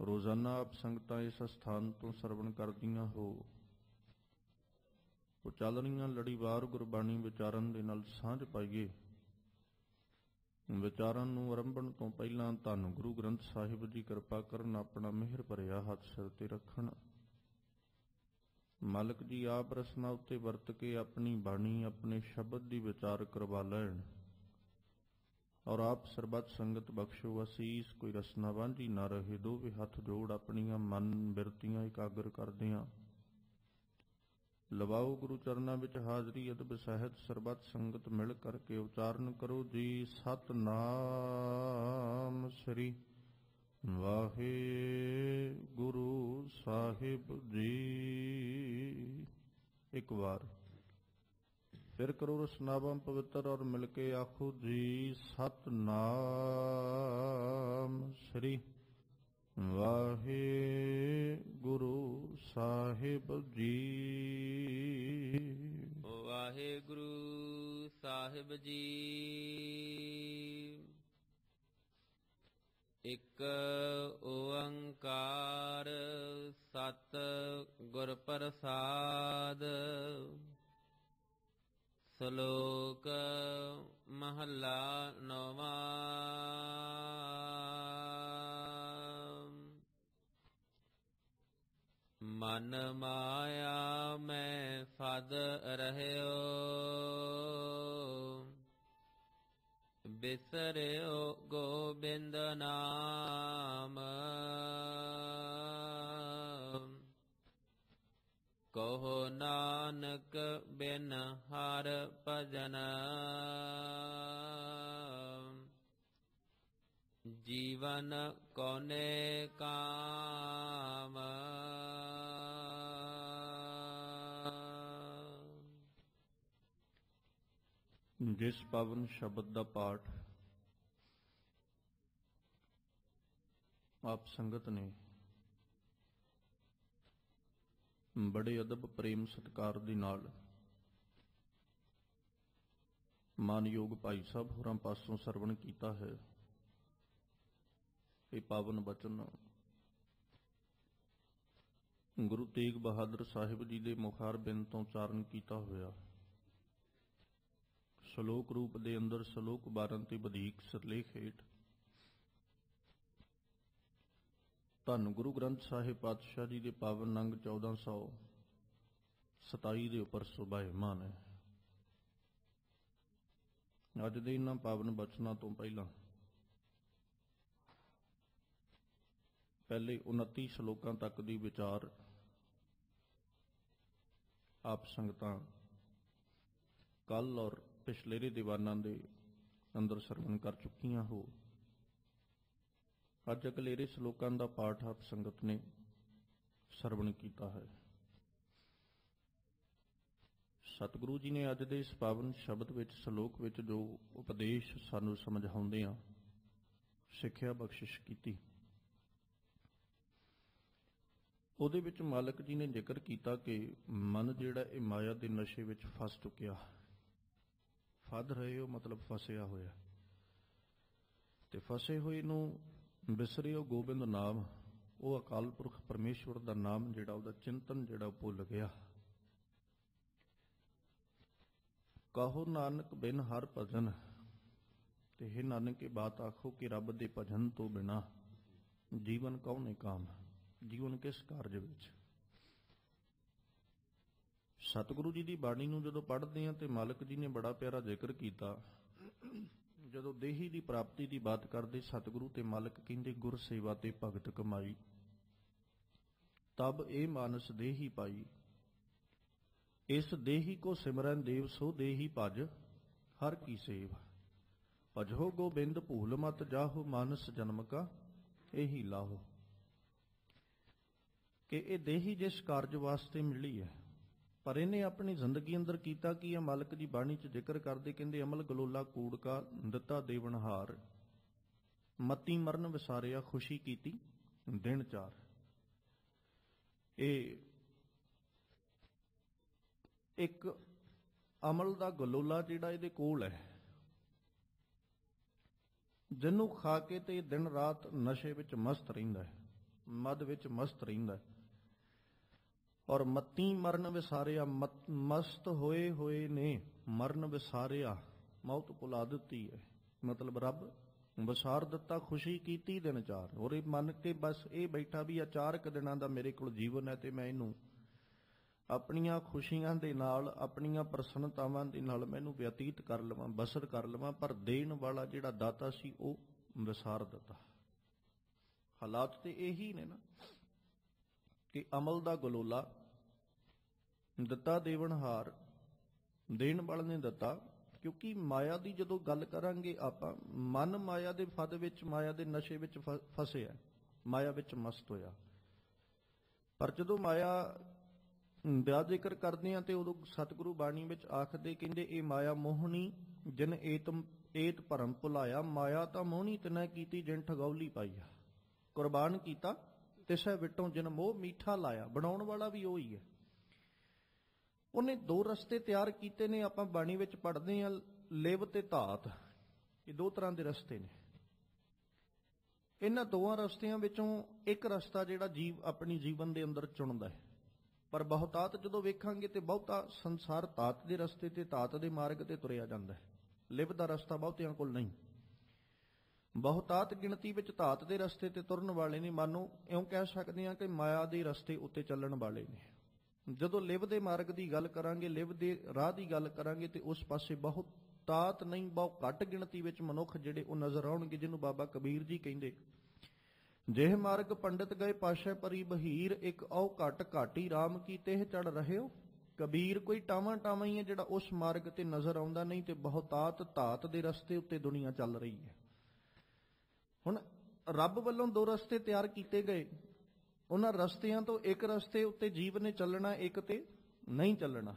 ਰੋਜ਼ਾਨਾ ਆਪ ਸੰਗਤਾਂ ਇਸ ਸਥਾਨ ਤੋਂ ਸਰਵਣ ਕਰਦੀਆਂ ਹੋ। ਉਹ ਚੱਲ ਰਹੀਆਂ ਲੜੀਵਾਰ ਗੁਰਬਾਣੀ ਵਿਚਾਰਨ ਦੇ ਨਾਲ ਸਾਂਝ ਪਾਈਏ। ਵਿਚਾਰਨ ਨੂੰ ਆਰੰਭਣ ਤੋਂ ਪਹਿਲਾਂ ਧੰਨ ਗੁਰੂ ਗ੍ਰੰਥ ਸਾਹਿਬ ਜੀ ਕਿਰਪਾ ਕਰਨ, ਆਪਣਾ ਮਿਹਰ ਭਰਿਆ ਹੱਥ ਸਿਰ ਤੇ ਰੱਖਣ। ਮਾਲਕ ਜੀ ਆਪ ਰਸਨਾ ਉੱਤੇ ਵਰਤ ਕੇ ਆਪਣੀ ਬਾਣੀ, ਆਪਣੇ ਸ਼ਬਦ ਦੀ ਵਿਚਾਰ ਕਰਵਾ ਲੈਣ ਔਰ ਆਪ ਸਰਬੱਤ ਸੰਗਤ ਬਖਸ਼ੋ ਅਸੀਸ। ਕੋਈ ਰਸਨਾ ਵਾਂਝੀ ਨਾ ਰਹੇ। ਦੋਵੇਂ ਹੱਥ ਜੋੜ ਆਪਣੀਆਂ ਮਨ ਬਿਰਤੀਆਂ ਇਕਾਗਰ ਕਰਦਿਆਂ ਲਵਾਓ ਗੁਰੂ ਚਰਨਾਂ ਵਿੱਚ ਹਾਜ਼ਰੀ। ਅਦਬ ਸਹਿਤ ਸਰਬੱਤ ਸੰਗਤ ਮਿਲ ਕਰਕੇ ਉਚਾਰਨ ਕਰੋ ਜੀ। ਸਤਿਨਾਮ ਸ੍ਰੀ ਵਾਹਿਗੁਰੂ ਸਾਹਿਬ ਜੀ। ਇੱਕ ਵਾਰ ਫਿਰ ਕਰੋ ਰਸਨਾਵਾਂ ਪਵਿੱਤਰ ਔਰ ਮਿਲ ਕੇ ਆਖੋ ਜੀ। ਸਤਿਨਾਮ ਸ੍ਰੀ ਵਾਹਿਗੁਰੂ ਸਾਹਿਬ ਜੀ। ਵਾਹਿਗੁਰੂ ਸਾਹਿਬ ਜੀ। ਇਕ ਓੰਕਾਰ ਸਤ ਗੁਰ ਪ੍ਰਸਾਦ। ਸ਼ਲੋਕ ਮਹੱਲਾ ਨੌਵਾਂ। ਮਨ ਮਾਇਆ ਮੈਂ ਫਦ ਰਹਿਓ, ਬਿਸਰਿਓ ਗੋਬਿੰਦ ਨਾਮ। ਕਹੋ ਨਾਨਕ ਬਿਨ ਹਰ ਭਜਨ, ਜੀਵਨ ਕੋਨੇ ਕਾਮ। ਜਿਸ ਪਾਵਨ ਸ਼ਬਦ ਦਾ ਪਾਠ ਆਪ ਸੰਗਤ ਨੇ ਬੜੇ ਅਦਬ ਪ੍ਰੇਮ ਸਤਿਕਾਰ ਦੇ ਨਾਲ ਮਾਨਯੋਗ ਭਾਈ ਸਾਹਿਬ ਹੋਰਾਂ ਪਾਸੋਂ ਸਰਵਣ ਕੀਤਾ ਹੈ, ਇਹ ਪਾਵਨ ਬਚਨ ਗੁਰੂ ਤੇਗ ਬਹਾਦਰ ਸਾਹਿਬ ਜੀ ਦੇ ਮੁਖਾਰਬਿੰਦ ਤੋਂ ਉਚਾਰਨ ਕੀਤਾ ਹੋਇਆ ਸ਼ਲੋਕ ਰੂਪ ਦੇ ਅੰਦਰ ਸ਼ਲੋਕ 12 ਤੇ ਵਧੀਕ ਸਿਰਲੇਖ ਹੇਠ ਧੰਨ ਗੁਰੂ ਗ੍ਰੰਥ ਸਾਹਿਬ ਪਾਤਸ਼ਾਹ ਜੀ ਦੇ ਪਾਵਨ ਅੰਗ 1427 ਦੇ ਉੱਪਰ ਸੁਭਾਇਮਾਨ ਹੈ। ਅੱਜ ਦੇ ਇਹਨਾਂ ਪਾਵਨ ਬਚਨਾਂ ਤੋਂ ਪਹਿਲਾਂ ਪਹਿਲੇ 29 ਸ਼ਲੋਕਾਂ ਤੱਕ ਦੀ ਵਿਚਾਰ ਆਪ ਸੰਗਤਾਂ ਕੱਲ ਔਰ ਪਿਛਲੇਰੇ ਦੀਵਾਨਾਂ ਦੇ ਅੰਦਰ ਸਰਵਣ ਕਰ ਚੁੱਕੀਆਂ ਹੋ। ਅੱਜ ਅਗਲੇਰੇ ਸ਼ਲੋਕਾਂ ਦਾ ਪਾਠ ਆਪ ਸੰਗਤ ਨੇ ਸਰਵਣ ਕੀਤਾ ਹੈ। ਸਤਿਗੁਰੂ ਜੀ ਨੇ ਅੱਜ ਦੇ ਇਸ ਪਾਵਨ ਸ਼ਬਦ ਵਿੱਚ ਸ਼ਲੋਕ ਵਿੱਚ ਜੋ ਉਪਦੇਸ਼ ਸਾਨੂੰ ਸਮਝਾਉਂਦੇ ਆ, ਸਿੱਖਿਆ ਬਖਸ਼ਿਸ਼ ਕੀਤੀ, ਉਹਦੇ ਵਿੱਚ ਮਾਲਕ ਜੀ ਨੇ ਜ਼ਿਕਰ ਕੀਤਾ ਕਿ ਮਨ ਜਿਹੜਾ ਇਹ ਮਾਇਆ ਦੇ ਨਸ਼ੇ ਵਿੱਚ ਫਸ ਚੁੱਕਿਆ। ਫਸ ਰਹੇ ਹੋ ਮਤਲਬ ਫਸਿਆ ਹੋਇਆ, ਤੇ ਫਸੇ ਹੋਏ ਨੂੰ ਬਿਸਰਿਓ ਗੋਬਿੰਦ ਨਾਮ, ਉਹ ਅਕਾਲ ਪੁਰਖ ਪਰਮੇਸ਼ਵਰ ਦਾ ਨਾਮ ਜਿਹੜਾ, ਉਹਦਾ ਚਿੰਤਨ ਜਿਹੜਾ ਭੁੱਲ ਗਿਆ। ਕਹੋ ਨਾਨਕ ਬਿਨ ਹਰ ਭਜਨ, ਤੇ ਇਹ ਨਾਨਕ ਇਹ ਬਾਤ ਆਖੋ ਕਿ ਰੱਬ ਦੇ ਭਜਨ ਤੋਂ ਬਿਨਾ ਜੀਵਨ ਕੌਣੇ ਕਾਮ, ਜੀਵਨ ਕਿਸ ਕਾਰਜ ਵਿੱਚ। ਸਤਿਗੁਰੂ ਜੀ ਦੀ ਬਾਣੀ ਨੂੰ ਜਦੋਂ ਪੜ੍ਹਦੇ ਹਾਂ ਤੇ ਮਾਲਕ ਜੀ ਨੇ ਬੜਾ ਪਿਆਰਾ ਜ਼ਿਕਰ ਕੀਤਾ। ਜਦੋਂ ਦੇਹੀ ਦੀ ਪ੍ਰਾਪਤੀ ਦੀ ਬਾਤ ਕਰਦੇ ਸਤਿਗੁਰੂ ਤੇ ਮਾਲਕ ਕਹਿੰਦੇ ਗੁਰ ਸੇਵਾ ਤੇ ਭਗਤ ਕਮਾਈ, ਤਬ ਇਹ ਮਾਨਸ ਦੇਹੀ ਪਾਈ। ਇਸ ਦੇਹੀ ਕੋ ਸਿਮਰਨ ਦੇਵ ਸੋ ਦੇਹੀ ਭਜ ਹਰ ਕੀ ਸੇਵ। ਭਜੋ ਗੋਬਿੰਦ ਭੂਲ ਮਤ ਜਾਹੋ ਮਾਨਸ ਜਨਮ ਕਾ ਇਹੀ ਲਾਹੋ। ਕਿ ਇਹ ਦੇਹੀ ਜਿਸ ਕਾਰਜ ਵਾਸਤੇ ਮਿਲੀ ਹੈ, ਪਰ ਇਹਨੇ ਆਪਣੀ ਜ਼ਿੰਦਗੀ ਅੰਦਰ ਕੀਤਾ ਕੀ ਹੈ। ਮਾਲਕ ਦੀ ਬਾਣੀ 'ਚ ਜ਼ਿਕਰ ਕਰਦੇ ਕਹਿੰਦੇ ਅਮਲ ਗਲੋਲਾ ਕੂੜ ਕਾ ਦਿੱਤਾ ਦੇਵਨਹਾਰ, ਮਤੀ ਮਰਨ ਵਿਸਾਰਿਆ ਖੁਸ਼ੀ ਕੀਤੀ ਦਿਨ ਚਾਰ। ਇਹ ਇੱਕ ਅਮਲ ਦਾ ਗਲੋਲਾ ਜਿਹੜਾ ਇਹਦੇ ਕੋਲ ਹੈ, ਜਿਹਨੂੰ ਖਾ ਕੇ ਤੇ ਦਿਨ ਰਾਤ ਨਸ਼ੇ ਵਿੱਚ ਮਸਤ ਰਹਿੰਦਾ ਹੈ। ਮਦ ਵਿੱਚ ਮਸਤ ਰਹਿੰਦਾ ਹੈ। ਔਰ ਮਤੀ ਮਰਨ ਵਿਸਾਰਿਆ, ਮਸਤ ਹੋਏ ਹੋਏ ਨੇ ਮਰਨ ਵਿਸਾਰਿਆ, ਮੌਤ ਭੁਲਾ ਦਿੱਤੀ ਹੈ। ਮਤਲਬ ਰੱਬ ਵਿਸਾਰ ਦਿੱਤਾ, ਖੁਸ਼ੀ ਕੀਤੀ ਦਿਨ ਚਾਰ, ਔਰ ਇਹ ਮੰਨ ਕੇ ਬਸ ਇਹ ਬੈਠਾ ਵੀ 4 ਦਿਨਾਂ ਦਾ ਮੇਰੇ ਕੋਲ ਜੀਵਨ ਹੈ ਤੇ ਮੈਂ ਇਹਨੂੰ ਆਪਣੀਆਂ ਖੁਸ਼ੀਆਂ ਦੇ ਨਾਲ, ਆਪਣੀਆਂ ਪ੍ਰਸੰਨਤਾਵਾਂ ਦੇ ਨਾਲ ਮੈਨੂੰ ਬਤੀਤ ਕਰ ਲਵਾਂ, ਬਸਰ ਕਰ ਲਵਾਂ। ਪਰ ਦੇਣ ਵਾਲਾ ਜਿਹੜਾ ਦਾਤਾ ਸੀ ਉਹ ਵਿਸਾਰ ਦਿੱਤਾ। ਹਾਲਾਤ ਤੇ ਇਹੀ ਨੇ ਨਾ ਕਿ ਅਮਲ ਦਾ ਗਲੋਲਾ ਦਿੱਤਾ ਦੇਵਨਹਾਰ, ਦੇਣ ਵਾਲੇ ਨੇ ਦਿੱਤਾ। ਕਿਉਂਕਿ ਮਾਇਆ ਦੀ ਜਦੋਂ ਗੱਲ ਕਰਾਂਗੇ ਆਪਾਂ, ਮਨ ਮਾਇਆ ਦੇ ਫੱਦ ਵਿੱਚ, ਮਾਇਆ ਦੇ ਨਸ਼ੇ ਵਿੱਚ ਫਸਿਆ, ਮਾਇਆ ਵਿੱਚ ਮਸਤ ਹੋਇਆ। ਪਰ ਜਦੋਂ ਮਾਇਆ ਦਾ ਜ਼ਿਕਰ ਕਰਦੇ ਆ ਤੇ ਉਦੋਂ ਸਤਿਗੁਰੂ ਬਾਣੀ ਵਿੱਚ ਆਖਦੇ, ਕਹਿੰਦੇ ਇਹ ਮਾਇਆ ਮੋਹਣੀ ਜਿਨ ਏਤ ਭਰਮ ਭੁਲਾਇਆ, ਮਾਇਆ ਤਾਂ ਮੋਹਣੀ ਤਿਨੈ ਕੀਤੀ ਜਿਨ ਠਗੌਲੀ ਪਾਈਆ। ਕੁਰਬਾਨ ਕੀਤਾ ਤਿਸੈ ਵਿਟੋਂ ਜਿਨ ਮੋਹ ਮੀਠਾ ਲਾਇਆ। ਬਣਾਉਣ ਵਾਲਾ ਵੀ ਉਹੀ ਹੈ। ਉਹਨੇ 2 ਰਸਤੇ ਤਿਆਰ ਕੀਤੇ ਨੇ, ਆਪਾਂ ਬਾਣੀ ਵਿੱਚ ਪੜ੍ਹਦੇ ਹਾਂ, ਲਿਵ ਤੇ ਧਾਤ। ਇਹ 2 ਤਰ੍ਹਾਂ ਦੇ ਰਸਤੇ ਨੇ। ਇਹਨਾਂ 2 ਰਸਤਿਆਂ ਵਿੱਚੋਂ ਇੱਕ ਰਸਤਾ ਜਿਹੜਾ ਜੀਵ ਆਪਣੀ ਜੀਵਨ ਦੇ ਅੰਦਰ ਚੁਣਦਾ ਹੈ। ਪਰ ਬਹੁਤਾਤ ਜਦੋਂ ਵੇਖਾਂਗੇ ਤੇ ਬਹੁਤਾ ਸੰਸਾਰ ਧਾਤ ਦੇ ਰਸਤੇ ਤੇ, ਧਾਤ ਦੇ ਮਾਰਗ ਤੇ ਤੁਰਿਆ ਜਾਂਦਾ ਹੈ। ਲਿਵ ਦਾ ਰਸਤਾ ਬਹੁਤਿਆਂ ਕੋਲ ਨਹੀਂ। ਬਹੁਤਾਤ ਗਿਣਤੀ ਵਿੱਚ ਧਾਤ ਦੇ ਰਸਤੇ ਤੇ ਤੁਰਨ ਵਾਲੇ ਨੇ। ਮਾਨੋ ਇਉਂ ਕਹਿ ਸਕਦੇ ਹਾਂ ਕਿ ਮਾਇਆ ਦੇ ਰਸਤੇ ਉੱਤੇ ਚੱਲਣ ਵਾਲੇ ਨੇ। ਜਦੋਂ ਲਿਵ ਦੇ ਮਾਰਗ ਦੀ ਗੱਲ ਕਰਾਂਗੇ, ਲਿਵ ਦੇ ਰਾਹ ਦੀ ਗੱਲ ਕਰਾਂਗੇ, ਤੇ ਉਸ ਪਾਸੇ ਬਹੁਤਾਤ ਨਹੀਂ, ਬਹੁਤ ਘੱਟ ਗਿਣਤੀ ਵਿੱਚ ਮਨੁੱਖ ਜਿਹੜੇ ਉਹ ਨਜ਼ਰ ਆਉਣਗੇ, ਜਿਹਨੂੰ ਬਾਬਾ ਕਬੀਰ ਜੀ ਕਹਿੰਦੇ, ਜਿਹ ਮਾਰਗ ਪੰਡਿਤ ਗਏ ਪਾਸ਼ੇ ਪਰੀ ਬਹੀਰ, ਇੱਕ ਔ ਘਟ ਘਾਟੀ ਰਾਮ ਕੀ ਤੇਹ ਚੜ ਰਹਿਓ। ਕਬੀਰ ਕੋਈ ਟਾਵਾਂ ਟਾਵਾਂ ਹੀ ਹੈ ਜਿਹੜਾ ਉਸ ਮਾਰਗ ਤੇ ਨਜ਼ਰ ਆਉਂਦਾ ਨਹੀਂ, ਤੇ ਬਹੁਤਾਤ ਧਾਤ ਦੇ ਰਸਤੇ ਉੱਤੇ ਦੁਨੀਆ ਚੱਲ ਰਹੀ ਹੈ। ਹੁਣ ਰੱਬ ਵੱਲੋਂ 2 ਰਸਤੇ ਤਿਆਰ ਕੀਤੇ ਗਏ। ਉਹਨਾਂ ਰਸਤਿਆਂ ਤੋਂ ਇੱਕ ਰਸਤੇ ਉੱਤੇ ਜੀਵ ਨੇ ਚੱਲਣਾ, ਇੱਕ ਤੇ ਨਹੀਂ ਚੱਲਣਾ।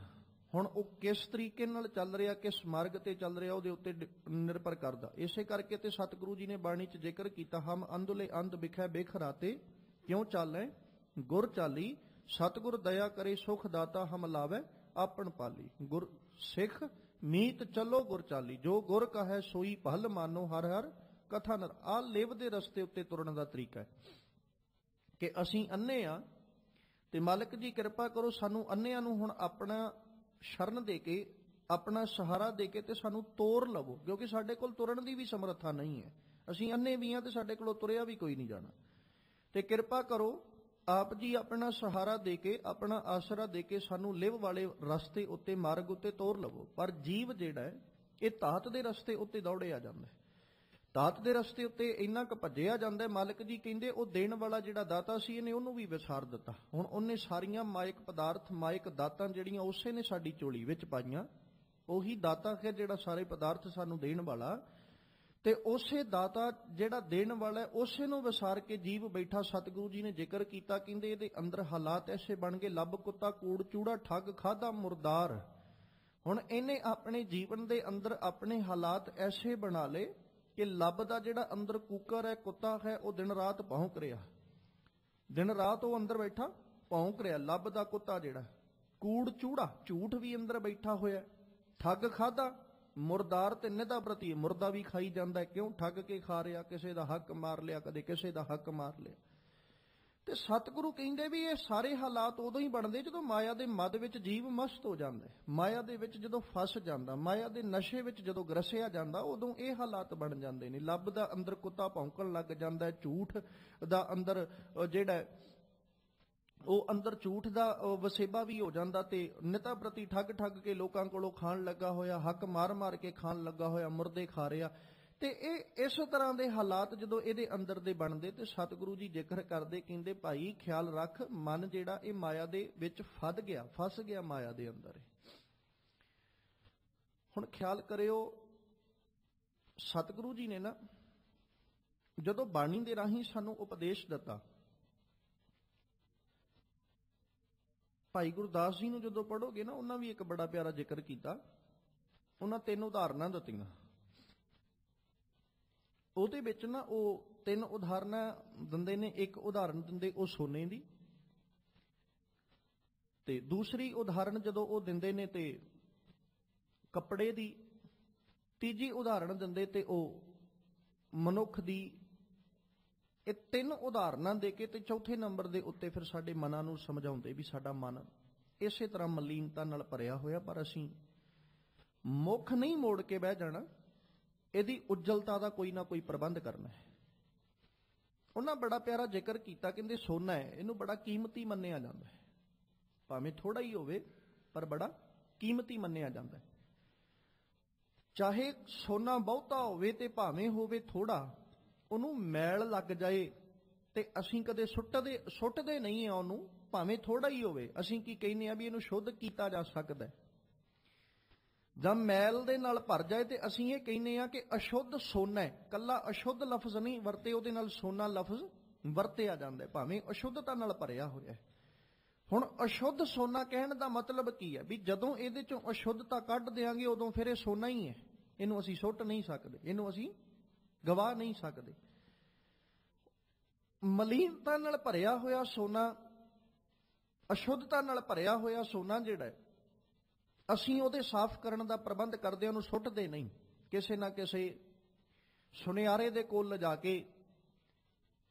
ਹੁਣ ਉਹ ਕਿਸ ਤਰੀਕੇ ਨਾਲ ਚੱਲ ਰਿਹਾ, ਕਿਸ ਮਾਰਗ ਤੇ ਚੱਲ ਰਿਹਾ, ਉਹਦੇ ਉੱਤੇ ਨਿਰਭਰ ਕਰਦਾ। ਇਸੇ ਕਰਕੇ ਤੇ ਸਤਿਗੁਰੂ ਜੀ ਨੇ ਬਾਣੀ 'ਚ ਜ਼ਿਕਰ ਕੀਤਾ, ਹਮ ਅੰਧਲੇ ਅੰਧ ਬਿਖੈ ਬੇਖਰਾਤੇ, ਕਿਉਂ ਚਾਲੈ ਗੁਰ ਚਾਲੀ, ਸਤਿਗੁਰ ਦਇਆ ਕਰੇ ਸੁਖ ਦਾਤਾ, ਹਮ ਲਾਵੇ ਆਪਣ ਪਾਲੀ। ਗੁਰ ਸਿੱਖ ਮੀਤ ਚੱਲੋ ਗੁਰ ਚਾਲੀ, ਜੋ ਗੁਰ ਕਹੈ ਸੋਈ ਭਲ ਮਾਨੋ, ਹਰ ਹਰ ਕਥਾ ਨਰ। ਆ ਲਿਵ ਦੇ ਰਸਤੇ ਉੱਤੇ ਤੁਰਨ ਦਾ ਤਰੀਕਾ ਹੈ ਕਿ ਅਸੀਂ ਅੰਨੇ ਆ, ਤੇ ਮਾਲਕ ਜੀ ਕਿਰਪਾ ਕਰੋ ਸਾਨੂੰ ਅੰਨਿਆਂ ਨੂੰ ਹੁਣ ਆਪਣਾ ਸ਼ਰਨ ਦੇ ਕੇ, ਆਪਣਾ ਸਹਾਰਾ ਦੇ ਕੇ ਤੇ ਸਾਨੂੰ ਤੋਰ ਲਵੋ। ਕਿਉਂਕਿ ਸਾਡੇ ਕੋਲ ਤੁਰਨ ਦੀ ਵੀ ਸਮਰੱਥਾ ਨਹੀਂ ਹੈ। ਅਸੀਂ ਅੰਨੇ ਵੀ ਹਾਂ ਤੇ ਸਾਡੇ ਕੋਲੋਂ ਤੁਰਿਆ ਵੀ ਕੋਈ ਨਹੀਂ ਜਾਣਾ। ਤੇ ਕਿਰਪਾ ਕਰੋ ਆਪ ਜੀ ਆਪਣਾ ਸਹਾਰਾ ਦੇ ਕੇ, ਆਪਣਾ ਆਸਰਾ ਦੇ ਕੇ ਸਾਨੂੰ ਲਿਵ ਵਾਲੇ ਰਸਤੇ ਉੱਤੇ, ਮਾਰਗ ਉੱਤੇ ਤੋਰ ਲਵੋ। ਪਰ ਜੀਵ ਜਿਹੜਾ ਹੈ ਇਹ ਧਾਤ ਦੇ ਰਸਤੇ ਉੱਤੇ ਦੌੜਿਆ ਜਾਂਦਾ ਹੈ। ਧਾਤ ਦੇ ਰਸਤੇ ਉੱਤੇ ਇੰਨਾ ਕੁ ਭੱਜਿਆ ਜਾਂਦਾ, ਮਾਲਕ ਜੀ ਕਹਿੰਦੇ ਉਹ ਦੇਣ ਵਾਲਾ ਜਿਹੜਾ ਦਾਤਾ ਸੀ ਇਹਨੇ ਉਹਨੂੰ ਵੀ ਵਿਸਾਰ ਦਿੱਤਾ। ਹੁਣ ਉਹਨੇ ਸਾਰੀਆਂ ਮਾਇਕ ਪਦਾਰਥ, ਮਾਇਕ ਦਾਤਾਂ ਜਿਹੜੀਆਂ ਉਸੇ ਨੇ ਸਾਡੀ ਝੋਲੀ ਵਿੱਚ ਪਾਈਆਂ। ਉਹੀ ਦਾਤਾ ਹੈ ਜਿਹੜਾ ਸਾਰੇ ਪਦਾਰਥ ਸਾਨੂੰ ਦੇਣ ਵਾਲਾ, ਤੇ ਉਸੇ ਦਾਤਾ ਜਿਹੜਾ ਦੇਣ ਵਾਲਾ ਉਸੇ ਨੂੰ ਵਿਸਾਰ ਕੇ ਜੀਵ ਬੈਠਾ। ਸਤਿਗੁਰੂ ਜੀ ਨੇ ਜ਼ਿਕਰ ਕੀਤਾ, ਕਹਿੰਦੇ ਇਹਦੇ ਅੰਦਰ ਹਾਲਾਤ ਐਸੇ ਬਣ ਗਏ, ਲੱਭ ਕੁੱਤਾ ਕੂੜ ਚੂੜਾ ਠੱਗ ਖਾਦਾ ਮੁਰਦਾਰ। ਹੁਣ ਇਹਨੇ ਆਪਣੇ ਜੀਵਨ ਦੇ ਅੰਦਰ ਆਪਣੇ ਹਾਲਾਤ ਐਸੇ ਬਣਾ ਲਏ ਕਿ ਲੱਭ ਦਾ ਜਿਹੜਾ ਅੰਦਰ ਕੂਕਰ ਹੈ, ਕੁੱਤਾ ਹੈ, ਉਹ ਦਿਨ ਰਾਤ ਭੌਂਕ ਰਿਹਾ। ਦਿਨ ਰਾਤ ਉਹ ਅੰਦਰ ਬੈਠਾ ਭੌਂਕ ਰਿਹਾ। ਲੱਭ ਦਾ ਕੁੱਤਾ ਜਿਹੜਾ ਕੂੜ ਚੂੜਾ, ਝੂਠ ਵੀ ਅੰਦਰ ਬੈਠਾ ਹੋਇਆ। ਠੱਗ ਖਾਦਾ ਮੁਰਦਾਰ, ਤੇ ਨਿਦਾ ਪ੍ਰਤੀ ਮੁਰਦਾ ਵੀ ਖਾਈ ਜਾਂਦਾ। ਕਿਉਂ? ਠੱਗ ਕੇ ਖਾ ਰਿਹਾ, ਕਿਸੇ ਦਾ ਹੱਕ ਮਾਰ ਲਿਆ, ਕਦੇ ਕਿਸੇ ਦਾ ਹੱਕ ਮਾਰ ਲਿਆ। ਤੇ ਸਤਿਗੁਰੂ ਕਹਿੰਦੇ ਵੀ ਇਹ ਸਾਰੇ ਹਾਲਾਤ ਉਦੋਂ ਹੀ ਬਣਦੇ ਜਦੋਂ ਮਾਇਆ ਦੇ ਮਦ ਵਿੱਚ ਜੀਵ ਮਸਤ ਹੋ ਜਾਂਦਾ। ਮਾਇਆ ਦੇ ਵਿੱਚ ਜਦੋਂ ਫਸ ਜਾਂਦਾ, ਮਾਇਆ ਦੇ ਨਸ਼ੇ ਵਿੱਚ ਜਦੋਂ ਗਰਸਿਆ ਜਾਂਦਾ, ਉਦੋਂ ਇਹ ਹਾਲਾਤ ਬਣ ਜਾਂਦੇ ਨੇ। ਲੱਭ ਦਾ ਅੰਦਰ ਕੁੱਤਾ ਭੌਂਕਣ ਲੱਗ ਜਾਂਦਾ, ਝੂਠ ਦਾ ਅੰਦਰ ਜਿਹੜਾ ਉਹ ਅੰਦਰ ਝੂਠ ਦਾ ਵਸੇਬਾ ਵੀ ਹੋ ਜਾਂਦਾ, ਤੇ ਨਿਤਾ ਪ੍ਰਤੀ ਠੱਗ ਠੱਗ ਕੇ ਲੋਕਾਂ ਕੋਲੋਂ ਖਾਣ ਲੱਗਾ ਹੋਇਆ, ਹੱਕ ਮਾਰ ਮਾਰ ਕੇ ਖਾਣ ਲੱਗਾ ਹੋਇਆ, ਮੁਰਦੇ ਖਾ ਰਿਹਾ। ਤੇ ਇਹ ਇਸ ਤਰ੍ਹਾਂ ਦੇ ਹਾਲਾਤ ਜਦੋਂ ਇਹਦੇ ਅੰਦਰ ਦੇ ਬਣਦੇ, ਤੇ ਸਤਿਗੁਰੂ ਜੀ ਜ਼ਿਕਰ ਕਰਦੇ, ਕਹਿੰਦੇ ਭਾਈ ਖਿਆਲ ਰੱਖ, ਮਨ ਜਿਹੜਾ ਇਹ ਮਾਇਆ ਦੇ ਵਿੱਚ ਫਸ ਗਿਆ ਮਾਇਆ ਦੇ ਅੰਦਰ। ਹੁਣ ਖਿਆਲ ਕਰਿਓ, ਸਤਿਗੁਰੂ ਜੀ ਨੇ ਨਾ ਜਦੋਂ ਬਾਣੀ ਦੇ ਰਾਹੀਂ ਸਾਨੂੰ ਉਪਦੇਸ਼ ਦਿੱਤਾ, ਭਾਈ ਗੁਰਦਾਸ ਜੀ ਨੂੰ ਜਦੋਂ ਪੜ੍ਹੋਗੇ ਨਾ, ਉਹਨਾਂ ਵੀ ਇੱਕ ਬੜਾ ਪਿਆਰਾ ਜ਼ਿਕਰ ਕੀਤਾ। ਉਹਨਾਂ 3 ਉਦਾਹਰਨਾਂ ਦਿੱਤੀਆਂ। ਉਹਦੇ ਵਿੱਚ ਨਾ ਉਹ 3 ਉਦਾਹਰਨਾਂ ਦਿੰਦੇ ਨੇ। ਇੱਕ ਉਦਾਹਰਨ ਦਿੰਦੇ ਉਹ ਸੋਨੇ ਦੀ, ਤੇ ਦੂਸਰੀ ਉਦਾਹਰਨ ਜਦੋਂ ਉਹ ਦਿੰਦੇ ਨੇ ਤੇ ਕੱਪੜੇ ਦੀ, ਤੀਜੀ ਉਦਾਹਰਨ ਦਿੰਦੇ ਤੇ ਉਹ ਮਨੁੱਖ ਦੀ ਇਹ ਤਿੰਨ ਉਦਾਹਰਨਾਂ ਦੇ ਕੇ ਤੇ ਚੌਥੇ ਨੰਬਰ ਦੇ ਉੱਤੇ ਫਿਰ ਸਾਡੇ ਮਨਾਂ ਨੂੰ ਸਮਝਾਉਂਦੇ ਵੀ ਸਾਡਾ ਮਨ ਇਸੇ ਤਰ੍ਹਾਂ ਮਲੀਨਤਾ ਨਾਲ ਭਰਿਆ ਹੋਇਆ, ਪਰ ਅਸੀਂ ਮੁੱਖ ਨਹੀਂ ਮੋੜ ਕੇ ਬਹਿ ਜਾਣਾ, ਇਹਦੀ ਉਜਲਤਾ ਦਾ ਕੋਈ ਨਾ ਕੋਈ ਪ੍ਰਬੰਧ ਕਰਨਾ ਹੈ। ਉਹਨਾਂ ਬੜਾ ਪਿਆਰਾ ਜ਼ਿਕਰ ਕੀਤਾ, ਕਹਿੰਦੇ ਸੋਨਾ ਹੈ, ਇਹਨੂੰ ਬੜਾ ਕੀਮਤੀ ਮੰਨਿਆ ਜਾਂਦਾ ਹੈ, ਭਾਵੇਂ ਥੋੜਾ ਹੀ ਹੋਵੇ ਪਰ ਬੜਾ ਕੀਮਤੀ ਮੰਨਿਆ ਜਾਂਦਾ ਹੈ। ਚਾਹੇ ਸੋਨਾ ਬਹੁਤਾ ਹੋਵੇ ਤੇ ਭਾਵੇਂ ਹੋਵੇ ਥੋੜਾ, ਉਹਨੂੰ ਮੈਲ ਲੱਗ ਜਾਏ ਤੇ ਅਸੀਂ ਕਦੇ ਸੁੱਟਦੇ ਨਹੀਂ ਆ ਉਹਨੂੰ, ਭਾਵੇਂ ਥੋੜਾ ਹੀ ਹੋਵੇ। ਅਸੀਂ ਕੀ ਕਹਿੰਦੇ ਆ ਵੀ ਇਹਨੂੰ ਸ਼ੁੱਧ ਕੀਤਾ ਜਾ ਸਕਦਾ ਹੈ। ਜਦ ਮੈਲ ਦੇ ਨਾਲ ਭਰ ਜਾਏ ਤੇ ਅਸੀਂ ਇਹ ਕਹਿੰਦੇ ਆ ਕਿ ਅਸ਼ੁੱਧ ਸੋਨਾ ਹੈ। ਕੱਲਾ ਅਸ਼ੁੱਧ ਲਫ਼ਜ਼ ਨਹੀਂ ਵਰਤੇ, ਉਹਦੇ ਨਾਲ ਸੋਨਾ ਲਫ਼ਜ਼ ਵਰਤਿਆ ਜਾਂਦਾ ਹੈ, ਭਾਵੇਂ ਅਸ਼ੁੱਧਤਾ ਨਾਲ ਭਰਿਆ ਹੋਇਆ ਹੈ। ਹੁਣ ਅਸ਼ੁੱਧ ਸੋਨਾ ਕਹਿਣ ਦਾ ਮਤਲਬ ਕੀ ਹੈ? ਵੀ ਜਦੋਂ ਇਹਦੇ ਚੋਂ ਅਸ਼ੁੱਧਤਾ ਕੱਢ ਦਿਆਂਗੇ ਉਦੋਂ ਫਿਰ ਇਹ ਸੋਨਾ ਹੀ ਹੈ, ਇਹਨੂੰ ਅਸੀਂ ਸੁੱਟ ਨਹੀਂ ਸਕਦੇ, ਇਹਨੂੰ ਅਸੀਂ ਗਵਾ ਨਹੀਂ ਸਕਦੇ। ਮਲੀਨਤਾ ਨਾਲ ਭਰਿਆ ਹੋਇਆ ਸੋਨਾ, ਅਸ਼ੁੱਧਤਾ ਨਾਲ ਭਰਿਆ ਹੋਇਆ ਸੋਨਾ ਜਿਹੜਾ ਹੈ, ਅਸੀਂ ਉਹਦੇ ਸਾਫ਼ ਕਰਨ ਦਾ ਪ੍ਰਬੰਧ ਕਰਦੇ, ਉਹਨੂੰ ਸੁੱਟਦੇ ਨਹੀਂ। ਕਿਸੇ ਨਾ ਕਿਸੇ ਸੁਨਿਆਰੇ ਦੇ ਕੋਲ ਲਿਜਾ ਕੇ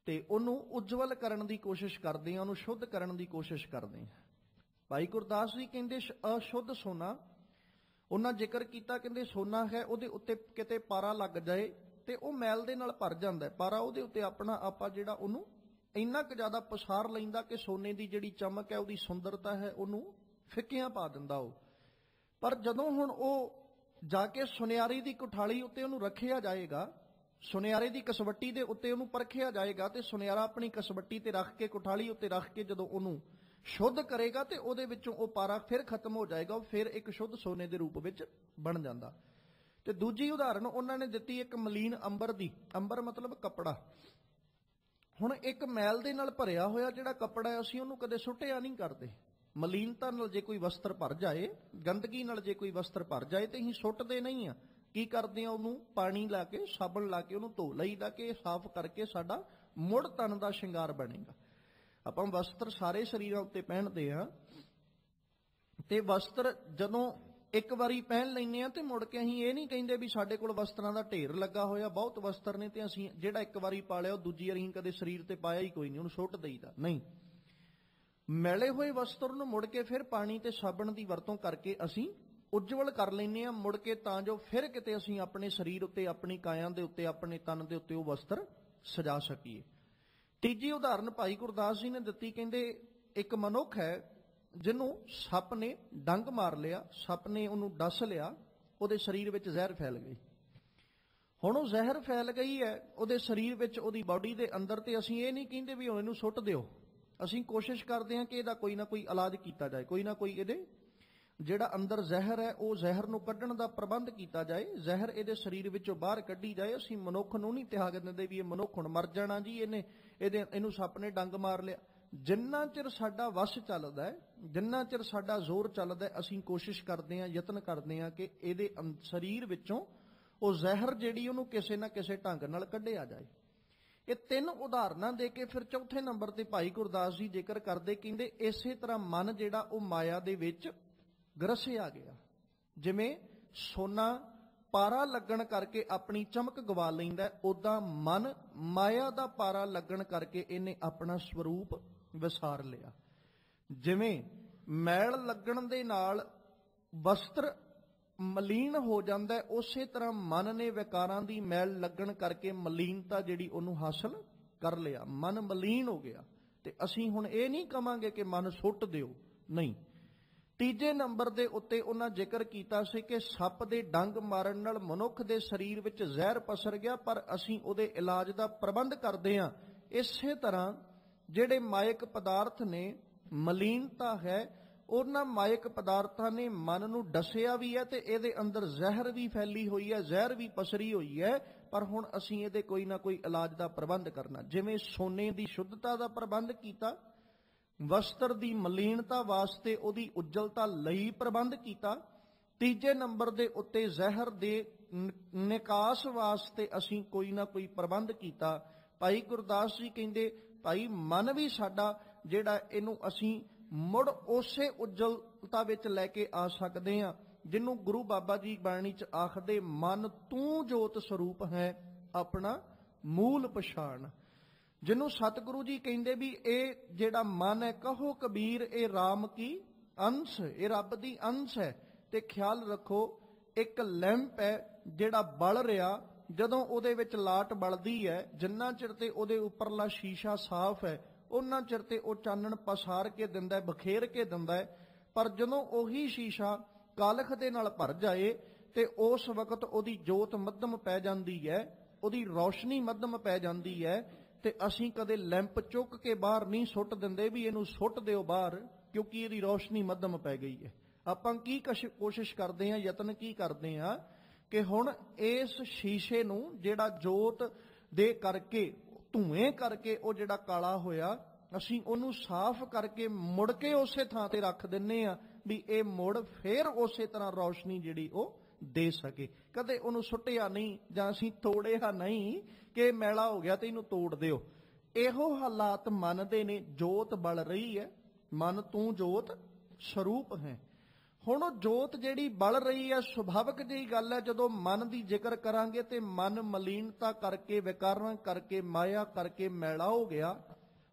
ਤੇ ਉਹਨੂੰ ਉਜਵਲ ਕਰਨ ਦੀ ਕੋਸ਼ਿਸ਼ ਕਰਦੇ ਆ, ਉਹਨੂੰ ਸ਼ੁੱਧ ਕਰਨ ਦੀ ਕੋਸ਼ਿਸ਼ ਕਰਦੇ ਆ। ਭਾਈ ਗੁਰਦਾਸ ਜੀ ਕਹਿੰਦੇ ਅਸ਼ੁੱਧ ਸੋਨਾ, ਉਹਨਾਂ ਜ਼ਿਕਰ ਕੀਤਾ, ਕਹਿੰਦੇ ਸੋਨਾ ਹੈ, ਉਹਦੇ ਉੱਤੇ ਕਿਤੇ ਪਾਰਾ ਲੱਗ ਜਾਏ ਤੇ ਉਹ ਮੈਲ ਦੇ ਨਾਲ ਭਰ ਜਾਂਦਾ ਹੈ। ਪਾਰਾ ਉਹਦੇ ਉੱਤੇ ਆਪਣਾ ਆਪਾ ਜਿਹੜਾ ਉਹਨੂੰ ਇੰਨਾ ਕੁ ਜ਼ਿਆਦਾ ਪਸਾਰ ਲੈਂਦਾ ਕਿ ਸੋਨੇ ਦੀ ਜਿਹੜੀ ਚਮਕ ਹੈ, ਉਹਦੀ ਸੁੰਦਰਤਾ ਹੈ, ਉਹਨੂੰ ਫਿੱਕਿਆਂ ਪਾ ਦਿੰਦਾ ਉਹ। ਪਰ ਜਦੋਂ ਹੁਣ ਉਹ ਜਾ ਕੇ ਸੁਨਿਆਰੀ ਦੀ ਕੁਠਾਲੀ ਉੱਤੇ ਉਹਨੂੰ ਰੱਖਿਆ ਜਾਏਗਾ, ਸੁਨਿਆਰੇ ਦੀ ਕਸਵੱਟੀ ਦੇ ਉੱਤੇ ਉਹਨੂੰ ਪਰਖਿਆ ਜਾਏਗਾ ਤੇ ਸੁਨਿਆਰਾ ਆਪਣੀ ਕਸਵੱਟੀ ਤੇ ਰੱਖ ਕੇ, ਕੁਠਾਲੀ ਉੱਤੇ ਰੱਖ ਕੇ ਜਦੋਂ ਉਹਨੂੰ ਸ਼ੁੱਧ ਕਰੇਗਾ ਤੇ ਉਹਦੇ ਵਿੱਚੋਂ ਉਹ ਪਾਰਾ ਫਿਰ ਖਤਮ ਹੋ ਜਾਏਗਾ, ਉਹ ਫਿਰ ਇੱਕ ਸ਼ੁੱਧ ਸੋਨੇ ਦੇ ਰੂਪ ਵਿੱਚ ਬਣ ਜਾਂਦਾ। ਤੇ ਦੂਜੀ ਉਦਾਹਰਣ ਉਹਨਾਂ ਨੇ ਦਿੱਤੀ ਇੱਕ ਮਲੀਨ ਅੰਬਰ ਦੀ। ਅੰਬਰ ਮਤਲਬ ਕੱਪੜਾ। ਹੁਣ ਇੱਕ ਮੈਲ ਦੇ ਨਾਲ ਭਰਿਆ ਹੋਇਆ ਜਿਹੜਾ ਕੱਪੜਾ ਹੈ, ਅਸੀਂ ਉਹਨੂੰ ਕਦੇ ਸੁੱਟਿਆ ਨਹੀਂ ਕਰਦੇ। ਮਲੀਨਤਾ ਨਾਲ ਜੇ ਕੋਈ ਵਸਤਰ ਭਰ ਜਾਏ, ਗੰਦਗੀ ਨਾਲ ਜੇ ਕੋਈ ਵਸਤਰ ਭਰ ਜਾਏ ਤੇ ਅਸੀਂ ਸੁੱਟਦੇ ਨਹੀਂ ਆ। ਕੀ ਕਰਦੇ ਆ? ਉਹਨੂੰ ਪਾਣੀ ਲਾ ਕੇ, ਸਾਬਣ ਲਾ ਕੇ ਉਹਨੂੰ ਧੋ ਲਈਦਾ ਕਿ ਸਾਫ਼ ਕਰਕੇ ਸਾਡਾ ਮੁੜ ਤਨ ਦਾ ਸ਼ਿੰਗਾਰ ਬਣੇਗਾ। ਆਪਾਂ ਵਸਤਰ ਸਾਰੇ ਸਰੀਰਾਂ ਉੱਤੇ ਪਹਿਨਦੇ ਆ ਤੇ ਵਸਤਰ ਜਦੋਂ ਇੱਕ ਵਾਰੀ ਪਹਿਨ ਲੈਂਦੇ ਆ ਤੇ ਮੁੜ ਕੇ ਅਸੀਂ ਇਹ ਨਹੀਂ ਕਹਿੰਦੇ ਵੀ ਸਾਡੇ ਕੋਲ ਵਸਤਰਾਂ ਦਾ ਢੇਰ ਲੱਗਾ ਹੋਇਆ, ਬਹੁਤ ਵਸਤਰ ਨੇ ਤੇ ਅਸੀਂ ਜਿਹੜਾ ਇੱਕ ਵਾਰੀ ਪਾ ਲਿਆ ਉਹ ਦੂਜੀ ਵਾਰੀ ਅਸੀਂ ਕਦੇ ਸਰੀਰ ਤੇ ਪਾਇਆ ਹੀ ਕੋਈ ਨਹੀਂ, ਉਹਨੂੰ ਸੁੱਟ ਦੇਈਦਾ ਨਹੀਂ। ਮੈਲੇ ਹੋਏ ਵਸਤਰ ਨੂੰ ਮੁੜ ਕੇ ਫਿਰ ਪਾਣੀ ਤੇ ਸਾਬਣ ਦੀ ਵਰਤੋਂ ਕਰਕੇ ਅਸੀਂ ਉਜਵਲ ਕਰ ਲੈਂਦੇ ਆ ਮੁੜ ਕੇ, ਤਾਂ ਜੋ ਫਿਰ ਕਿਤੇ ਅਸੀਂ ਆਪਣੇ ਸਰੀਰ ਉੱਤੇ, ਆਪਣੀ ਕਾਇਆ ਦੇ ਉੱਤੇ, ਆਪਣੇ ਤਨ ਦੇ ਉੱਤੇ ਉਹ ਵਸਤਰ ਸਜਾ ਸਕੀਏ। ਤੀਜੀ ਉਦਾਹਰਨ ਭਾਈ ਗੁਰਦਾਸ ਜੀ ਨੇ ਦਿੱਤੀ, ਕਹਿੰਦੇ ਇੱਕ ਮਨੁੱਖ ਹੈ ਜਿਹਨੂੰ ਸੱਪ ਨੇ ਡੰਗ ਮਾਰ ਲਿਆ, ਸੱਪ ਨੇ ਉਹਨੂੰ ਡਸ ਲਿਆ, ਉਹਦੇ ਸਰੀਰ ਵਿੱਚ ਜ਼ਹਿਰ ਫੈਲ ਗਈ। ਹੁਣ ਉਹ ਜ਼ਹਿਰ ਫੈਲ ਗਈ ਹੈ ਉਹਦੇ ਸਰੀਰ ਵਿੱਚ, ਉਹਦੀ ਬਾਡੀ ਦੇ ਅੰਦਰ, ਤੇ ਅਸੀਂ ਇਹ ਨਹੀਂ ਕਹਿੰਦੇ ਵੀ ਇਹਨੂੰ ਸੁੱਟ ਦਿਓ। ਅਸੀਂ ਕੋਸ਼ਿਸ਼ ਕਰਦੇ ਹਾਂ ਕਿ ਇਹਦਾ ਕੋਈ ਨਾ ਕੋਈ ਇਲਾਜ ਕੀਤਾ ਜਾਏ, ਕੋਈ ਨਾ ਕੋਈ ਇਹਦੇ ਜਿਹੜਾ ਅੰਦਰ ਜ਼ਹਿਰ ਹੈ ਉਹ ਜ਼ਹਿਰ ਨੂੰ ਕੱਢਣ ਦਾ ਪ੍ਰਬੰਧ ਕੀਤਾ ਜਾਏ, ਜ਼ਹਿਰ ਇਹਦੇ ਸਰੀਰ ਵਿੱਚੋਂ ਬਾਹਰ ਕੱਢੀ ਜਾਏ। ਅਸੀਂ ਮਨੁੱਖ ਨੂੰ ਨਹੀਂ ਤਿਆਗ ਦਿੰਦੇ ਵੀ ਇਹ ਮਨੁੱਖ ਹੁਣ ਮਰ ਜਾਣਾ ਜੀ, ਇਹਨੂੰ ਸੱਪ ਨੇ ਡੰਗ ਮਾਰ ਲਿਆ। ਜਿੰਨਾ ਚਿਰ ਸਾਡਾ ਵਸ ਚੱਲਦਾ ਹੈ, ਜਿੰਨਾ ਚਿਰ ਸਾਡਾ ਜ਼ੋਰ ਚੱਲਦਾ ਹੈ, ਅਸੀਂ ਕੋਸ਼ਿਸ਼ ਕਰਦੇ ਹਾਂ, ਯਤਨ ਕਰਦੇ ਹਾਂ ਕਿ ਇਹਦੇ ਸਰੀਰ ਵਿੱਚੋਂ ਉਹ ਜ਼ਹਿਰ ਜਿਹੜੀ ਉਹਨੂੰ ਕਿਸੇ ਨਾ ਕਿਸੇ ਢੰਗ ਨਾਲ ਕੱਢਿਆ ਜਾਏ। ਇਹ ਤਿੰਨ ਉਦਾਹਰਨਾਂ ਦੇ ਕੇ ਫਿਰ ਚੌਥੇ ਨੰਬਰ ਤੇ ਭਾਈ ਗੁਰਦਾਸ ਜੀ ਜ਼ਿਕਰ ਕਰਦੇ, ਕਹਿੰਦੇ ਇਸੇ ਤਰ੍ਹਾਂ ਮਨ ਜਿਹੜਾ ਉਹ ਮਾਇਆ ਦੇ ਵਿੱਚ ਗਰਸਿਆ ਗਿਆ। ਜਿਵੇਂ ਸੋਨਾ ਪਾਰਾ ਲੱਗਣ ਕਰਕੇ ਆਪਣੀ ਚਮਕ ਗਵਾ ਲੈਂਦਾ, ਉਦਾਂ ਮਨ ਮਾਇਆ ਦਾ ਪਾਰਾ ਲੱਗਣ ਕਰਕੇ ਇਹਨੇ ਆਪਣਾ ਸਰੂਪ ਵਿਸਾਰ ਲਿਆ। ਜਿਵੇਂ ਮੈਲ ਲੱਗਣ ਦੇ ਨਾਲ ਵਸਤਰ ਮਲੀਨ ਹੋ ਜਾਂਦਾ, ਉਸੇ ਤਰ੍ਹਾਂ ਮਨ ਨੇ ਵਿਕਾਰਾਂ ਦੀ ਮੈਲ ਲੱਗਣ ਕਰਕੇ ਮਲੀਨਤਾ ਜਿਹੜੀ ਉਹਨੂੰ ਹਾਸਲ ਕਰ ਲਿਆ, ਮਨ ਮਲੀਨ ਹੋ ਗਿਆ। ਤੇ ਅਸੀਂ ਹੁਣ ਇਹ ਨਹੀਂ ਕਵਾਂਗੇ ਕਿ ਮਨ ਸੁੱਟ ਦਿਓ, ਨਹੀਂ। ਤੀਜੇ ਨੰਬਰ ਦੇ ਉੱਤੇ ਉਹਨਾਂ ਜ਼ਿਕਰ ਕੀਤਾ ਸੀ ਕਿ ਸੱਪ ਦੇ ਡੰਗ ਮਾਰਨ ਨਾਲ ਮਨੁੱਖ ਦੇ ਸਰੀਰ ਵਿੱਚ ਜ਼ਹਿਰ ਪਸਰ ਗਿਆ, ਪਰ ਅਸੀਂ ਉਹਦੇ ਇਲਾਜ ਦਾ ਪ੍ਰਬੰਧ ਕਰਦੇ ਹਾਂ। ਇਸੇ ਤਰ੍ਹਾਂ ਜਿਹੜੇ ਮਾਇਕ ਪਦਾਰਥ ਨੇ, ਮਲੀਨਤਾ ਹੈ, ਉਹਨਾਂ ਮਾਇਕ ਪਦਾਰਥਾਂ ਨੇ ਮਨ ਨੂੰ ਡਸਿਆ ਵੀ ਹੈ ਤੇ ਇਹਦੇ ਅੰਦਰ ਜ਼ਹਿਰ ਵੀ ਫੈਲੀ ਹੋਈ ਹੈ, ਜ਼ਹਿਰ ਵੀ ਪਸਰੀ ਹੋਈ ਹੈ, ਪਰ ਹੁਣ ਅਸੀਂ ਇਹਦੇ ਕੋਈ ਨਾ ਕੋਈ ਇਲਾਜ ਦਾ ਪ੍ਰਬੰਧ ਕਰਨਾ। ਜਿਵੇਂ ਸੋਨੇ ਦੀ ਸ਼ੁੱਧਤਾ ਦਾ ਪ੍ਰਬੰਧ ਕੀਤਾ, ਵਸਤਰ ਦੀ ਮਲੀਨਤਾ ਵਾਸਤੇ ਉਹਦੀ ਉਜਲਤਾ ਲਈ ਪ੍ਰਬੰਧ ਕੀਤਾ, ਤੀਜੇ ਨੰਬਰ ਦੇ ਉੱਤੇ ਜ਼ਹਿਰ ਦੇ ਨਿਕਾਸ ਵਾਸਤੇ ਅਸੀਂ ਕੋਈ ਨਾ ਕੋਈ ਪ੍ਰਬੰਧ ਕੀਤਾ। ਭਾਈ ਗੁਰਦਾਸ ਜੀ ਕਹਿੰਦੇ ਭਾਈ ਮਨ ਵੀ ਸਾਡਾ ਜਿਹੜਾ, ਇਹਨੂੰ ਅਸੀਂ ਮੁੜ ਉਸੇ ਉਜਲਤਾ ਵਿੱਚ ਲੈ ਕੇ ਆ ਸਕਦੇ ਹਾਂ ਜਿਹਨੂੰ ਗੁਰੂ ਬਾਬਾ ਜੀ ਬਾਣੀ 'ਚ ਆਖਦੇ, ਮਨ ਤੂੰ ਜੋਤ ਸਰੂਪ ਹੈ ਆਪਣਾ ਮੂਲ ਪਛਾਣ। ਜਿਹਨੂੰ ਸਤਿਗੁਰੂ ਜੀ ਕਹਿੰਦੇ ਵੀ ਇਹ ਜਿਹੜਾ ਮਨ ਹੈ, ਕਹੋ ਕਬੀਰ ਇਹ ਰਾਮ ਕੀ ਅੰਸ਼, ਇਹ ਰੱਬ ਦੀ ਅੰਸ਼ ਹੈ। ਤੇ ਖਿਆਲ ਰੱਖੋ ਇੱਕ ਲੈਂਪ ਹੈ ਜਿਹੜਾ ਬਲ ਰਿਹਾ, ਜਦੋਂ ਉਹਦੇ ਵਿੱਚ ਲਾਟ ਬਲਦੀ ਹੈ, ਜਿੰਨਾ ਚਿਰ ਤੇ ਉਹਦੇ ਉੱਪਰਲਾ ਸ਼ੀਸ਼ਾ ਸਾਫ਼ ਹੈ ਉਹਨਾਂ ਚਿਰ ਤੇ ਉਹ ਚਾਨਣ ਪਸਾਰ ਕੇ ਦਿੰਦਾ ਹੈ, ਬਖੇਰ ਕੇ ਦਿੰਦਾ ਹੈ। ਪਰ ਜਦੋਂ ਉਹੀ ਸ਼ੀਸ਼ਾ ਕਾਲਖ ਦੇ ਨਾਲ ਭਰ ਜਾਏ ਤੇ ਉਸ ਵਕਤ ਉਹਦੀ ਜੋਤ ਮੱਧਮ ਪੈ ਜਾਂਦੀ ਹੈ, ਉਹਦੀ ਰੌਸ਼ਨੀ ਮੱਧਮ ਪੈ ਜਾਂਦੀ ਹੈ। ਤੇ ਅਸੀਂ ਕਦੇ ਲੈਂਪ ਚੁੱਕ ਕੇ ਬਾਹਰ ਨਹੀਂ ਸੁੱਟ ਦਿੰਦੇ ਵੀ ਇਹਨੂੰ ਸੁੱਟ ਦਿਓ ਬਾਹਰ, ਕਿਉਂਕਿ ਇਹਦੀ ਰੌਸ਼ਨੀ ਮੱਧਮ ਪੈ ਗਈ ਹੈ। ਆਪਾਂ ਕੀ ਕੋਸ਼ਿਸ਼ ਕਰਦੇ ਹਾਂ, ਯਤਨ ਕੀ ਕਰਦੇ ਹਾਂ ਕਿ ਹੁਣ ਇਸ ਸ਼ੀਸ਼ੇ ਨੂੰ ਜਿਹੜਾ ਜੋਤ ਦੇ ਕਰਕੇ, ਧੂਏ ਕਰਕੇ ਉਹ ਜਿਹੜਾ ਕਾਲਾ ਹੋਇਆ, ਅਸੀਂ ਉਹਨੂੰ ਸਾਫ਼ ਕਰਕੇ ਮੁੜ ਕੇ ਉਸੇ ਥਾਂ ਤੇ ਰੱਖ ਦਿੰਨੇ ਆ ਵੀ ਇਹ ਮੁੜ ਫੇਰ ਉਸੇ ਤਰ੍ਹਾਂ ਰੌਸ਼ਨੀ ਜਿਹੜੀ ਉਹ ਦੇ ਸਕੇ। ਕਦੇ ਉਹਨੂੰ ਸੁੱਟਿਆ ਨਹੀਂ ਜਾਂ ਅਸੀਂ ਤੋੜਿਆ ਨਹੀਂ ਕਿ ਮੈਲਾ ਹੋ ਗਿਆ ਤੇ ਇਹਨੂੰ ਤੋੜ ਦਿਓ। ਇਹੋ ਹਾਲਾਤ ਮਨ ਦੇ ਨੇ। ਜੋਤ ਬਲ ਰਹੀ ਹੈ, ਮਨ ਤੂੰ ਜੋਤ ਸਰੂਪ ਹੈ। ਹੁਣ ਉਹ ਜੋਤ ਜਿਹੜੀ ਬਲ ਰਹੀ ਹੈ, ਸੁਭਾਵਿਕ ਜਿਹੀ ਗੱਲ ਹੈ, ਜਦੋਂ ਮਨ ਦੀ ਜ਼ਿਕਰ ਕਰਾਂਗੇ ਤੇ ਮਨ ਮਲੀਨਤਾ ਕਰਕੇ, ਵਿਕਾਰਾਂ ਕਰਕੇ, ਮਾਇਆ ਕਰਕੇ ਮੈਲਾ ਹੋ ਗਿਆ।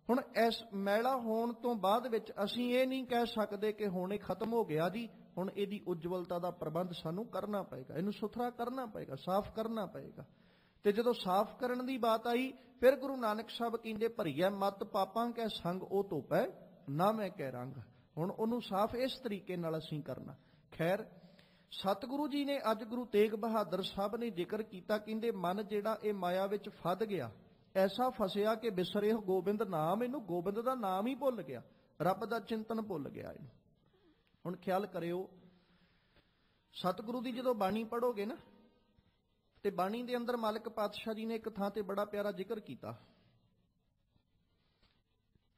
ਹੁਣ ਇਸ ਮੈਲਾ ਹੋਣ ਤੋਂ ਬਾਅਦ ਵਿੱਚ ਅਸੀਂ ਇਹ ਨਹੀਂ ਕਹਿ ਸਕਦੇ ਕਿ ਹੁਣ ਇਹ ਖਤਮ ਹੋ ਗਿਆ ਜੀ, ਹੁਣ ਇਹਦੀ ਉਜਵਲਤਾ ਦਾ ਪ੍ਰਬੰਧ ਸਾਨੂੰ ਕਰਨਾ ਪਏਗਾ, ਇਹਨੂੰ ਸੁਥਰਾ ਕਰਨਾ ਪਏਗਾ, ਸਾਫ਼ ਕਰਨਾ ਪਏਗਾ। ਤੇ ਜਦੋਂ ਸਾਫ਼ ਕਰਨ ਦੀ ਬਾਤ ਆਈ, ਫਿਰ ਗੁਰੂ ਨਾਨਕ ਸਾਹਿਬ ਕਹਿੰਦੇ ਭਰੀਐ ਮਤ ਪਾਪਾਂ ਕੈ ਸੰਗ ਉਹ ਧੋਪੈ ਨਾ ਮੈਂ ਕਹਿ ਰੰਗ। ਹੁਣ ਉਹਨੂੰ ਸਾਫ਼ ਇਸ ਤਰੀਕੇ ਨਾਲ ਅਸੀਂ ਕਰਨਾ। ਖੈਰ, ਸਤਿਗੁਰੂ ਜੀ ਨੇ ਅੱਜ ਗੁਰੂ ਤੇਗ ਬਹਾਦਰ ਸਾਹਿਬ ਨੇ ਜ਼ਿਕਰ ਕੀਤਾ, ਕਹਿੰਦੇ ਮਨ ਜਿਹੜਾ ਇਹ ਮਾਇਆ ਵਿੱਚ ਫਸ ਗਿਆ, ਐਸਾ ਫਸਿਆ ਕਿ ਬਿਸਰੇ ਗੋਬਿੰਦ ਨਾਮ, ਇਹਨੂੰ ਗੋਬਿੰਦ ਦਾ ਨਾਮ ਹੀ ਭੁੱਲ ਗਿਆ, ਰੱਬ ਦਾ ਚਿੰਤਨ ਭੁੱਲ ਗਿਆ ਇਹਨੂੰ। ਹੁਣ ਖਿਆਲ ਕਰਿਓ, ਸਤਿਗੁਰੂ ਦੀ ਜਦੋਂ ਬਾਣੀ ਪੜ੍ਹੋਗੇ ਨਾ, ਤੇ ਬਾਣੀ ਦੇ ਅੰਦਰ ਮਾਲਕ ਪਾਤਸ਼ਾਹ ਜੀ ਨੇ ਇੱਕ ਥਾਂ ਤੇ ਬੜਾ ਪਿਆਰਾ ਜ਼ਿਕਰ ਕੀਤਾ,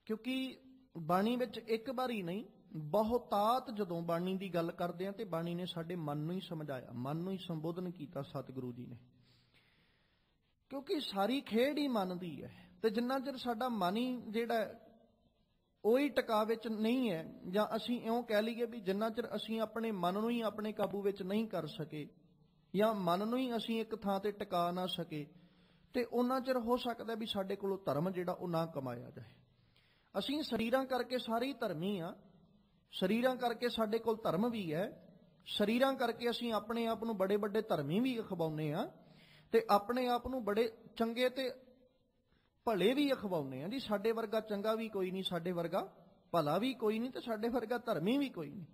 ਕਿਉਂਕਿ ਬਾਣੀ ਵਿੱਚ ਇੱਕ ਵਾਰੀ ਨਹੀਂ, ਬਹੁਤਾਤ ਜਦੋਂ ਬਾਣੀ ਦੀ ਗੱਲ ਕਰਦੇ ਆ ਤੇ ਬਾਣੀ ਨੇ ਸਾਡੇ ਮਨ ਨੂੰ ਹੀ ਸਮਝਾਇਆ, ਮਨ ਨੂੰ ਹੀ ਸੰਬੋਧਨ ਕੀਤਾ ਸਤਿਗੁਰੂ ਜੀ ਨੇ। ਕਿਉਂਕਿ ਸਾਰੀ ਖੇਡ ਹੀ ਮਨ ਦੀ ਹੈ, ਤੇ ਜਿੰਨਾ ਚਿਰ ਸਾਡਾ ਮਨ ਹੀ ਜਿਹੜਾ ਉਹੀ ਟਿਕਾ ਵਿੱਚ ਨਹੀਂ ਹੈ, ਜਾਂ ਅਸੀਂ ਇਉਂ ਕਹਿ ਲਈਏ ਵੀ ਜਿੰਨਾ ਚਿਰ ਅਸੀਂ ਆਪਣੇ ਮਨ ਨੂੰ ਹੀ ਆਪਣੇ ਕਾਬੂ ਵਿੱਚ ਨਹੀਂ ਕਰ ਸਕੇ, ਜਾਂ ਮਨ ਨੂੰ ਹੀ ਅਸੀਂ ਇੱਕ ਥਾਂ ਤੇ ਟਿਕਾ ਨਾ ਸਕੇ, ਤੇ ਉਹਨਾਂ ਚਿਰ ਹੋ ਸਕਦਾ ਵੀ ਸਾਡੇ ਕੋਲੋਂ ਧਰਮ ਜਿਹੜਾ ਉਹ ਨਾ ਕਮਾਇਆ ਜਾਏ। ਅਸੀਂ ਸਰੀਰਾਂ ਕਰਕੇ ਸਾਰੇ ਹੀ ਧਰਮੀ ਆ, ਸਰੀਰਾਂ ਕਰਕੇ ਸਾਡੇ ਕੋਲ ਧਰਮ ਵੀ ਹੈ, ਸਰੀਰਾਂ ਕਰਕੇ ਅਸੀਂ ਆਪਣੇ ਆਪ ਨੂੰ ਬੜੇ ਵੱਡੇ ਧਰਮੀ ਵੀ ਅਖਵਾਉਂਦੇ ਆ, ਤੇ ਆਪਣੇ ਆਪ ਨੂੰ ਬੜੇ ਚੰਗੇ ਤੇ ਭਲੇ ਵੀ ਅਖਵਾਉਂਦੇ ਆ ਜੀ। ਸਾਡੇ ਵਰਗਾ ਚੰਗਾ ਵੀ ਕੋਈ ਨਹੀਂ, ਸਾਡੇ ਵਰਗਾ ਭਲਾ ਵੀ ਕੋਈ ਨਹੀਂ, ਤੇ ਸਾਡੇ ਵਰਗਾ ਧਰਮੀ ਵੀ ਕੋਈ ਨਹੀਂ।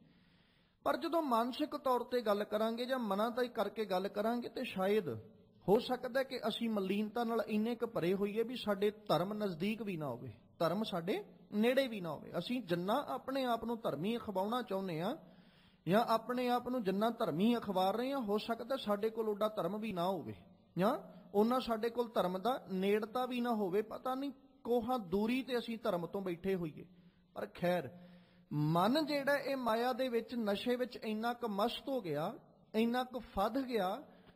ਪਰ ਜਦੋਂ ਮਾਨਸਿਕ ਤੌਰ ਤੇ ਗੱਲ ਕਰਾਂਗੇ ਜਾਂ ਮਨਾਂ ਦਾ ਹੀ ਕਰਕੇ ਗੱਲ ਕਰਾਂਗੇ, ਤੇ ਸ਼ਾਇਦ ਹੋ ਸਕਦਾ ਕਿ ਅਸੀਂ ਮਲੀਨਤਾ ਨਾਲ ਇੰਨੇ ਕੁ ਭਰੇ ਹੋਈਏ ਵੀ ਸਾਡੇ ਧਰਮ ਨਜ਼ਦੀਕ ਵੀ ਨਾ ਹੋਵੇ, ਧਰਮ ਸਾਡੇ ਨੇੜੇ ਵੀ ਨਾ ਹੋਵੇ। ਅਸੀਂ ਜਿੰਨਾ ਆਪਣੇ ਆਪ ਨੂੰ ਧਰਮੀ ਅਖਵਾਉਣਾ ਚਾਹੁੰਦੇ ਆ, ਜਾਂ ਆਪਣੇ ਆਪ ਨੂੰ ਜਿੰਨਾ ਧਰਮੀ ਅਖਵਾਰ ਰਹੇ ਆ, ਹੋ ਸਕਦਾ ਸਾਡੇ ਕੋਲ ਓਡਾ ਧਰਮ ਵੀ ਨਾ ਹੋਵੇ, ਜਾਂ ਉਹਨਾਂ ਸਾਡੇ ਕੋਲ ਧਰਮ ਦਾ ਨੇੜਤਾ ਵੀ ਨਾ ਹੋਵੇ। ਪਤਾ ਨਹੀਂ ਕੋਹਾਂ ਦੂਰੀ ਤੇ ਅਸੀਂ ਧਰਮ ਤੋਂ ਬੈਠੇ ਹੋਈਏ। ਪਰ ਖੈਰ, ਮਨ ਜਿਹੜਾ ਇਹ ਮਾਇਆ ਦੇ ਵਿੱਚ, ਨਸ਼ੇ ਵਿੱਚ ਇੰਨਾ ਕੁ ਮਸਤ ਹੋ ਗਿਆ, ਇੰਨਾ ਕੁ ਫੱਧ ਗਿਆ,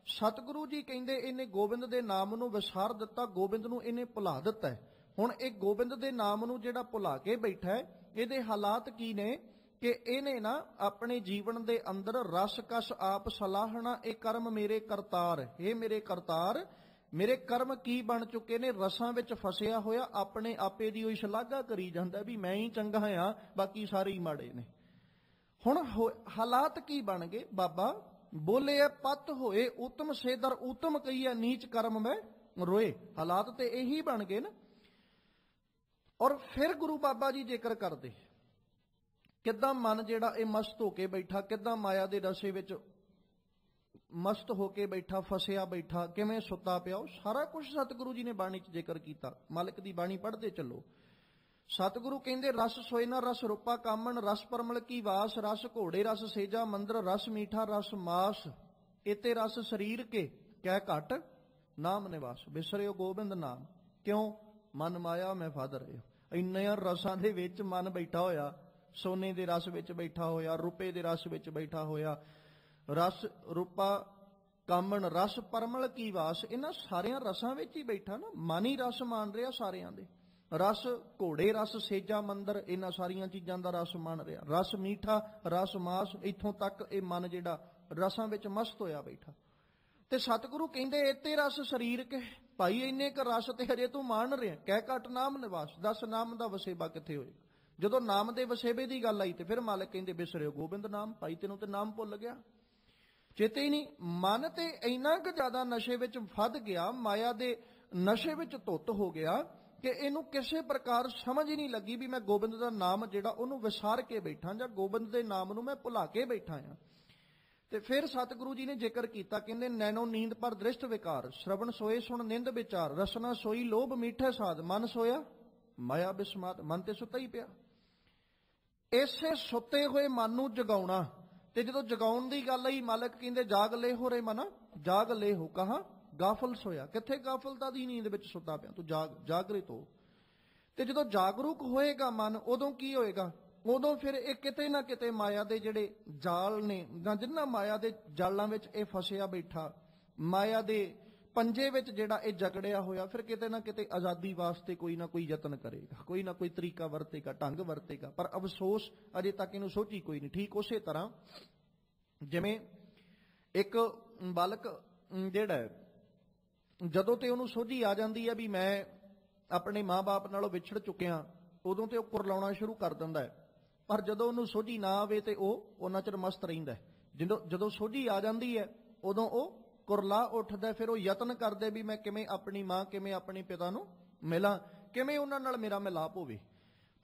ਸਤਿਗੁਰੂ ਜੀ ਕਹਿੰਦੇ ਇਹਨੇ ਗੋਬਿੰਦ ਦੇ ਨਾਮ ਨੂੰ ਵਿਸਾਰ ਦਿੱਤਾ, ਗੋਬਿੰਦ ਨੂੰ ਇਹਨੇ ਭੁਲਾ ਦਿੱਤਾ। ਹੁਣ ਇਹ ਗੋਬਿੰਦ ਦੇ ਨਾਮ ਨੂੰ ਜਿਹੜਾ ਭੁਲਾ ਕੇ ਬੈਠਾ ਹੈ, ਇਹਦੇ ਹਾਲਾਤ ਕੀ ਨੇ ਕਿ ਇਹਨੇ ਨਾ ਆਪਣੇ ਜੀਵਨ ਦੇ ਅੰਦਰ ਰਸ ਕਸ ਆਪ ਸਲਾਹਣਾ, ਇਹ ਕਰਮ ਮੇਰੇ ਕਰਤਾਰ, ਇਹ ਮੇਰੇ ਕਰਤਾਰ, ਮੇਰੇ ਕਰਮ ਕੀ ਬਣ ਚੁੱਕੇ ਨੇ, ਰਸਾਂ ਵਿੱਚ ਫਸਿਆ ਹੋਇਆ ਆਪਣੇ ਆਪੇ ਦੀ ਉਹ ਸ਼ਲਾਘਾ ਕਰੀ ਜਾਂਦਾ ਵੀ ਮੈਂ ਹੀ ਚੰਗਾ ਆ, ਬਾਕੀ ਸਾਰੇ ਹੀ ਮਾੜੇ ਨੇ। ਹੁਣ ਹਾਲਾਤ ਕੀ ਬਣ ਗਏ? ਬਾਬਾ ਬੋਲੇ ਪਤ ਹੋਏ ਉਤਮ ਸੇਦਰ ਉਤਮ ਕਹੀਏ ਨੀਚ ਕਰਮ ਮੈਂ ਰੋਏ। ਹਾਲਾਤ ਤੇ ਇਹੀ ਬਣ ਗਏ ਨਾ। ਔਰ ਫਿਰ ਗੁਰੂ ਬਾਬਾ ਜੀ ਜ਼ਿਕਰ ਕਰਦੇ ਕਿੱਦਾਂ ਮਨ ਜਿਹੜਾ ਇਹ ਮਸਤ ਹੋ ਕੇ ਬੈਠਾ, ਕਿੱਦਾਂ ਮਾਇਆ ਦੇ ਰਸੇ ਵਿੱਚ ਮਸਤ ਹੋ ਕੇ ਬੈਠਾ, ਫਸਿਆ ਬੈਠਾ, ਕਿਵੇਂ ਸੁੱਤਾ ਪਿਆ, ਉਹ ਸਾਰਾ ਕੁਝ ਸਤਿਗੁਰੂ ਜੀ ਨੇ ਬਾਣੀ 'ਚ ਜ਼ਿਕਰ ਕੀਤਾ। ਮਾਲਕ ਦੀ ਬਾਣੀ ਪੜ੍ਹਦੇ ਚੱਲੋ। ਸਤਿਗੁਰੂ ਕਹਿੰਦੇ ਰਸ ਸੋਇਨਾ ਰਸ ਰੂਪਾ ਕਾਮਣ, ਰਸ ਪਰਮਲ ਕੀ ਵਾਸ, ਰਸ ਘੋੜੇ ਰਸ ਸੇਜਾ ਮੰਦਰ, ਰਸ ਮੀਠਾ ਰਸ ਮਾਸ, ਇਤੇ ਰਸ ਸਰੀਰ ਕੇ ਕਹਿ ਘਟ ਨਾਮ ਨਿਵਾਸ, ਬਿਸਰਿਓ ਗੋਬਿੰਦ ਨਾਮ। ਕਿਉਂ? ਮਨ ਮਾਇਆ ਮੈਂ ਫਾਦ ਰਹੇ। ਇੰਨਿਆਂ ਰਸਾਂ ਦੇ ਵਿੱਚ ਮਨ ਬੈਠਾ ਹੋਇਆ, ਸੋਨੇ ਦੇ ਰਸ ਵਿੱਚ ਬੈਠਾ ਹੋਇਆ, ਰੁਪਏ ਦੇ ਰਸ ਵਿੱਚ ਬੈਠਾ ਹੋਇਆ, ਰਸ ਰੂਪਾ ਕਾਮਣ, ਰਸ ਪਰਮਲ ਕੀ ਵਾਸ, ਇਹਨਾਂ ਸਾਰਿਆਂ ਰਸਾਂ ਵਿੱਚ ਹੀ ਬੈਠਾ ਨਾ। ਮਨ ਹੀ ਰਸ ਮਾਣ ਰਿਹਾ ਸਾਰਿਆਂ ਦੇ। ਰਸ ਘੋੜੇ ਰਸ ਸੇਜਾ ਮੰਦਰ, ਇਹਨਾਂ ਸਾਰੀਆਂ ਚੀਜ਼ਾਂ ਦਾ ਰਸ ਮਾਣ ਰਿਹਾ। ਰਸ ਮੀਠਾ ਰਸ ਮਾਸ, ਇੱਥੋਂ ਤੱਕ ਇਹ ਮਨ ਜਿਹੜਾ ਰਸਾਂ ਵਿੱਚ ਮਸਤ ਹੋਇਆ ਬੈਠਾ। ਤੇ ਸਤਿਗੁਰੂ ਕਹਿੰਦੇ ਇਤੇ ਰਸ ਸਰੀਰ ਕੇ, ਭਾਈ ਇੰਨੇ ਕ ਰਸ ਤੇ ਹਜੇ ਤੂੰ ਮਾਣ ਰਿਹਾ, ਕਹਿ ਘਟ ਨਾਮ ਨਿਵਾਸ, ਦੱਸ ਨਾਮ ਦਾ ਵਸੇਬਾ ਕਿੱਥੇ ਹੋਏਗਾ। ਜਦੋਂ ਨਾਮ ਦੇ ਵਸੇਬੇ ਦੀ ਗੱਲ ਆਈ ਤੇ ਫਿਰ ਮਾਲਕ ਕਹਿੰਦੇ ਬਿਸਰਿਓ ਗੋਬਿੰਦ ਨਾਮ, ਭਾਈ ਤੈਨੂੰ ਤੇ ਨਾਮ ਭੁੱਲ ਗਿਆ, ਚੇਤੇ ਹੀ ਨਹੀਂ। ਮਨ ਤੇ ਇੰਨਾ ਕੁ ਜ਼ਿਆਦਾ ਨਸ਼ੇ ਵਿੱਚ ਫੱਦ ਗਿਆ, ਮਾਇਆ ਦੇ ਨਸ਼ੇ ਵਿੱਚ ਧੁੱਤ ਹੋ ਗਿਆ ਕਿ ਇਹਨੂੰ ਕਿਸੇ ਪ੍ਰਕਾਰ ਸਮਝ ਹੀ ਨਹੀਂ ਲੱਗੀ ਵੀ ਮੈਂ ਗੋਬਿੰਦ ਦਾ ਨਾਮ ਜਿਹੜਾ ਉਹਨੂੰ ਵਿਸਾਰ ਕੇ ਬੈਠਾ ਜਾਂ ਗੋਬਿੰਦ ਦੇ ਨਾਮ ਨੂੰ ਮੈਂ ਭੁਲਾ ਕੇ ਬੈਠਾ ਆ। ਤੇ ਫਿਰ ਸਤਿਗੁਰੂ ਜੀ ਨੇ ਜ਼ਿਕਰ ਕੀਤਾ, ਕਹਿੰਦੇ ਨੈਣੋ ਨੀਂਦ ਪਰ ਦ੍ਰਿਸ਼ਟ ਵਿਕਾਰ, ਸ਼ਰਵਣ ਸੋਏ ਸੁਣ ਨਿੰਦ ਵਿਚਾਰ, ਰਸਨਾ ਸੋਈ ਲੋਭ ਮੀਠੇ ਸਾਧ, ਮਨ ਸੋਇਆ ਮਾਇਆ ਬਿਸਮਾਤ, ਮਨ ਤੇ ਸੁੱਤਾ ਹੀ ਪਿਆ। ਇਸੇ ਸੁੱਤੇ ਹੋਏ ਮਨ ਨੂੰ ਜਗਾਉਣਾ, ਤੇ ਜਦੋਂ ਜਗਾਉਣ ਦੀ ਗੱਲ ਆਈ ਮਾਲਕ ਕਹਿੰਦੇ ਜਾਗ ਲੈ ਹੋ ਰੇ ਮਨਾ, ਜਾਗ ਲੈ ਹੋ ਕਹਾ ਗਾਫਲ ਸੋਇਆ, ਕਿੱਥੇ ਗਾਫਲਤਾ ਦੀ ਨੀਂਦ ਵਿੱਚ ਸੁੱਤਾ ਪਿਆ, ਤੂੰ ਜਾਗਰਿਤ ਹੋ। ਤੇ ਜਦੋਂ ਜਾਗਰੂਕ ਹੋਏਗਾ ਮਨ, ਉਦੋਂ ਕੀ ਹੋਏਗਾ, ਉਦੋਂ ਫਿਰ ਇਹ ਕਿਤੇ ਨਾ ਕਿਤੇ ਮਾਇਆ ਦੇ ਜਿਹੜੇ ਜਾਲ ਨੇ ਜਾਂ ਜਿੰਨਾ ਮਾਇਆ ਦੇ ਜਾਲਾਂ ਵਿੱਚ ਇਹ ਫਸਿਆ ਬੈਠਾ, ਮਾਇਆ ਦੇ ਪੰਜੇ ਵਿੱਚ ਜਿਹੜਾ ਇਹ ਜਕੜਿਆ ਹੋਇਆ, ਫਿਰ ਕਿਤੇ ਨਾ ਕਿਤੇ ਆਜ਼ਾਦੀ ਵਾਸਤੇ ਕੋਈ ਨਾ ਕੋਈ ਯਤਨ ਕਰੇਗਾ, ਕੋਈ ਨਾ ਕੋਈ ਤਰੀਕਾ ਵਰਤੇਗਾ, ਢੰਗ ਵਰਤੇਗਾ, ਪਰ ਅਫਸੋਸ ਅਜੇ ਤੱਕ ਇਹਨੂੰ ਸੋਚੀ ਕੋਈ ਨਹੀਂ। ਠੀਕ ਉਸੇ ਤਰ੍ਹਾਂ ਜਿਵੇਂ ਇੱਕ ਬਾਲਕ ਜਿਹੜਾ ਜਦੋਂ ਤੇ ਉਹਨੂੰ ਸੋਝੀ ਆ ਜਾਂਦੀ ਹੈ ਵੀ ਮੈਂ ਆਪਣੇ ਮਾਂ-ਬਾਪ ਨਾਲੋਂ ਵਿਛੜ ਚੁੱਕਿਆ, ਉਦੋਂ ਤੇ ਉਹ ਕੁਰਲਾਉਣਾ ਸ਼ੁਰੂ ਕਰ ਦਿੰਦਾ ਹੈ, ਪਰ ਜਦੋਂ ਉਹਨੂੰ ਸੋਝੀ ਨਾ ਆਵੇ ਤੇ ਉਹ ਉਹਨਾਂ ਚਿਰ ਮਸਤ ਰਹਿੰਦਾ। ਜਦੋਂ ਸੋਝੀ ਆ ਜਾਂਦੀ ਹੈ ਉਦੋਂ ਉਹ ਕੁਰਲਾ ਉੱਠਦਾ, ਫਿਰ ਉਹ ਯਤਨ ਕਰਦੇ ਵੀ ਮੈਂ ਕਿਵੇਂ ਆਪਣੀ ਮਾਂ, ਕਿਵੇਂ ਆਪਣੇ ਪਿਤਾ ਨੂੰ ਮਿਲਾਂ, ਕਿਵੇਂ ਉਹਨਾਂ ਨਾਲ ਮੇਰਾ ਮਿਲਾਪ ਹੋਵੇ।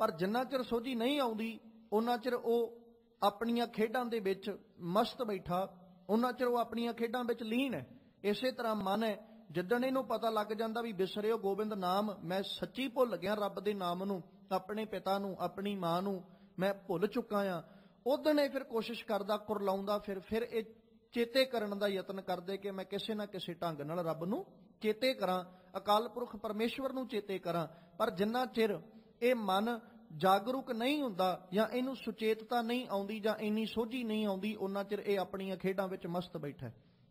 ਪਰ ਜਿੰਨਾ ਚਿਰ ਸੋਝੀ ਨਹੀਂ ਆਉਂਦੀ ਉਹਨਾਂ ਚਿਰ ਉਹ ਆਪਣੀਆਂ ਖੇਡਾਂ ਦੇ ਵਿੱਚ ਮਸਤ ਬੈਠਾ, ਉਹਨਾਂ ਚਿਰ ਉਹ ਆਪਣੀਆਂ ਖੇਡਾਂ ਵਿੱਚ ਲੀਨ ਹੈ। ਇਸੇ ਤਰ੍ਹਾਂ ਮਨ ਹੈ, ਜਿੱਦਣ ਇਹਨੂੰ ਪਤਾ ਲੱਗ ਜਾਂਦਾ ਵੀ ਬਿਸਰਿਓ ਗੋਬਿੰਦ ਨਾਮ, ਮੈਂ ਸੱਚੀ ਭੁੱਲ ਗਿਆ ਰੱਬ ਦੇ ਨਾਮ ਨੂੰ, ਆਪਣੇ ਪਿਤਾ ਨੂੰ, ਆਪਣੀ ਮਾਂ ਨੂੰ ਮੈਂ ਭੁੱਲ ਚੁੱਕਾ ਆ, ਉਦੋਂ ਇਹ ਫਿਰ ਕੋਸ਼ਿਸ਼ ਕਰਦਾ, ਕੁਰਲਾਉਂਦਾ, ਫਿਰ ਇਹ ਚੇਤੇ ਕਰਨ ਦਾ ਯਤਨ ਕਰਦੇ ਕਿ ਮੈਂ ਕਿਸੇ ਨਾ ਕਿਸੇ ਢੰਗ ਨਾਲ ਰੱਬ ਨੂੰ ਚੇਤੇ ਕਰਾਂ, ਅਕਾਲ ਪੁਰਖ ਪਰਮੇਸ਼ਵਰ ਨੂੰ ਚੇਤੇ ਕਰਾਂ। ਪਰ ਜਿੰਨਾ ਚਿਰ ਇਹ ਮਨ ਜਾਗਰੂਕ ਨਹੀਂ ਹੁੰਦਾ ਜਾਂ ਇਹਨੂੰ ਸੁਚੇਤਤਾ ਨਹੀਂ ਆਉਂਦੀ ਜਾਂ ਇੰਨੀ ਸੋਝੀ ਨਹੀਂ ਆਉਂਦੀ, ਉਹਨਾਂ ਚਿਰ ਇਹ ਆਪਣੀਆਂ ਖੇਡਾਂ ਵਿੱਚ ਮਸਤ ਬੈਠਾ।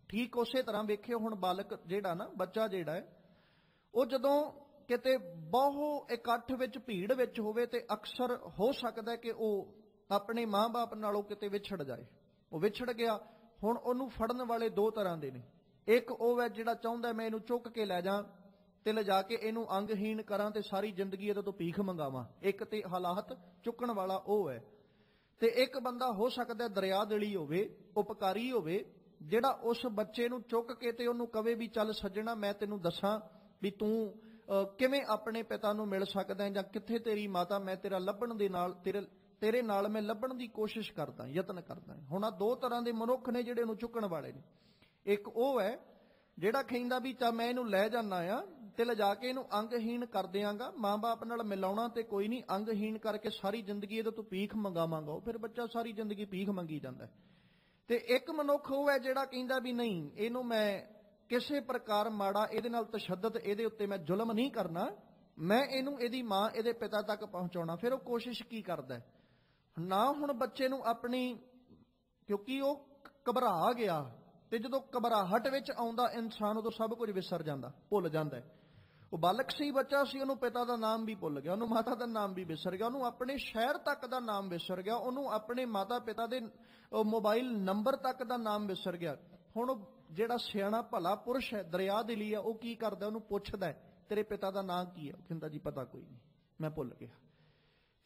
ਠੀਕ ਉਸੇ ਤਰ੍ਹਾਂ ਵੇਖਿਓ ਹੁਣ ਬਾਲਕ ਜਿਹੜਾ ਨਾ, ਬੱਚਾ ਜਿਹੜਾ ਹੈ, ਉਹ ਜਦੋਂ ਕਿਤੇ ਬਹੁ ਇਕੱਠ ਵਿੱਚ ਭੀੜ ਵਿੱਚ ਹੋਵੇ ਤੇ ਅਕਸਰ ਹੋ ਸਕਦਾ ਕਿ ਉਹ ਆਪਣੇ ਮਾਂ-ਬਾਪ ਨਾਲੋਂ ਕਿਤੇ ਵਿਛੜ ਜਾਏ। ਉਹ ਵਿਛੜ ਗਿਆ, ਹੁਣ ਉਹਨੂੰ ਫੜਨ ਵਾਲੇ ਦੋ ਤਰ੍ਹਾਂ ਦੇ ਨੇ। ਇੱਕ ਉਹ ਹੈ ਜਿਹੜਾ ਚਾਹੁੰਦਾ ਮੈਂ ਇਹਨੂੰ ਚੁੱਕ ਕੇ ਲੈ ਜਾ ਤੇ ਲਿਜਾ ਕੇ ਇਹਨੂੰ ਅੰਗਹੀਣ ਕਰਾਂ ਤੇ ਸਾਰੀ ਜ਼ਿੰਦਗੀ ਇਹਦੇ ਤੋਂ ਭੀਖ ਮੰਗਾਵਾਂ, ਇੱਕ ਤੇ ਹਾਲਾਤ ਚੁੱਕਣ ਵਾਲਾ ਉਹ ਹੈ। ਤੇ ਇੱਕ ਬੰਦਾ ਹੋ ਸਕਦਾ ਦਰਿਆ ਦਿਲੀ ਹੋਵੇ, ਉਪਕਾਰੀ ਹੋਵੇ, ਜਿਹੜਾ ਉਸ ਬੱਚੇ ਨੂੰ ਚੁੱਕ ਕੇ ਤੇ ਉਹਨੂੰ ਕਵੇ ਵੀ ਚੱਲ ਸੱਜਣਾ ਮੈਂ ਤੈਨੂੰ ਦੱਸਾਂ ਵੀ ਤੂੰ ਕਿਵੇਂ ਆਪਣੇ ਪਿਤਾ ਨੂੰ ਮਿਲ ਸਕਦਾ ਜਾਂ ਕਿੱਥੇ ਤੇਰੀ ਮਾਤਾ, ਮੈਂ ਤੇਰਾ ਲੱਭਣ ਦੇ ਨਾਲ ਤੇਰੇ ਨਾਲ ਮੈਂ ਲੱਭਣ ਦੀ ਕੋਸ਼ਿਸ਼ ਕਰਦਾ, ਯਤਨ ਕਰਦਾ। ਹੁਣ ਆ ਦੋ ਤਰ੍ਹਾਂ ਦੇ ਮਨੁੱਖ ਨੇ ਜਿਹੜੇ ਉਹਨੂੰ ਚੁੱਕਣ ਵਾਲੇ ਨੇ। ਇੱਕ ਉਹ ਹੈ ਜਿਹੜਾ ਕਹਿੰਦਾ ਵੀ ਚਾ ਮੈਂ ਇਹਨੂੰ ਲੈ ਜਾਣਾ ਆ ਤੇ ਲਿਜਾ ਕੇ ਇਹਨੂੰ ਅੰਗਹੀਣ ਕਰ ਦਿਆਂਗਾ, ਮਾਂ-ਬਾਪ ਨਾਲ ਮਿਲਾਉਣਾ ਤੇ ਕੋਈ ਨਹੀਂ, ਅੰਗਹੀਣ ਕਰਕੇ ਸਾਰੀ ਜ਼ਿੰਦਗੀ ਇਹਦੇ ਤੋਂ ਭੀਖ ਮੰਗਾਵਾਂਗਾ। ਉਹ ਫਿਰ ਬੱਚਾ ਸਾਰੀ ਜ਼ਿੰਦਗੀ ਭੀਖ ਮੰਗੀ ਜਾਂਦਾ। ਤੇ ਇੱਕ ਮਨੁੱਖ ਉਹ ਹੈ ਜਿਹੜਾ ਕਹਿੰਦਾ ਵੀ ਨਹੀਂ, ਇਹਨੂੰ ਮੈਂ ਕਿਸੇ ਪ੍ਰਕਾਰ ਮਾੜਾ, ਇਹਦੇ ਨਾਲ ਤਸ਼ੱਦਦ, ਇਹਦੇ ਉੱਤੇ ਮੈਂ ਜ਼ੁਲਮ ਨਹੀਂ ਕਰਨਾ, ਮੈਂ ਇਹਨੂੰ ਇਹਦੀ ਮਾਂ, ਇਹਦੇ ਪਿਤਾ ਤੱਕ ਪਹੁੰਚਾਉਣਾ। ਫਿਰ ਉਹ ਕੋਸ਼ਿਸ਼ ਕੀ ਕਰਦਾ ਨਾ, ਹੁਣ ਬੱਚੇ ਨੂੰ ਆਪਣੀ, ਕਿਉਂਕਿ ਉਹ ਘਬਰਾ ਗਿਆ, ਤੇ ਜਦੋਂ ਘਬਰਾਹਟ ਵਿੱਚ ਆਉਂਦਾ ਇਨਸਾਨ ਉਦੋਂ ਸਭ ਕੁਝ ਵਿਸਰ ਜਾਂਦਾ, ਭੁੱਲ ਜਾਂਦਾ। ਉਹ ਬਾਲਕ ਸੀ, ਬੱਚਾ ਸੀ, ਉਹਨੂੰ ਪਿਤਾ ਦਾ ਨਾਮ ਵੀ ਭੁੱਲ ਗਿਆ, ਉਹਨੂੰ ਮਾਤਾ ਦਾ ਨਾਮ ਵੀ ਵਿਸਰ ਗਿਆ, ਉਹਨੂੰ ਆਪਣੇ ਸ਼ਹਿਰ ਤੱਕ ਦਾ ਨਾਮ ਵਿਸਰ ਗਿਆ, ਉਹਨੂੰ ਆਪਣੇ ਮਾਤਾ ਪਿਤਾ ਦੇ ਮੋਬਾਈਲ ਨੰਬਰ ਤੱਕ ਦਾ ਨਾਮ ਵਿਸਰ ਗਿਆ। ਹੁਣ ਉਹ ਜਿਹੜਾ ਸਿਆਣਾ ਭਲਾ ਪੁਰਸ਼ ਹੈ, ਦਰਿਆ ਦਿਲੀ ਆ, ਉਹ ਕੀ ਕਰਦਾ, ਉਹਨੂੰ ਪੁੱਛਦਾ ਤੇਰੇ ਪਿਤਾ ਦਾ ਨਾਮ ਕੀ ਹੈ? ਉਹ ਕਹਿੰਦਾ ਜੀ ਪਤਾ ਕੋਈ ਨਹੀਂ, ਮੈਂ ਭੁੱਲ ਗਿਆ।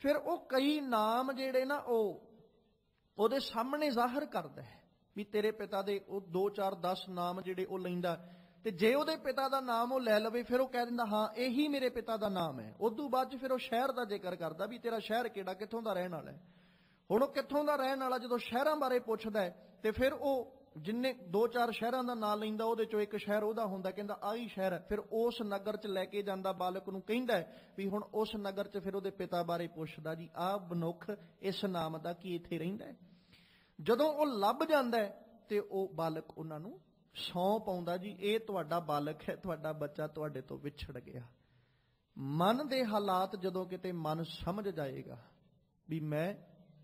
ਫਿਰ ਉਹ ਕਈ ਨਾਮ ਜਿਹੜੇ ਨਾ ਉਹ ਉਹਦੇ ਸਾਹਮਣੇ ਜ਼ਾਹਰ ਕਰਦਾ ਹੈ ਵੀ ਤੇਰੇ ਪਿਤਾ ਦੇ, ਉਹ 2 4 10 ਨਾਮ ਜਿਹੜੇ ਉਹ ਲੈਂਦਾ। ਤੇ ਜੇ ਉਹਦੇ ਪਿਤਾ ਦਾ ਨਾਮ ਉਹ ਲੈ ਲਵੇ ਫਿਰ ਉਹ ਕਹਿ ਦਿੰਦਾ ਹਾਂ ਇਹੀ ਮੇਰੇ ਪਿਤਾ ਦਾ ਨਾਮ ਹੈ। ਉਦੋਂ ਬਾਅਦ 'ਚ ਫਿਰ ਉਹ ਸ਼ਹਿਰ ਦਾ ਜ਼ਿਕਰ ਕਰਦਾ ਵੀ ਤੇਰਾ ਸ਼ਹਿਰ ਕਿਹੜਾ, ਕਿੱਥੋਂ ਦਾ ਰਹਿਣ ਵਾਲਾ ਹੈ। ਹੁਣ ਉਹ ਕਿੱਥੋਂ ਦਾ ਰਹਿਣ ਵਾਲਾ ਜਦੋਂ ਸ਼ਹਿਰਾਂ ਬਾਰੇ ਪੁੱਛਦਾ ਹੈ ਤੇ ਫਿਰ ਉਹ ਜਿੰਨੇ 2 4 ਸ਼ਹਿਰਾਂ ਦਾ ਨਾਂ ਲੈਂਦਾ, ਉਹਦੇ ਚੋਂ ਇੱਕ ਸ਼ਹਿਰ ਉਹਦਾ ਹੁੰਦਾ, ਕਹਿੰਦਾ ਆਹੀ ਸ਼ਹਿਰ ਹੈ। ਫਿਰ ਉਸ ਨਗਰ 'ਚ ਲੈ ਕੇ ਜਾਂਦਾ, ਬਾਲਕ ਨੂੰ ਕਹਿੰਦਾ ਵੀ ਹੁਣ ਉਸ ਨਗਰ 'ਚ ਫਿਰ ਉਹਦੇ ਪਿਤਾ ਬਾਰੇ ਪੁੱਛਦਾ, ਜੀ ਆਹ ਮਨੁੱਖ ਇਸ ਨਾਮ ਦਾ ਕੀ ਇੱਥੇ ਰਹਿੰਦਾ ਹੈ। ਜਦੋਂ ਉਹ ਲੱਭ ਜਾਂਦਾ ਤੇ ਉਹ ਬਾਲਕ ਉਹਨਾਂ ਨੂੰ ਸੌਂਪ ਪਾਉਂਦਾ, ਜੀ ਇਹ ਤੁਹਾਡਾ ਬਾਲਕ ਹੈ, ਤੁਹਾਡਾ ਬੱਚਾ ਤੁਹਾਡੇ ਤੋਂ ਵਿਛੜ ਗਿਆ। ਮਨ ਦੇ ਹਾਲਾਤ ਜਦੋਂ ਕਿਤੇ ਮਨ ਸਮਝ ਜਾਏਗਾ ਵੀ ਮੈਂ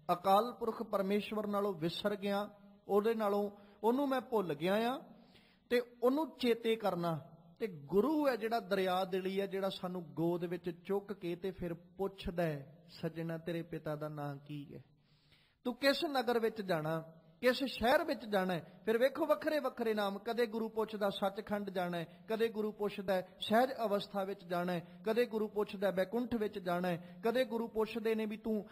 ਅਕਾਲ ਪੁਰਖ ਪਰਮੇਸ਼ਵਰ ਨਾਲੋਂ ਵਿਸਰ ਗਿਆ, ਉਹਦੇ ਨਾਲੋਂ ਉਹਨੂੰ ਮੈਂ ਭੁੱਲ ਗਿਆ ਆ, ਤੇ ਉਹਨੂੰ ਚੇਤੇ ਕਰਨਾ। ਤੇ ਗੁਰੂ ਹੈ ਜਿਹੜਾ ਦਰਿਆ ਦਿਲੀ ਹੈ, ਜਿਹੜਾ ਸਾਨੂੰ ਗੋਦ ਵਿੱਚ ਚੁੱਕ ਕੇ ਤੇ ਫਿਰ ਪੁੱਛਦਾ ਸੱਜਣਾ ਤੇਰੇ ਪਿਤਾ ਦਾ ਨਾਂ ਕੀ ਹੈ, ਤੂੰ ਕਿਸ ਨਗਰ ਵਿੱਚ ਜਾਣਾ, ਕਿਸ ਸ਼ਹਿਰ ਵਿੱਚ ਜਾਣਾ ਹੈ। ਫਿਰ ਵੇਖੋ ਵੱਖਰੇ ਵੱਖਰੇ ਨਾਮ, ਕਦੇ ਗੁਰੂ ਪੁੱਛਦਾ ਸੱਚਖੰਡ ਜਾਣਾ ਹੈ, ਕਦੇ ਗੁਰੂ ਪੁੱਛਦਾ ਸਹਿਜ ਅਵਸਥਾ ਵਿੱਚ ਜਾਣਾ ਹੈ, ਕਦੇ ਗੁਰੂ ਪੁੱਛਦਾ ਬੈਕੁੰਠ ਵਿੱਚ ਜਾਣਾ ਹੈ, ਕਦੇ ਗੁਰੂ ਪੁੱਛਦੇ ਨੇ ਵੀ ਤੂੰ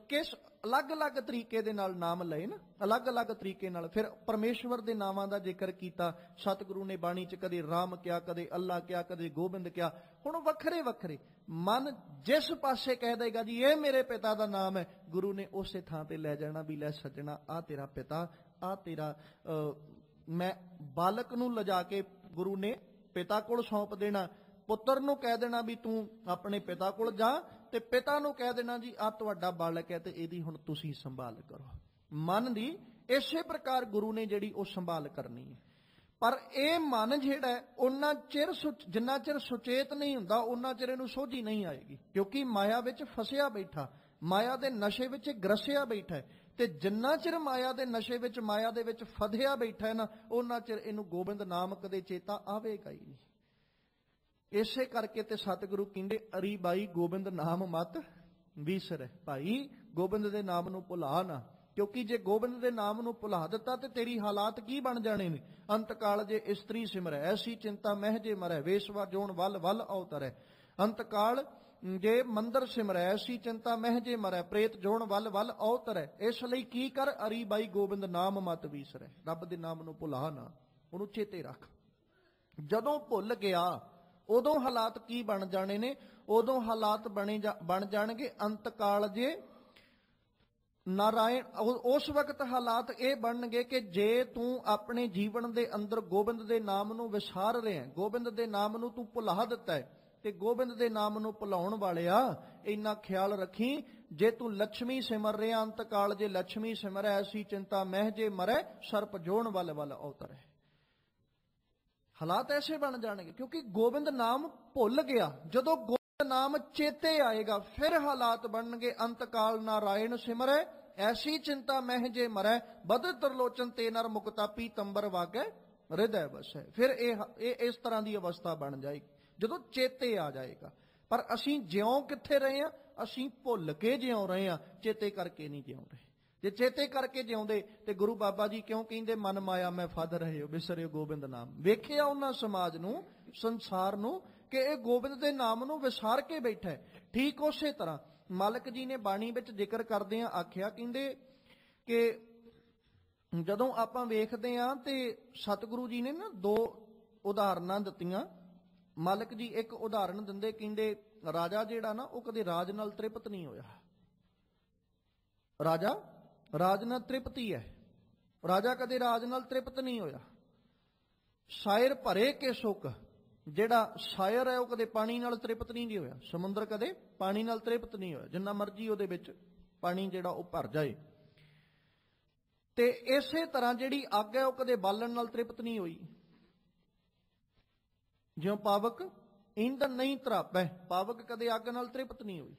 ਕਿਸ ਅਲੱਗ-ਅਲੱਗ ਤਰੀਕੇ ਦੇ ਨਾਲ ਨਾਮ ਲਏ ਨਾ, ਅਲੱਗ-ਅਲੱਗ ਤਰੀਕੇ ਨਾਲ। ਫਿਰ ਪਰਮੇਸ਼ਵਰ ਦੇ ਨਾਵਾਂ ਦਾ ਜ਼ਿਕਰ ਕੀਤਾ ਸਤਿਗੁਰੂ ਨੇ ਬਾਣੀ 'ਚ, ਕਦੇ ਰਾਮ ਕਿਹਾ, ਕਦੇ ਅੱਲਾ ਕਿਹਾ, ਕਦੇ ਗੋਬਿੰਦ ਕਿਹਾ। ਹੁਣ ਵੱਖਰੇ ਵੱਖਰੇ ਮਨ ਜਿਸ ਪਾਸੇ ਕਹਿ ਦੇਗਾ ਜੀ ਇਹ ਮੇਰੇ ਪਿਤਾ ਦਾ ਨਾਮ ਹੈ, ਗੁਰੂ ਨੇ ਉਸੇ ਥਾਂ ਤੇ ਲੈ ਜਾਣਾ ਵੀ ਲੈ ਸੱਜਣਾ, ਆਹ ਤੇਰਾ ਪਿਤਾ, ਆਹ ਤੇਰਾ ਮੈਂ ਬਾਲਕ ਨੂੰ ਲਿਜਾ ਕੇ ਗੁਰੂ ਨੇ ਪਿਤਾ ਕੋਲ ਸੌਂਪ ਦੇਣਾ। ਪੁੱਤਰ ਨੂੰ ਕਹਿ ਦੇਣਾ ਵੀ ਤੂੰ ਆਪਣੇ ਪਿਤਾ ਕੋਲ ਜਾ, ਤੇ ਪਿਤਾ ਨੂੰ ਕਹਿ ਦੇਣਾ ਜੀ ਆਹ ਤੁਹਾਡਾ ਬਾਲਕ ਹੈ ਤੇ ਇਹਦੀ ਹੁਣ ਤੁਸੀਂ ਸੰਭਾਲ ਕਰੋ। ਮਨ ਦੀ ਇਸੇ ਪ੍ਰਕਾਰ ਗੁਰੂ ਨੇ ਜਿਹੜੀ ਉਹ ਸੰਭਾਲ ਕਰਨੀ ਹੈ। ਪਰ ਇਹ ਮਨ ਜਿਹੜਾ ਉਹਨਾਂ ਚਿਰ ਜਿੰਨਾ ਚਿਰ ਸੁਚੇਤ ਨਹੀਂ ਹੁੰਦਾ ਉਹਨਾਂ ਚਿਰ ਇਹਨੂੰ ਸੋਝੀ ਨਹੀਂ ਆਏਗੀ, ਕਿਉਂਕਿ ਮਾਇਆ ਵਿੱਚ ਫਸਿਆ ਬੈਠਾ, ਮਾਇਆ ਦੇ ਨਸ਼ੇ ਵਿੱਚ ਗਰਸਿਆ ਬੈਠਾ ਹੈ। ਤੇ ਜਿੰਨਾ ਚਿਰ ਮਾਇਆ ਦੇ ਨਸ਼ੇ ਵਿੱਚ, ਮਾਇਆ ਦੇ ਵਿੱਚ ਫਧਿਆ ਬੈਠਾ ਹੈ ਨਾ, ਉਹਨਾਂ ਚਿਰ ਇਹਨੂੰ ਗੋਬਿੰਦ ਨਾਮ ਕਦੇ ਚੇਤਾ ਆਵੇਗਾ ਹੀ ਨਹੀਂ। ਇਸੇ ਕਰਕੇ ਤੇ ਸਤਿਗੁਰੂ ਕਹਿੰਦੇ ਅਰੀ ਬਾਈ ਗੋਬਿੰਦ ਨਾਮ ਮਤ ਵਿਸਰੈ, ਭਾਈ ਗੋਬਿੰਦ ਦੇ ਨਾਮ ਨੂੰ ਭੁਲਾ ਨਾ, ਕਿਉਂਕਿ ਜੇ ਗੋਬਿੰਦ ਦੇ ਨਾਮ ਨੂੰ ਭੁਲਾ ਦਿੱਤਾ ਤੇ ਤੇਰੀ ਹਾਲਾਤ ਕੀ ਬਣ ਜਾਣੇ ਨੇ। ਅੰਤ ਕਾਲ ਜੇ ਇਸਤਰੀ ਸਿਮਰੈ ਐਸੀ ਚਿੰਤਾ ਮਹਿ ਜੇ ਮਰੈ, ਵੇਸਵਾ ਜੋਣ ਵੱਲ ਵੱਲ ਅਵਤਰੈ। ਅੰਤ ਕਾਲ ਜੇ ਮੰਦਰ ਸਿਮਰੈ ਐਸੀ ਚਿੰਤਾ ਮਹਿ ਜੇ ਮਰੈ, ਪ੍ਰੇਤ ਜੋਣ ਵੱਲ ਵੱਲ ਅਵਤਰੈ। ਇਸ ਲਈ ਕੀ ਕਰ, ਅਰੀ ਬਾਈ ਗੋਬਿੰਦ ਨਾਮ ਮਤ ਵਿਸਰੈ, ਰੱਬ ਦੇ ਨਾਮ ਨੂੰ ਭੁਲਾ ਨਾ, ਉਹਨੂੰ ਚੇਤੇ ਰੱਖ। ਜਦੋਂ ਭੁੱਲ ਗਿਆ ਉਦੋਂ ਹਾਲਾਤ ਕੀ ਬਣ ਜਾਣੇ ਨੇ, ਉਦੋਂ ਹਾਲਾਤ ਬਣ ਜਾਣਗੇ ਅੰਤ ਕਾਲ ਜੇ ਨਾਰਾਇਣ। ਉਸ ਵਕਤ ਹਾਲਾਤ ਇਹ ਬਣਨਗੇ ਕਿ ਜੇ ਤੂੰ ਆਪਣੇ ਜੀਵਨ ਦੇ ਅੰਦਰ ਗੋਬਿੰਦ ਦੇ ਨਾਮ ਨੂੰ ਵਿਸਾਰ ਰਿਹਾ, ਗੋਬਿੰਦ ਦੇ ਨਾਮ ਨੂੰ ਤੂੰ ਭੁਲਾ ਦਿੱਤਾ ਹੈ, ਤੇ ਗੋਬਿੰਦ ਦੇ ਨਾਮ ਨੂੰ ਭੁਲਾਉਣ ਵਾਲਿਆ ਇੰਨਾ ਖਿਆਲ ਰੱਖੀ, ਜੇ ਤੂੰ ਲక్ష్ਮੀ ਸਿਮਰ ਰਿਹਾ ਅੰਤ ਕਾਲ ਜੇ ਲక్ష్ਮੀ ਸਿਮਰੈ ਐਸੀ ਚਿੰਤਾ ਮਹਿ ਜੇ ਮਰੈ, ਸਰਪ ਜੋਣ ਵੱਲ ਵੱਲ ਅਵਤਰੈ। ਹਾਲਾਤ ਐਸੇ ਬਣ ਜਾਣਗੇ ਕਿਉਂਕਿ ਗੋਬਿੰਦ ਨਾਮ ਭੁੱਲ ਗਿਆ। ਜਦੋਂ ਗੋਬਿੰਦ ਨਾਮ ਚੇਤੇ ਆਏਗਾ ਫਿਰ ਹਾਲਾਤ ਬਣਨਗੇ ਅੰਤ ਕਾਲ ਨਾਰਾਇਣ ਸਿਮਰੈ ਐਸੀ ਚਿੰਤਾ ਮਹਿ ਜੇ ਮਰੈ, ਬਦ ਤਰਲੋਚਨ ਤੇ ਨਰ ਮੁਕਤਾ ਪੀਤੰਬਰ ਵਾਗੈ ਹਿਰਦੈ ਵਸੈ। ਫਿਰ ਇਹ ਇਸ ਤਰ੍ਹਾਂ ਦੀ ਅਵਸਥਾ ਬਣ ਜਾਏਗੀ ਜਦੋਂ ਚੇਤੇ ਆ ਜਾਏਗਾ। ਪਰ ਅਸੀਂ ਜਿਉਂ ਕਿੱਥੇ ਰਹੇ ਹਾਂ, ਅਸੀਂ ਭੁੱਲ ਕੇ ਜਿਉਂ ਰਹੇ ਹਾਂ, ਚੇਤੇ ਕਰਕੇ ਨਹੀਂ ਜਿਉਂ ਰਹੇ। ਜੇ ਚੇਤੇ ਕਰਕੇ ਜਿਉਂਦੇ ਤੇ ਗੁਰੂ ਬਾਬਾ ਜੀ ਕਿਉਂ ਕਹਿੰਦੇ ਮਨ ਮਾਇਆ ਮੈਂ ਫੱਦ ਰਹੇ ਹੋ ਬਿਸਰਿਓ ਗੋਬਿੰਦ ਨਾਮ। ਵੇਖਿਆ ਉਹਨਾਂ ਸਮਾਜ ਨੂੰ, ਸੰਸਾਰ ਨੂੰ, ਕਿ ਇਹ ਗੋਬਿੰਦ ਦੇ ਨਾਮ ਨੂੰ ਵਿਸਾਰ ਕੇ ਬੈਠਾ ਹੈ। ਠੀਕ ਉਸੇ ਤਰ੍ਹਾਂ ਮਾਲਕ ਜੀ ਨੇ ਬਾਣੀ ਵਿੱਚ ਜ਼ਿਕਰ ਕਰਦੇ ਆ ਆਖਿਆ, ਕਹਿੰਦੇ ਕਿ ਜਦੋਂ ਆਪਾਂ ਵੇਖਦੇ ਹਾਂ ਤੇ ਸਤਿਗੁਰੂ ਜੀ ਨੇ ਨਾ ਦੋ ਉਦਾਹਰਨਾਂ ਦਿੱਤੀਆਂ। ਮਾਲਕ ਜੀ ਇੱਕ ਉਦਾਹਰਨ ਦਿੰਦੇ, ਕਹਿੰਦੇ ਰਾਜਾ ਜਿਹੜਾ ਨਾ ਉਹ ਕਦੇ ਰਾਜ ਨਾਲ ਤ੍ਰਿਪਤ ਨਹੀਂ ਹੋਇਆ। ਰਾਜਾ ਰਾਜ ਨਾਲ ਤ੍ਰਿਪਤੀ ਹੈ, ਰਾਜਾ ਕਦੇ ਰਾਜ ਨਾਲ ਤ੍ਰਿਪਤ ਨਹੀਂ ਹੋਇਆ। ਸ਼ਾਇਰ ਭਰੇ ਕੇ ਸੁੱਕ, ਜਿਹੜਾ ਸ਼ਾਇਰ ਹੈ ਉਹ ਕਦੇ ਪਾਣੀ ਨਾਲ ਤ੍ਰਿਪਤ ਨਹੀਂ ਹੋਇਆ। ਸਮੁੰਦਰ ਕਦੇ ਪਾਣੀ ਨਾਲ ਤ੍ਰਿਪਤ ਨਹੀਂ ਹੋਇਆ, ਜਿੰਨਾ ਮਰਜ਼ੀ ਉਹਦੇ ਵਿੱਚ ਪਾਣੀ ਜਿਹੜਾ ਉਹ ਭਰ ਜਾਏ। ਤੇ ਇਸੇ ਤਰ੍ਹਾਂ ਜਿਹੜੀ ਅੱਗ ਹੈ ਉਹ ਕਦੇ ਬਾਲਣ ਨਾਲ ਤ੍ਰਿਪਤ ਨਹੀਂ ਹੋਈ। ਜਿਉਂ ਪਾਵਕ ਇੰਧਨ ਨਹੀਂ ਤਰਾਪੈ, ਪਾਵਕ ਕਦੇ ਅੱਗ ਨਾਲ ਤ੍ਰਿਪਤ ਨਹੀਂ ਹੋਈ।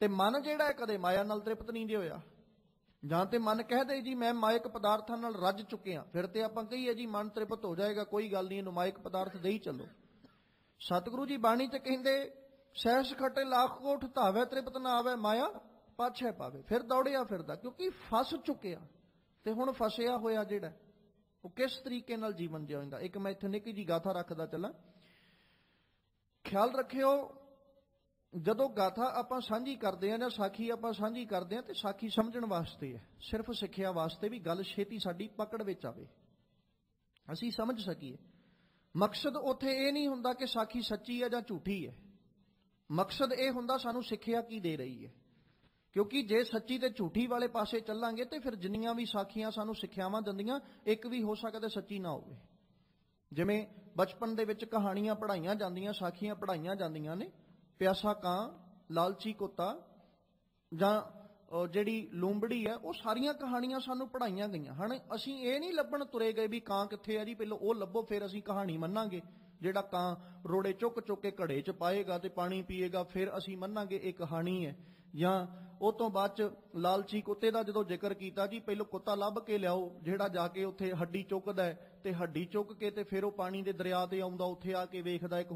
ਤੇ ਮਨ ਜਿਹੜਾ ਹੈ ਕਦੇ ਮਾਇਆ ਨਾਲ ਤ੍ਰਿਪਤ ਨਹੀਂ ਹੋਇਆ। ਜਾਂ ਤੇ ਮਨ ਕਹਦੇ ਜੀ ਮੈਂ ਮਾਇਕ ਪਦਾਰਥਾਂ ਨਾਲ ਰੱਜ ਚੁੱਕਿਆ, ਫਿਰ ਤੇ ਆਪਾਂ ਕਹੀਏ ਜੀ ਮਨ ਤ੍ਰਿਪਤ ਹੋ ਜਾਏਗਾ, ਕੋਈ ਗੱਲ ਨਹੀਂ, ਇਹਨੂੰ ਮਾਇਕ ਪਦਾਰਥ ਦੇ ਹੀ ਚੱਲੋ। ਸਤਿਗੁਰੂ ਜੀ ਬਾਣੀ 'ਚ ਕਹਿੰਦੇ ਸਹਿਸ ਖਟੇ ਲੱਖ ਕੋਠ ਧਾਵੇ ਤ੍ਰਿਪਤ ਨਾ ਆਵੇ, ਮਾਇਆ ਪਾਛੈ ਪਾਵੇ। ਫਿਰ ਦੌੜਿਆ ਫਿਰਦਾ ਕਿਉਂਕਿ ਫਸ ਚੁੱਕਿਆ। ਤੇ ਹੁਣ ਫਸਿਆ ਹੋਇਆ ਜਿਹੜਾ ਉਹ ਕਿਸ ਤਰੀਕੇ ਨਾਲ ਜੀਵਨ ਜਿਊਂਦਾ। ਇੱਕ ਮੈਂ ਇੱਥੇ ਨਿੱਕੀ ਜੀ ਗਾਥਾ ਰੱਖਦਾ ਚੱਲਾਂ, ਖਿਆਲ ਰੱਖਿਓ। ਜਦੋਂ ਗਾਥਾ ਆਪਾਂ ਸਾਂਝੀ ਕਰਦੇ ਹਾਂ ਜਾਂ ਸਾਖੀ ਆਪਾਂ ਸਾਂਝੀ ਕਰਦੇ ਹਾਂ ਤੇ ਸਾਖੀ ਸਮਝਣ ਵਾਸਤੇ ਹੈ, ਸਿਰਫ ਸਿੱਖਿਆ ਵਾਸਤੇ ਵੀ ਗੱਲ ਛੇਤੀ ਸਾਡੀ ਪਕੜ ਵਿੱਚ ਆਵੇ, ਅਸੀਂ ਸਮਝ ਸਕੀਏ। ਮਕਸਦ ਉੱਥੇ ਇਹ ਨਹੀਂ ਹੁੰਦਾ ਕਿ ਸਾਖੀ ਸੱਚੀ ਹੈ ਜਾਂ ਝੂਠੀ ਹੈ। ਮਕਸਦ ਇਹ ਹੁੰਦਾ ਸਾਨੂੰ ਸਿੱਖਿਆ ਕੀ ਦੇ ਰਹੀ ਹੈ। ਕਿਉਂਕਿ ਜੇ ਸੱਚੀ ਤੇ ਝੂਠੀ ਵਾਲੇ ਪਾਸੇ ਚੱਲਾਂਗੇ ਤੇ ਫਿਰ ਜਿੰਨੀਆਂ ਵੀ ਸਾਖੀਆਂ ਸਾਨੂੰ ਸਿੱਖਿਆਵਾਂ ਦਿੰਦੀਆਂ ਇੱਕ ਵੀ ਹੋ ਸਕਦਾ ਸੱਚੀ ਨਾ ਹੋਵੇ। ਜਿਵੇਂ ਬਚਪਨ ਦੇ ਵਿੱਚ ਕਹਾਣੀਆਂ ਪੜ੍ਹਾਈਆਂ ਜਾਂਦੀਆਂ, ਸਾਖੀਆਂ ਪੜ੍ਹਾਈਆਂ ਜਾਂਦੀਆਂ ਨੇ, ਪਿਆਸਾ ਕਾਂ, ਲਾਲਚੀ ਕੁੱਤਾ ਜਾਂ ਜਿਹੜੀ ਲੂੰਬੜੀ ਹੈ, ਉਹ ਸਾਰੀਆਂ ਕਹਾਣੀਆਂ ਸਾਨੂੰ ਪੜ੍ਹਾਈਆਂ ਗਈਆਂ ਹਨ। ਅਸੀਂ ਇਹ ਨਹੀਂ ਲੱਭਣ ਤੁਰੇ ਗਏ ਵੀ ਕਾਂ ਕਿੱਥੇ ਆ ਜੀ, ਪਹਿਲਾਂ ਉਹ ਲੱਭੋ ਫਿਰ ਅਸੀਂ ਕਹਾਣੀ ਮੰਨਾਂਗੇ। ਜਿਹੜਾ ਕਾਂ ਰੋੜੇ ਚੁੱਕ ਚੁੱਕ ਕੇ ਘੜੇ 'ਚ ਪਾਏਗਾ ਤੇ ਪਾਣੀ ਪੀਏਗਾ ਫਿਰ ਅਸੀਂ ਮੰਨਾਂਗੇ ਇਹ ਕਹਾਣੀ ਹੈ। ਜਾਂ ਉਹ ਤੋਂ ਬਾਅਦ 'ਚ ਲਾਲਚੀ ਕੁੱਤੇ ਦਾ ਜਦੋਂ ਜ਼ਿਕਰ ਕੀਤਾ ਜੀ, ਪਹਿਲਾਂ ਕੁੱਤਾ ਲੱਭ ਕੇ ਲਿਆਓ ਜਿਹੜਾ ਜਾ ਕੇ ਉੱਥੇ ਹੱਡੀ ਚੁੱਕਦਾ ਹੈ, ਤੇ ਹੱਡੀ ਚੁੱਕ ਕੇ ਤੇ ਫਿਰ ਉਹ ਪਾਣੀ ਦੇ ਦਰਿਆ ਤੇ ਆਉਂਦਾ, ਉੱਥੇ ਆ ਕੇ ਵੇਖਦਾ ਇੱਕ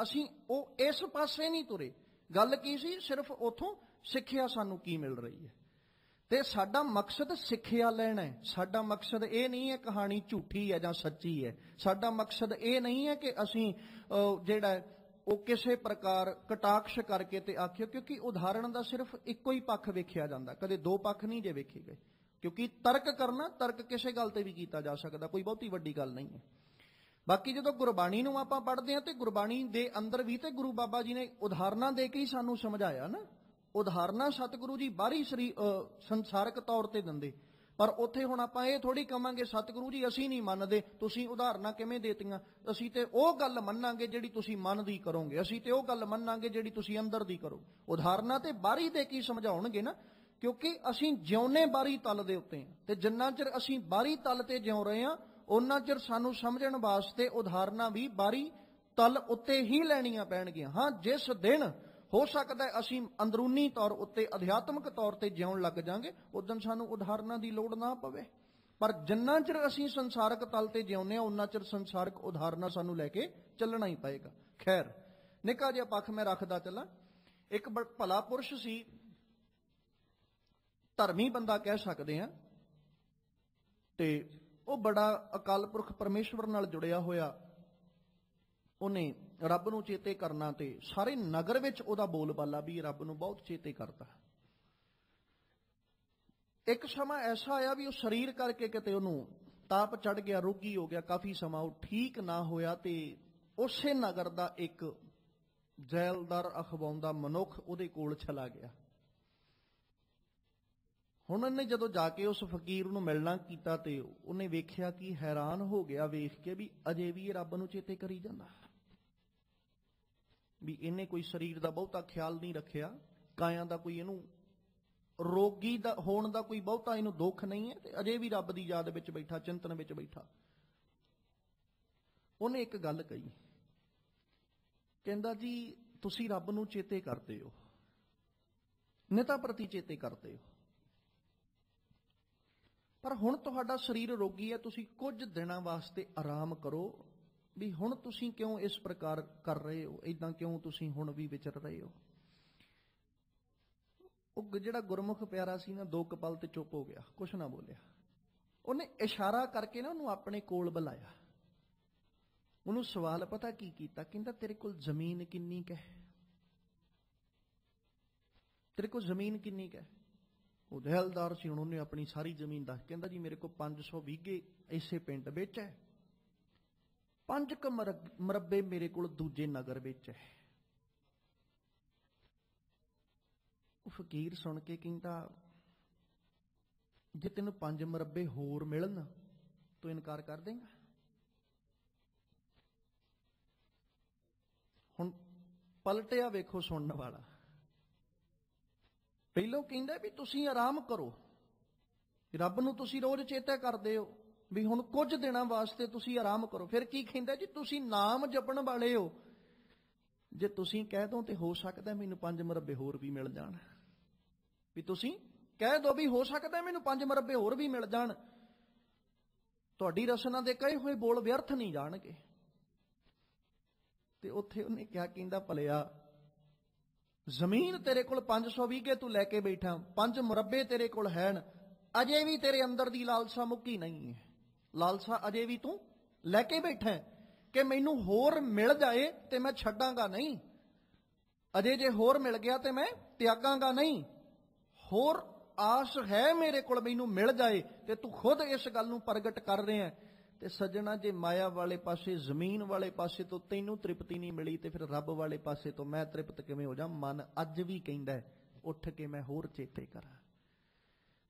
ਅਸੀਂ ਉਹ ਇਸ ਪਾਸੇ ਨਹੀਂ ਤੁਰੇ। ਗੱਲ ਕੀ ਸੀ, ਸਿਰਫ ਉੱਥੋਂ ਸਿੱਖਿਆ ਸਾਨੂੰ ਕੀ ਮਿਲ ਰਹੀ ਹੈ। ਤੇ ਸਾਡਾ ਮਕਸਦ ਸਿੱਖਿਆ ਲੈਣਾ ਹੈ। ਸਾਡਾ ਮਕਸਦ ਇਹ ਨਹੀਂ ਹੈ ਕਹਾਣੀ ਝੂਠੀ ਹੈ ਜਾਂ ਸੱਚੀ ਹੈ। ਸਾਡਾ ਮਕਸਦ ਇਹ ਨਹੀਂ ਹੈ ਕਿ ਅਸੀਂ ਜਿਹੜਾ ਉਹ ਕਿਸੇ ਪ੍ਰਕਾਰ ਕਟਾਕਸ਼ ਕਰਕੇ ਤੇ ਆਖਿਓ, ਕਿਉਂਕਿ ਉਦਾਹਰਣ ਦਾ ਸਿਰਫ ਇੱਕੋ ਹੀ ਪੱਖ ਵੇਖਿਆ ਜਾਂਦਾ, ਕਦੇ ਦੋ ਪੱਖ ਨਹੀਂ ਜੇ ਵੇਖੇ ਗਏ। ਕਿਉਂਕਿ ਤਰਕ ਕਰਨਾ, ਤਰਕ ਕਿਸੇ ਗੱਲ ਤੇ ਵੀ ਕੀਤਾ ਜਾ ਸਕਦਾ, ਕੋਈ ਬਹੁਤੀ ਵੱਡੀ ਗੱਲ ਨਹੀਂ ਹੈ। ਬਾਕੀ ਜਦੋਂ ਗੁਰਬਾਣੀ ਨੂੰ ਆਪਾਂ ਪੜ੍ਹਦੇ ਹਾਂ ਤੇ ਗੁਰਬਾਣੀ ਦੇ ਅੰਦਰ ਵੀ ਤੇ ਗੁਰੂ ਬਾਬਾ ਜੀ ਨੇ ਉਦਾਹਰਨਾਂ ਦੇ ਕੇ ਹੀ ਸਾਨੂੰ ਸਮਝਾਇਆ ਨਾ। ਉਦਾਹਰਨਾਂ ਸਤਿਗੁਰੂ ਜੀ ਬਾਹਰੀ ਸੰਸਾਰਕ ਤੌਰ ਤੇ ਦਿੰਦੇ, ਪਰ ਉੱਥੇ ਹੁਣ ਆਪਾਂ ਇਹ ਥੋੜੀ ਕਵਾਂਗੇ ਸਤਿਗੁਰੂ ਜੀ ਅਸੀਂ ਨਹੀਂ ਮੰਨਦੇ, ਤੁਸੀਂ ਉਦਾਹਰਨਾਂ ਕਿਵੇਂ ਦੇਤੀਆਂ, ਅਸੀਂ ਤੇ ਉਹ ਗੱਲ ਮੰਨਾਂਗੇ ਜਿਹੜੀ ਤੁਸੀਂ ਮਨ ਦੀ ਕਰੋਗੇ, ਅਸੀਂ ਤੇ ਉਹ ਗੱਲ ਮੰਨਾਂਗੇ ਜਿਹੜੀ ਤੁਸੀਂ ਅੰਦਰ ਦੀ ਕਰੋ। ਉਦਾਹਰਨਾਂ ਤੇ ਬਾਹਰੀ ਦੇ ਕੀ ਸਮਝਾਉਣਗੇ ਨਾ, ਕਿਉਂਕਿ ਅਸੀਂ ਜਿਉਨੇ ਬਾਹਰੀ ਤਲ ਦੇ ਉੱਤੇ ਹਾਂ, ਤੇ ਜਿੰਨਾ ਚਿਰ ਅਸੀਂ ਬਾਹਰੀ ਤਲ ਤੇ ਜਿਉ ਰਹੇ ਹਾਂ ਉਹਨਾਂ ਚਿਰ ਸਾਨੂੰ ਸਮਝਣ ਵਾਸਤੇ ਉਦਾਹਰਨਾਂ ਵੀ ਬਾਹਰੀ ਤਲ ਉੱਤੇ ਹੀ ਲੈਣੀਆਂ ਪੈਣਗੀਆਂ। ਹਾਂ, ਜਿਸ ਦਿਨ ਹੋ ਸਕਦਾ ਅਸੀਂ ਅੰਦਰੂਨੀ ਤੌਰ ਉੱਤੇ ਅਧਿਆਤਮਿਕ ਤੌਰ ਤੇ ਜਿਉਣ ਲੱਗ ਜਾਾਂਗੇ, ਉਦੋਂ ਸਾਨੂੰ ਉਦਾਹਰਨਾਂ ਦੀ ਲੋੜ ਨਾ ਪਵੇ। ਪਰ ਜਿੰਨਾ ਚਿਰ ਅਸੀਂ ਸੰਸਾਰਕ ਤਲ ਤੇ ਜਿਉਂਦੇ ਹਾਂ ਉਹਨਾਂ ਚਿਰ ਸੰਸਾਰਕ ਉਦਾਹਰਨਾਂ ਸਾਨੂੰ ਲੈ ਕੇ ਚੱਲਣਾ ਹੀ ਪਏਗਾ। ਖੈਰ, ਨਿੱਕਾ ਜਿਹਾ ਪੱਖ ਮੈਂ ਰੱਖਦਾ ਚੱਲਾਂ। ਇੱਕ ਭਲਾ ਪੁਰਸ਼ ਸੀ, ਧਰਮੀ ਬੰਦਾ ਕਹਿ ਸਕਦੇ ਹਾਂ, ਤੇ ਉਹ ਬੜਾ ਅਕਾਲ ਪੁਰਖ ਪਰਮੇਸ਼ਵਰ ਨਾਲ ਜੁੜਿਆ ਹੋਇਆ। ਉਹਨੇ ਰੱਬ ਨੂੰ ਚੇਤੇ ਕਰਨਾ ਤੇ ਸਾਰੇ ਨਗਰ ਵਿੱਚ ਉਹਦਾ ਬੋਲਬਾਲਾ ਵੀ ਰੱਬ ਨੂੰ ਬਹੁਤ ਚੇਤੇ ਕਰਦਾ। ਇੱਕ ਸਮਾਂ ਐਸਾ ਆਇਆ ਵੀ ਉਹ ਸਰੀਰ ਕਰਕੇ ਕਿਤੇ ਉਹਨੂੰ ਤਾਪ ਚੜ ਗਿਆ, ਰੋਗੀ ਹੋ ਗਿਆ, ਕਾਫੀ ਸਮਾਂ ਉਹ ਠੀਕ ਨਾ ਹੋਇਆ, ਤੇ ਉਸੇ ਨਗਰ ਦਾ ਇੱਕ ਜੈਲਦਾਰ ਅਖਵਾਉਂਦਾ ਮਨੁੱਖ ਉਹਦੇ ਕੋਲ ਚਲਾ ਗਿਆ। ਹੁਣ ਉਹਨੇ ਜਦੋਂ ਜਾ ਕੇ ਉਸ ਫਕੀਰ ਨੂੰ ਮਿਲਣਾ ਕੀਤਾ ਤੇ ਉਹਨੇ ਵੇਖਿਆ ਕਿ ਹੈਰਾਨ ਹੋ ਗਿਆ ਵੇਖ ਕੇ ਵੀ ਅਜੇ ਵੀ ਇਹ ਰੱਬ ਨੂੰ ਚੇਤੇ ਕਰੀ ਜਾਂਦਾ, ਵੀ ਇਹਨੇ ਕੋਈ ਸਰੀਰ ਦਾ ਬਹੁਤਾ ਖਿਆਲ ਨਹੀਂ ਰੱਖਿਆ, ਕਾਇਆ ਦਾ ਕੋਈ ਇਹਨੂੰ ਰੋਗੀ ਦਾ ਹੋਣ ਦਾ ਕੋਈ ਬਹੁਤਾ ਇਹਨੂੰ ਦੁੱਖ ਨਹੀਂ ਹੈ, ਤੇ ਅਜੇ ਵੀ ਰੱਬ ਦੀ ਯਾਦ ਵਿੱਚ ਬੈਠਾ, ਚਿੰਤਨ ਵਿੱਚ ਬੈਠਾ। ਉਹਨੇ ਇੱਕ ਗੱਲ ਕਹੀ, ਕਹਿੰਦਾ ਜੀ ਤੁਸੀਂ ਰੱਬ ਨੂੰ ਚੇਤੇ ਕਰਦੇ ਹੋ, ਨਿਤਾ ਪ੍ਰਤੀ ਚੇਤੇ ਕਰਦੇ ਹੋ, ਪਰ ਹੁਣ ਤੁਹਾਡਾ ਸਰੀਰ ਰੋਗੀ ਹੈ, ਤੁਸੀਂ ਕੁਝ ਦਿਨਾਂ ਵਾਸਤੇ ਆਰਾਮ ਕਰੋ। ਵੀ ਹੁਣ ਤੁਸੀਂ ਕਿਉਂ ਇਸ ਪ੍ਰਕਾਰ ਕਰ ਰਹੇ ਹੋ, ਇਦਾਂ ਕਿਉਂ ਤੁਸੀਂ ਹੁਣ ਵੀ ਵਿਚਰ ਰਹੇ ਹੋ। ਉਹ ਜਿਹੜਾ ਗੁਰਮੁਖ ਪਿਆਰਾ ਸੀ ਨਾ, ਦੋ ਕਪਲ ਤੇ ਚੁੱਪ ਹੋ ਗਿਆ, ਕੁਛ ਨਾ ਬੋਲਿਆ। ਉਹਨੇ ਇਸ਼ਾਰਾ ਕਰਕੇ ਨਾ ਉਹਨੂੰ ਆਪਣੇ ਕੋਲ ਬੁਲਾਇਆ, ਉਹਨੂੰ ਸਵਾਲ ਪਤਾ ਕੀ ਕੀਤਾ, ਕਹਿੰਦਾ ਤੇਰੇ ਕੋਲ ਜ਼ਮੀਨ ਕਿੰਨੀ ਕੁ ਹੈ, ਤੇਰੇ ਕੋਲ ਜ਼ਮੀਨ ਕਿੰਨੀ ਕੁ ਹੈ। ਉਹ ਜੈਲਦਾਰ ਸੀ, ਹੁਣ ਉਹਨੇ ਆਪਣੀ ਸਾਰੀ ਜ਼ਮੀਨ ਦੱਸ, ਕਹਿੰਦਾ ਜੀ ਮੇਰੇ ਕੋਲ 500 ਵੀਘੇ ਇਸੇ ਪਿੰਡ ਵਿੱਚ ਹੈ, 5 ਕੁ ਮਰੱਬੇ ਮੇਰੇ ਕੋਲ ਦੂਜੇ ਨਗਰ ਵਿੱਚ ਹੈ। ਉਹ ਫਕੀਰ ਸੁਣ ਕੇ ਕਹਿੰਦਾ ਜੇ ਤੈਨੂੰ 5 ਮਰੱਬੇ ਹੋਰ ਮਿਲਣ ਤੂੰ ਇਨਕਾਰ ਕਰ ਦੇਂਗਾ। ਹੁਣ ਪਲਟਿਆ ਵੇਖੋ ਸੁਣਨ ਵਾਲਾ, ਪਹਿਲੋਂ ਕਹਿੰਦਾ ਵੀ ਤੁਸੀਂ ਆਰਾਮ ਕਰੋ, ਰੱਬ ਨੂੰ ਤੁਸੀਂ ਰੋਜ਼ ਚੇਤਾ ਕਰਦੇ ਹੋ, ਵੀ ਹੁਣ ਕੁਝ ਦਿਨਾਂ ਵਾਸਤੇ ਤੁਸੀਂ ਆਰਾਮ ਕਰੋ। ਫਿਰ ਕੀ ਕਹਿੰਦਾ ਜੀ ਤੁਸੀਂ ਨਾਮ ਜਪਣ ਵਾਲੇ ਹੋ, ਜੇ ਤੁਸੀਂ ਕਹਿ ਦੋ ਤੇ ਹੋ ਸਕਦਾ ਮੈਨੂੰ 5 ਮਰੱਬੇ ਹੋਰ ਵੀ ਮਿਲ ਜਾਣ, ਵੀ ਤੁਸੀਂ ਕਹਿ ਦੋ ਵੀ ਹੋ ਸਕਦਾ ਮੈਨੂੰ 5 ਮਰੱਬੇ ਹੋਰ ਵੀ ਮਿਲ ਜਾਣ, ਤੁਹਾਡੀ ਰਸਨਾ ਦੇ ਕਹੇ ਹੋਏ ਬੋਲ ਵਿਅਰਥ ਨਹੀਂ ਜਾਣਗੇ। ਤੇ ਉੱਥੇ ਉਹਨੇ ਕਿਹਾ, ਕਹਿੰਦਾ ਭਲਿਆ ਜ਼ਮੀਨ ਤੇਰੇ ਕੋਲ 500 ਵੀਘੇ ਤੂੰ ਲੈ ਕੇ ਬੈਠਾ, 5 ਮੁਰੱਬੇ ਤੇਰੇ ਕੋਲ ਹੈਨ, ਅਜੇ ਵੀ ਤੇਰੇ ਅੰਦਰ ਦੀ ਲਾਲਸਾ ਮੁੱਕੀ ਨਹੀਂ ਹੈ, ਲਾਲਸਾ ਅਜੇ ਵੀ ਤੂੰ ਲੈ ਕੇ ਬੈਠਾ ਕਿ ਮੈਨੂੰ ਹੋਰ ਮਿਲ ਜਾਏ ਤੇ ਮੈਂ ਛੱਡਾਂਗਾ ਨਹੀਂ, ਅਜੇ ਜੇ ਹੋਰ ਮਿਲ ਗਿਆ ਤੇ ਮੈਂ ਤਿਆਗਾਂਗਾ ਨਹੀਂ, ਹੋਰ ਆਸ ਹੈ ਮੇਰੇ ਕੋਲ ਮੈਨੂੰ ਮਿਲ ਜਾਏ, ਤੇ ਤੂੰ ਖੁਦ ਇਸ ਗੱਲ ਨੂੰ ਪ੍ਰਗਟ ਕਰ ਰਿਹਾ। ਤੇ ਸੱਜਣਾ, ਜੇ ਮਾਇਆ ਵਾਲੇ ਪਾਸੇ, ਜ਼ਮੀਨ ਵਾਲੇ ਪਾਸੇ ਤੋਂ ਤੈਨੂੰ ਤ੍ਰਿਪਤੀ ਨਹੀਂ ਮਿਲੀ ਤੇ ਫਿਰ ਰੱਬ ਵਾਲੇ ਪਾਸੇ ਤੋਂ ਮੈਂ ਤ੍ਰਿਪਤ ਕਿਵੇਂ ਹੋ ਜਾ। ਮਨ ਅੱਜ ਵੀ ਕਹਿੰਦਾ ਉੱਠ ਕੇ ਮੈਂ ਹੋਰ ਚੇਤੇ ਕਰਾਂ।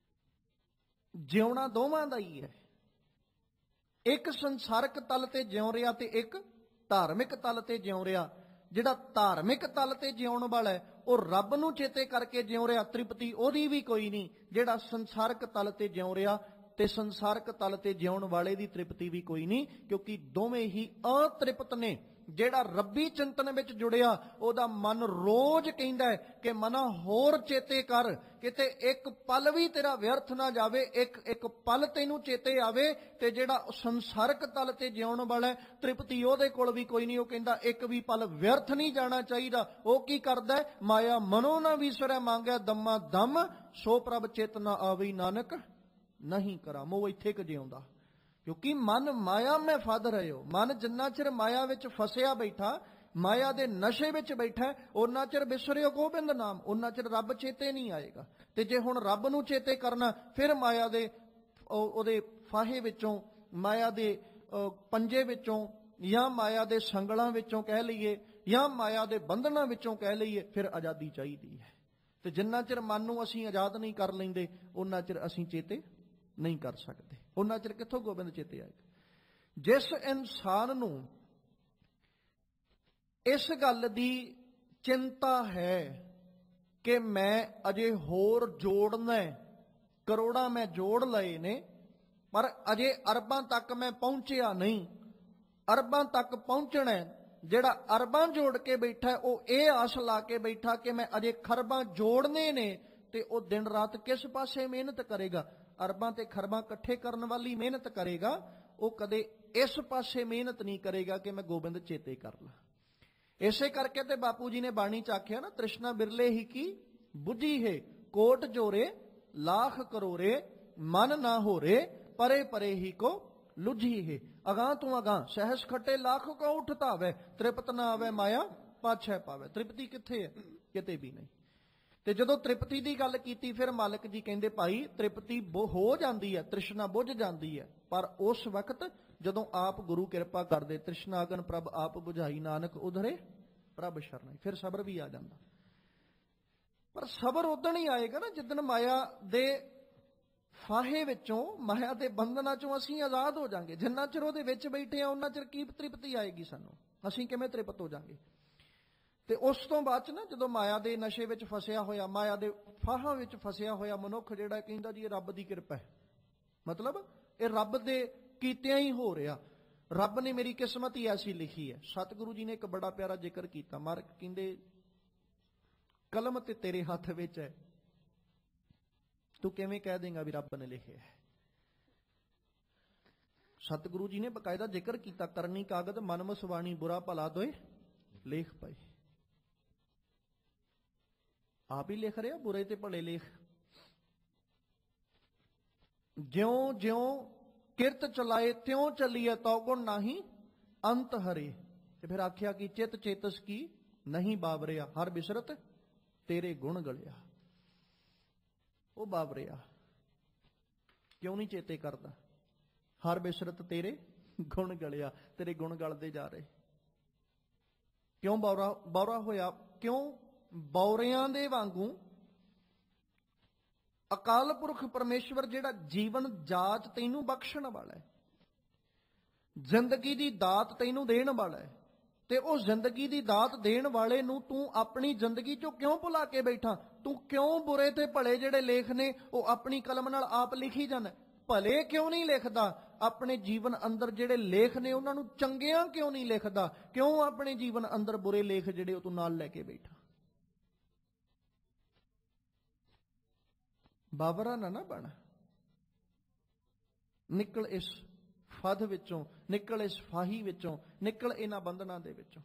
ਜਿਉਣਾ ਦੋਵਾਂ ਦਾ ਹੀ ਹੈ, ਇੱਕ ਸੰਸਾਰਕ ਤਲ ਤੇ ਜਿਉ ਰਿਹਾ ਤੇ ਇੱਕ ਧਾਰਮਿਕ ਤਲ ਤੇ ਜਿਉ ਰਿਹਾ। ਜਿਹੜਾ ਧਾਰਮਿਕ ਤਲ ਤੇ ਜਿਉਣ ਵਾਲਾ ਹੈ ਉਹ ਰੱਬ ਨੂੰ ਚੇਤੇ ਕਰਕੇ ਜਿਉ ਰਿਹਾ, ਤ੍ਰਿਪਤੀ ਉਹਦੀ ਵੀ ਕੋਈ ਨਹੀਂ। ਜਿਹੜਾ ਸੰਸਾਰਕ ਤਲ ਤੇ ਜਿਉ ਰਿਹਾ ਤੇ ਸੰਸਾਰਕ ਤਲ ਤੇ ਜਿਉਣ ਵਾਲੇ ਦੀ ਤ੍ਰਿਪਤੀ ਵੀ ਕੋਈ ਨਹੀਂ, ਕਿਉਂਕਿ ਦੋਵੇਂ ਹੀ ਅਤ੍ਰਿਪਤ ਨੇ। ਜਿਹੜਾ ਰੱਬੀ ਚਿੰਤਨ ਵਿੱਚ ਜੁੜਿਆ ਉਹਦਾ ਮਨ ਰੋਜ਼ ਕਹਿੰਦਾ ਹੈ ਕਿ ਮਨਾ ਹੋਰ ਚੇਤੇ ਕਰ, ਕਿਤੇ ਇੱਕ ਪਲ ਵੀ ਤੇਰਾ ਵਿਅਰਥ ਨਾ ਜਾਵੇ, ਇੱਕ ਪਲ ਤੈਨੂੰ ਚੇਤੇ ਆਵੇ। ਤੇ ਜਿਹੜਾ ਸੰਸਾਰਕ ਤਲ ਤੇ ਜਿਉਣ ਵਾਲਾ ਹੈ, ਤ੍ਰਿਪਤੀ ਉਹਦੇ ਕੋਲ ਵੀ ਕੋਈ ਨਹੀਂ। ਉਹ ਕਹਿੰਦਾ ਇੱਕ ਵੀ ਪਲ ਵਿਅਰਥ ਨਹੀਂ ਜਾਣਾ ਚਾਹੀਦਾ। ਉਹ ਕੀ ਕਰਦਾ ਹੈ? ਮਾਇਆ ਮਨੋ ਨਾ ਵਿਸਰੈ ਮੰਗਿਆ ਦਮਾ ਦਮ, ਸੋ ਪ੍ਰਭ ਚਿਤ ਨਾ ਆਵੀ ਨਾਨਕ ਨਹੀਂ ਕਰਾਂ। ਮੋਹ ਇੱਥੇ ਕੁ ਜਿਉਂਦਾ, ਕਿਉਂਕਿ ਮਨ ਮਾਇਆ ਮੈਂ ਫਸ ਰਹੇ ਹੋ। ਮਨ ਜਿੰਨਾ ਚਿਰ ਮਾਇਆ ਵਿੱਚ ਫਸਿਆ ਬੈਠਾ, ਮਾਇਆ ਦੇ ਨਸ਼ੇ ਵਿੱਚ ਬੈਠਾ, ਉਹਨਾਂ ਚਿਰ ਵਿਸਰਿਓ ਗੋਬਿੰਦ ਨਾਮ, ਉਹਨਾਂ ਚਿਰ ਰੱਬ ਚੇਤੇ ਨਹੀਂ ਆਏਗਾ। ਤੇ ਜੇ ਹੁਣ ਰੱਬ ਨੂੰ ਚੇਤੇ ਕਰਨਾ, ਫਿਰ ਮਾਇਆ ਦੇ ਉਹਦੇ ਫਾਹੇ ਵਿੱਚੋਂ, ਮਾਇਆ ਦੇ ਪੰਜੇ ਵਿੱਚੋਂ, ਜਾਂ ਮਾਇਆ ਦੇ ਸੰਗਲਾਂ ਵਿੱਚੋਂ ਕਹਿ ਲਈਏ, ਜਾਂ ਮਾਇਆ ਦੇ ਬੰਧਨਾਂ ਵਿੱਚੋਂ ਕਹਿ ਲਈਏ, ਫਿਰ ਆਜ਼ਾਦੀ ਚਾਹੀਦੀ ਹੈ। ਤੇ ਜਿੰਨਾ ਚਿਰ ਮਨ ਨੂੰ ਅਸੀਂ ਆਜ਼ਾਦ ਨਹੀਂ ਕਰ ਲੈਂਦੇ, ਉਹਨਾਂ ਚਿਰ ਅਸੀਂ ਚੇਤੇ ਨਹੀਂ ਕਰ ਸਕਦੇ। ਉਹਨਾਂ ਚਿਰ ਕਿੱਥੋਂ ਗੋਬਿੰਦ ਚੇਤੇ ਆਏਗਾ? ਜਿਸ ਇਨਸਾਨ ਨੂੰ ਇਸ ਗੱਲ ਦੀ ਚਿੰਤਾ ਹੈ ਕਿ ਮੈਂ ਅਜੇ ਹੋਰ ਜੋੜਨਾ, ਕਰੋੜਾਂ ਮੈਂ ਜੋੜ ਲਏ ਨੇ, ਪਰ ਅਜੇ ਅਰਬਾਂ ਤੱਕ ਮੈਂ ਪਹੁੰਚਿਆ ਨਹੀਂ, ਅਰਬਾਂ ਤੱਕ ਪਹੁੰਚਣਾ, ਜਿਹੜਾ ਅਰਬਾਂ ਜੋੜ ਕੇ ਬੈਠਾ ਉਹ ਇਹ ਆਸ ਲਾ ਕੇ ਬੈਠਾ ਕਿ ਮੈਂ ਅਜੇ ਖਰਬਾਂ ਜੋੜਨੇ ਨੇ, ਤੇ ਉਹ ਦਿਨ ਰਾਤ ਕਿਸ ਪਾਸੇ ਮਿਹਨਤ ਕਰੇਗਾ? ਅਰਬਾਂ ਤੇ ਖਰਬਾਂ ਇਕੱਠੇ ਕਰਨ ਵਾਲੀ ਮਿਹਨਤ ਕਰੇਗਾ। ਉਹ ਕਦੇ ਇਸ ਪਾਸੇ ਮਿਹਨਤ ਨਹੀਂ ਕਰੇਗਾ ਕਿ ਮੈਂ ਗੋਬਿੰਦ ਚੇਤੇ ਕਰ ਲਾਂ। ਇਸੇ ਕਰਕੇ ਤੇ ਬਾਪੂ ਜੀ ਨੇ ਬਾਣੀ ਚ ਆਖਿਆ ਨਾ, ਤ੍ਰਿਸ਼ਨਾ ਬਿਰਲੇ ਹੀ ਕੀ ਬੁੱਝੀ ਹੈ, ਕੋਟ ਜੋਰੇ ਲਾਖ ਕਰੋਰੇ, ਮਨ ਨਾ ਹੋਰੇ, ਪਰੇ ਪਰੇ ਹੀ ਕੋ ਲੁਝੀ ਹੈ। ਅਗਾਂ ਤੂੰ ਅਗਾਂ ਸਹਿਸ ਖੱਟੇ ਲੱਖ ਕੋ ਉਠਤਾਵੇ, ਤ੍ਰਿਪਤ ਨਾ ਆਵੇ ਮਾਇਆ ਪਾਛੈ ਪਾਵੇ। ਤ੍ਰਿਪਤੀ ਕਿੱਥੇ ਹੈ? ਕਿਤੇ ਵੀ ਨਹੀਂ। ਤੇ ਜਦੋਂ ਤ੍ਰਿਪਤੀ ਦੀ ਗੱਲ ਕੀਤੀ, ਫਿਰ ਮਾਲਕ ਜੀ ਕਹਿੰਦੇ ਭਾਈ ਤ੍ਰਿਪਤੀ ਹੋ ਜਾਂਦੀ ਹੈ, ਤ੍ਰਿਸ਼ਨਾ ਬੁੱਝ ਜਾਂਦੀ ਹੈ, ਪਰ ਉਸ ਵਕਤ ਜਦੋਂ ਆਪ ਗੁਰੂ ਕਿਰਪਾ ਕਰਦੇ, ਤ੍ਰਿਸ਼ਨਾ ਅਗਨ ਪ੍ਰਭ ਆਪ ਬੁਝਾਈ, ਨਾਨਕ ਉਧਰੇ ਪ੍ਰਭ ਸ਼ਰਨਾਈ, ਫਿਰ ਸਬਰ ਵੀ ਆ ਜਾਂਦਾ। ਪਰ ਸਬਰ ਉਦਣ ਹੀ ਆਏਗਾ ਨਾ ਜਿੱਦਣ ਮਾਇਆ ਦੇ ਫਾਹੇ ਵਿੱਚੋਂ, ਮਾਇਆ ਦੇ ਬੰਧਨਾਂ ਚੋਂ ਅਸੀਂ ਆਜ਼ਾਦ ਹੋ ਜਾਾਂਗੇ। ਜਿੰਨਾ ਚਿਰ ਉਹਦੇ ਵਿੱਚ ਬੈਠੇ ਆ, ਉਹਨਾਂ ਚਿਰ ਕੀ ਤ੍ਰਿਪਤੀ ਆਏਗੀ ਸਾਨੂੰ? ਅਸੀਂ ਕਿਵੇਂ ਤ੍ਰਿਪਤ ਹੋ ਜਾਾਂਗੇ? ਤੇ ਉਸ ਤੋਂ ਬਾਅਦ ਚ ਨਾ, ਜਦੋਂ ਮਾਇਆ ਦੇ ਨਸ਼ੇ ਵਿੱਚ ਫਸਿਆ ਹੋਇਆ, ਮਾਇਆ ਦੇ ਫਾਹਾਂ ਵਿੱਚ ਫਸਿਆ ਹੋਇਆ ਮਨੁੱਖ ਜਿਹੜਾ ਕਹਿੰਦਾ ਜੀ ਇਹ ਰੱਬ ਦੀ ਕਿਰਪਾ ਹੈ, ਮਤਲਬ ਇਹ ਰੱਬ ਦੇ ਕੀਤਿਆਂ ਹੀ ਹੋ ਰਿਹਾ, ਰੱਬ ਨੇ ਮੇਰੀ ਕਿਸਮਤ ਹੀ ਐਸੀ ਲਿਖੀ ਹੈ। ਸਤਿਗੁਰੂ ਜੀ ਨੇ ਇੱਕ ਬੜਾ ਪਿਆਰਾ ਜ਼ਿਕਰ ਕੀਤਾ। ਮਾਰਕ ਕਹਿੰਦੇ ਕਲਮ ਤੇ ਤੇਰੇ ਹੱਥ ਵਿੱਚ ਹੈ, ਤੂੰ ਕਿਵੇਂ ਕਹਿ ਦੇਂਗਾ ਵੀ ਰੱਬ ਨੇ ਲਿਖਿਆ ਹੈ? ਸਤਿਗੁਰੂ ਜੀ ਨੇ ਬਕਾਇਦਾ ਜ਼ਿਕਰ ਕੀਤਾ, ਕਰਨੀ ਕਾਗਦ ਮਨ ਮਸਵਾਣੀ, ਬੁਰਾ ਭਲਾ ਦੋਏ ਲੇਖ ਪਏ। ਆਪ ਹੀ ਲਿਖ ਰਿਹਾ ਬੁਰੇ ਤੇ ਭਲੇ ਲੇਖ। ਜਿਉਂ ਜਿਉਂ ਕਿਰਤ ਚਲਾਏ ਤਿਉਂ ਚੱਲੀਏ, ਤਉ ਗੁਣ ਨਾਹੀ ਅੰਤ ਹਰੇ। ਤੇ ਫਿਰ ਆਖਿਆ ਕਿ ਚਿਤ ਚੇਤਸ ਕੀ ਨਹੀਂ ਬਾਬਰਿਆ, ਹਰ ਬਿਸਰਤ ਤੇਰੇ ਗੁਣ ਗਲਿਆ। ਉਹ ਬਾਬਰਿਆ ਕਿਉਂ ਨਹੀਂ ਚੇਤੇ ਕਰਦਾ? ਹਰ ਬਿਸਰਤ ਤੇਰੇ ਗੁਣ ਗਲਿਆ, ਤੇਰੇ ਗੁਣ ਗਲਦੇ ਜਾ ਰਹੇ। ਕਿਉਂ ਬੌਰਾ ਹੋਇਆ? ਕਿਉਂ ਬੌਰਿਆਂ ਦੇ ਵਾਂਗੂ ਅਕਾਲ ਪੁਰਖ ਪਰਮੇਸ਼ਵਰ ਜਿਹੜਾ ਜੀਵਨ ਜਾਚ ਤੈਨੂੰ ਬਖਸ਼ਣ ਵਾਲਾ ਹੈ, ਜ਼ਿੰਦਗੀ ਦੀ ਦਾਤ ਤੈਨੂੰ ਦੇਣ ਵਾਲਾ ਹੈ, ਤੇ ਉਹ ਜ਼ਿੰਦਗੀ ਦੀ ਦਾਤ ਦੇਣ ਵਾਲੇ ਨੂੰ ਤੂੰ ਆਪਣੀ ਜ਼ਿੰਦਗੀ ਚੋਂ ਕਿਉਂ ਭੁਲਾ ਕੇ ਬੈਠਾ? ਤੂੰ ਕਿਉਂ ਬੁਰੇ ਤੇ ਭਲੇ ਜਿਹੜੇ ਲੇਖ ਨੇ ਉਹ ਆਪਣੀ ਕਲਮ ਨਾਲ ਆਪ ਲਿਖੀ ਜਾਂਦਾ? ਭਲੇ ਕਿਉਂ ਨਹੀਂ ਲਿਖਦਾ? ਆਪਣੇ ਜੀਵਨ ਅੰਦਰ ਜਿਹੜੇ ਲੇਖ ਨੇ ਉਹਨਾਂ ਨੂੰ ਚੰਗਿਆਂ ਕਿਉਂ ਨਹੀਂ ਲਿਖਦਾ? ਕਿਉਂ ਆਪਣੇ ਜੀਵਨ ਅੰਦਰ ਬੁਰੇ ਲੇਖ ਜਿਹੜੇ ਉਹ ਤੂੰ ਨਾਲ ਲੈ ਕੇ ਬੈਠਾ? ਬਾਬਰਾ ਨਾ ਬਣ। ਨਿਕਲ ਇਸ ਫੱਦ ਵਿੱਚੋਂ, ਨਿਕਲ ਇਸ ਫਾਹੀ ਵਿੱਚੋਂ, ਨਿਕਲ ਇਹਨਾਂ ਬੰਧਨਾਂ ਦੇ ਵਿੱਚੋਂ।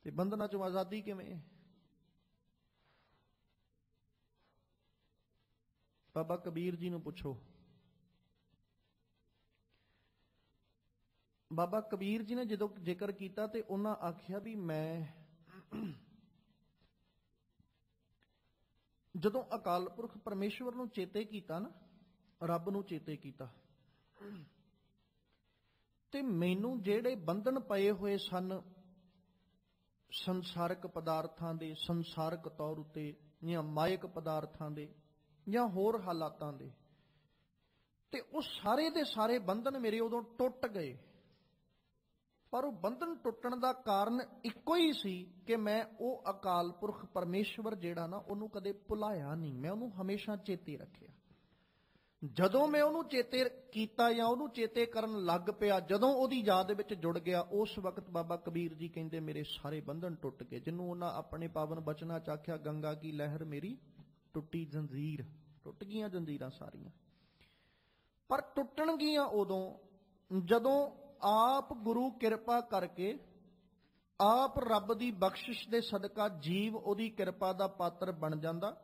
ਤੇ ਬੰਧਨਾਂ ਚੋਂ ਆਜ਼ਾਦੀ ਕਿਵੇਂ? ਬਾਬਾ ਕਬੀਰ ਜੀ ਨੂੰ ਪੁੱਛੋ। ਬਾਬਾ ਕਬੀਰ ਜੀ ਨੇ ਜਦੋਂ ਜ਼ਿਕਰ ਕੀਤਾ ਤੇ ਉਹਨਾਂ ਆਖਿਆ ਵੀ ਮੈਂ ਜਦੋਂ ਅਕਾਲ ਪੁਰਖ ਪਰਮੇਸ਼ਵਰ ਨੂੰ ਚੇਤੇ ਕੀਤਾ ਨਾ, ਰੱਬ ਨੂੰ ਚੇਤੇ ਕੀਤਾ, ਤੇ ਮੈਨੂੰ ਜਿਹੜੇ ਬੰਧਨ ਪਏ ਹੋਏ ਸਨ ਸੰਸਾਰਿਕ ਪਦਾਰਥਾਂ ਦੇ, ਸੰਸਾਰਿਕ ਤੌਰ ਉੱਤੇ ਜਾਂ ਮਾਇਕ ਪਦਾਰਥਾਂ ਦੇ ਜਾਂ ਹੋਰ ਹਾਲਾਤਾਂ ਦੇ, ਤੇ ਉਹ ਸਾਰੇ ਦੇ ਸਾਰੇ ਬੰਧਨ ਮੇਰੇ ਉਦੋਂ ਟੁੱਟ ਗਏ। ਪਰ ਉਹ ਬੰਧਨ ਟੁੱਟਣ ਦਾ ਕਾਰਨ ਇੱਕੋ ਹੀ ਸੀ ਕਿ ਮੈਂ ਉਹ ਅਕਾਲ ਪੁਰਖ ਪਰਮੇਸ਼ਵਰ ਜਿਹੜਾ ਨਾ ਉਹਨੂੰ ਕਦੇ ਭੁਲਾਇਆ ਨਹੀਂ, ਮੈਂ ਉਹਨੂੰ ਹਮੇਸ਼ਾ ਚੇਤੇ ਰੱਖਿਆ। ਜਦੋਂ ਮੈਂ ਉਹਨੂੰ ਚੇਤੇ ਕੀਤਾ ਜਾਂ ਉਹਨੂੰ ਚੇਤੇ ਕਰਨ ਲੱਗ ਪਿਆ, ਜਦੋਂ ਉਹਦੀ ਯਾਦ ਵਿੱਚ ਜੁੜ ਗਿਆ, ਉਸ ਵਕਤ ਬਾਬਾ ਕਬੀਰ ਜੀ ਕਹਿੰਦੇ ਮੇਰੇ ਸਾਰੇ ਬੰਧਨ ਟੁੱਟ ਗਏ। ਜਿਹਨੂੰ ਉਹਨਾਂ ਆਪਣੇ ਪਾਵਨ ਬਚਨਾਂ ਚ ਆਖਿਆ, ਗੰਗਾ ਕੀ ਲਹਿਰ ਮੇਰੀ ਟੁੱਟੀ ਜੰਜੀਰ, ਟੁੱਟ ਗਈਆਂ ਜੰਜੀਰਾਂ ਸਾਰੀਆਂ। ਪਰ ਟੁੱਟਣਗੀਆਂ ਉਦੋਂ ਜਦੋਂ ਆਪ ਗੁਰੂ ਕਿਰਪਾ ਕਰਕੇ, ਆਪ ਰੱਬ ਦੀ ਬਖਸ਼ਿਸ਼ ਦੇ ਸਦਕਾ ਜੀਵ ਉਹਦੀ ਕਿਰਪਾ ਦਾ ਪਾਤਰ ਬਣ ਜਾਂਦਾ।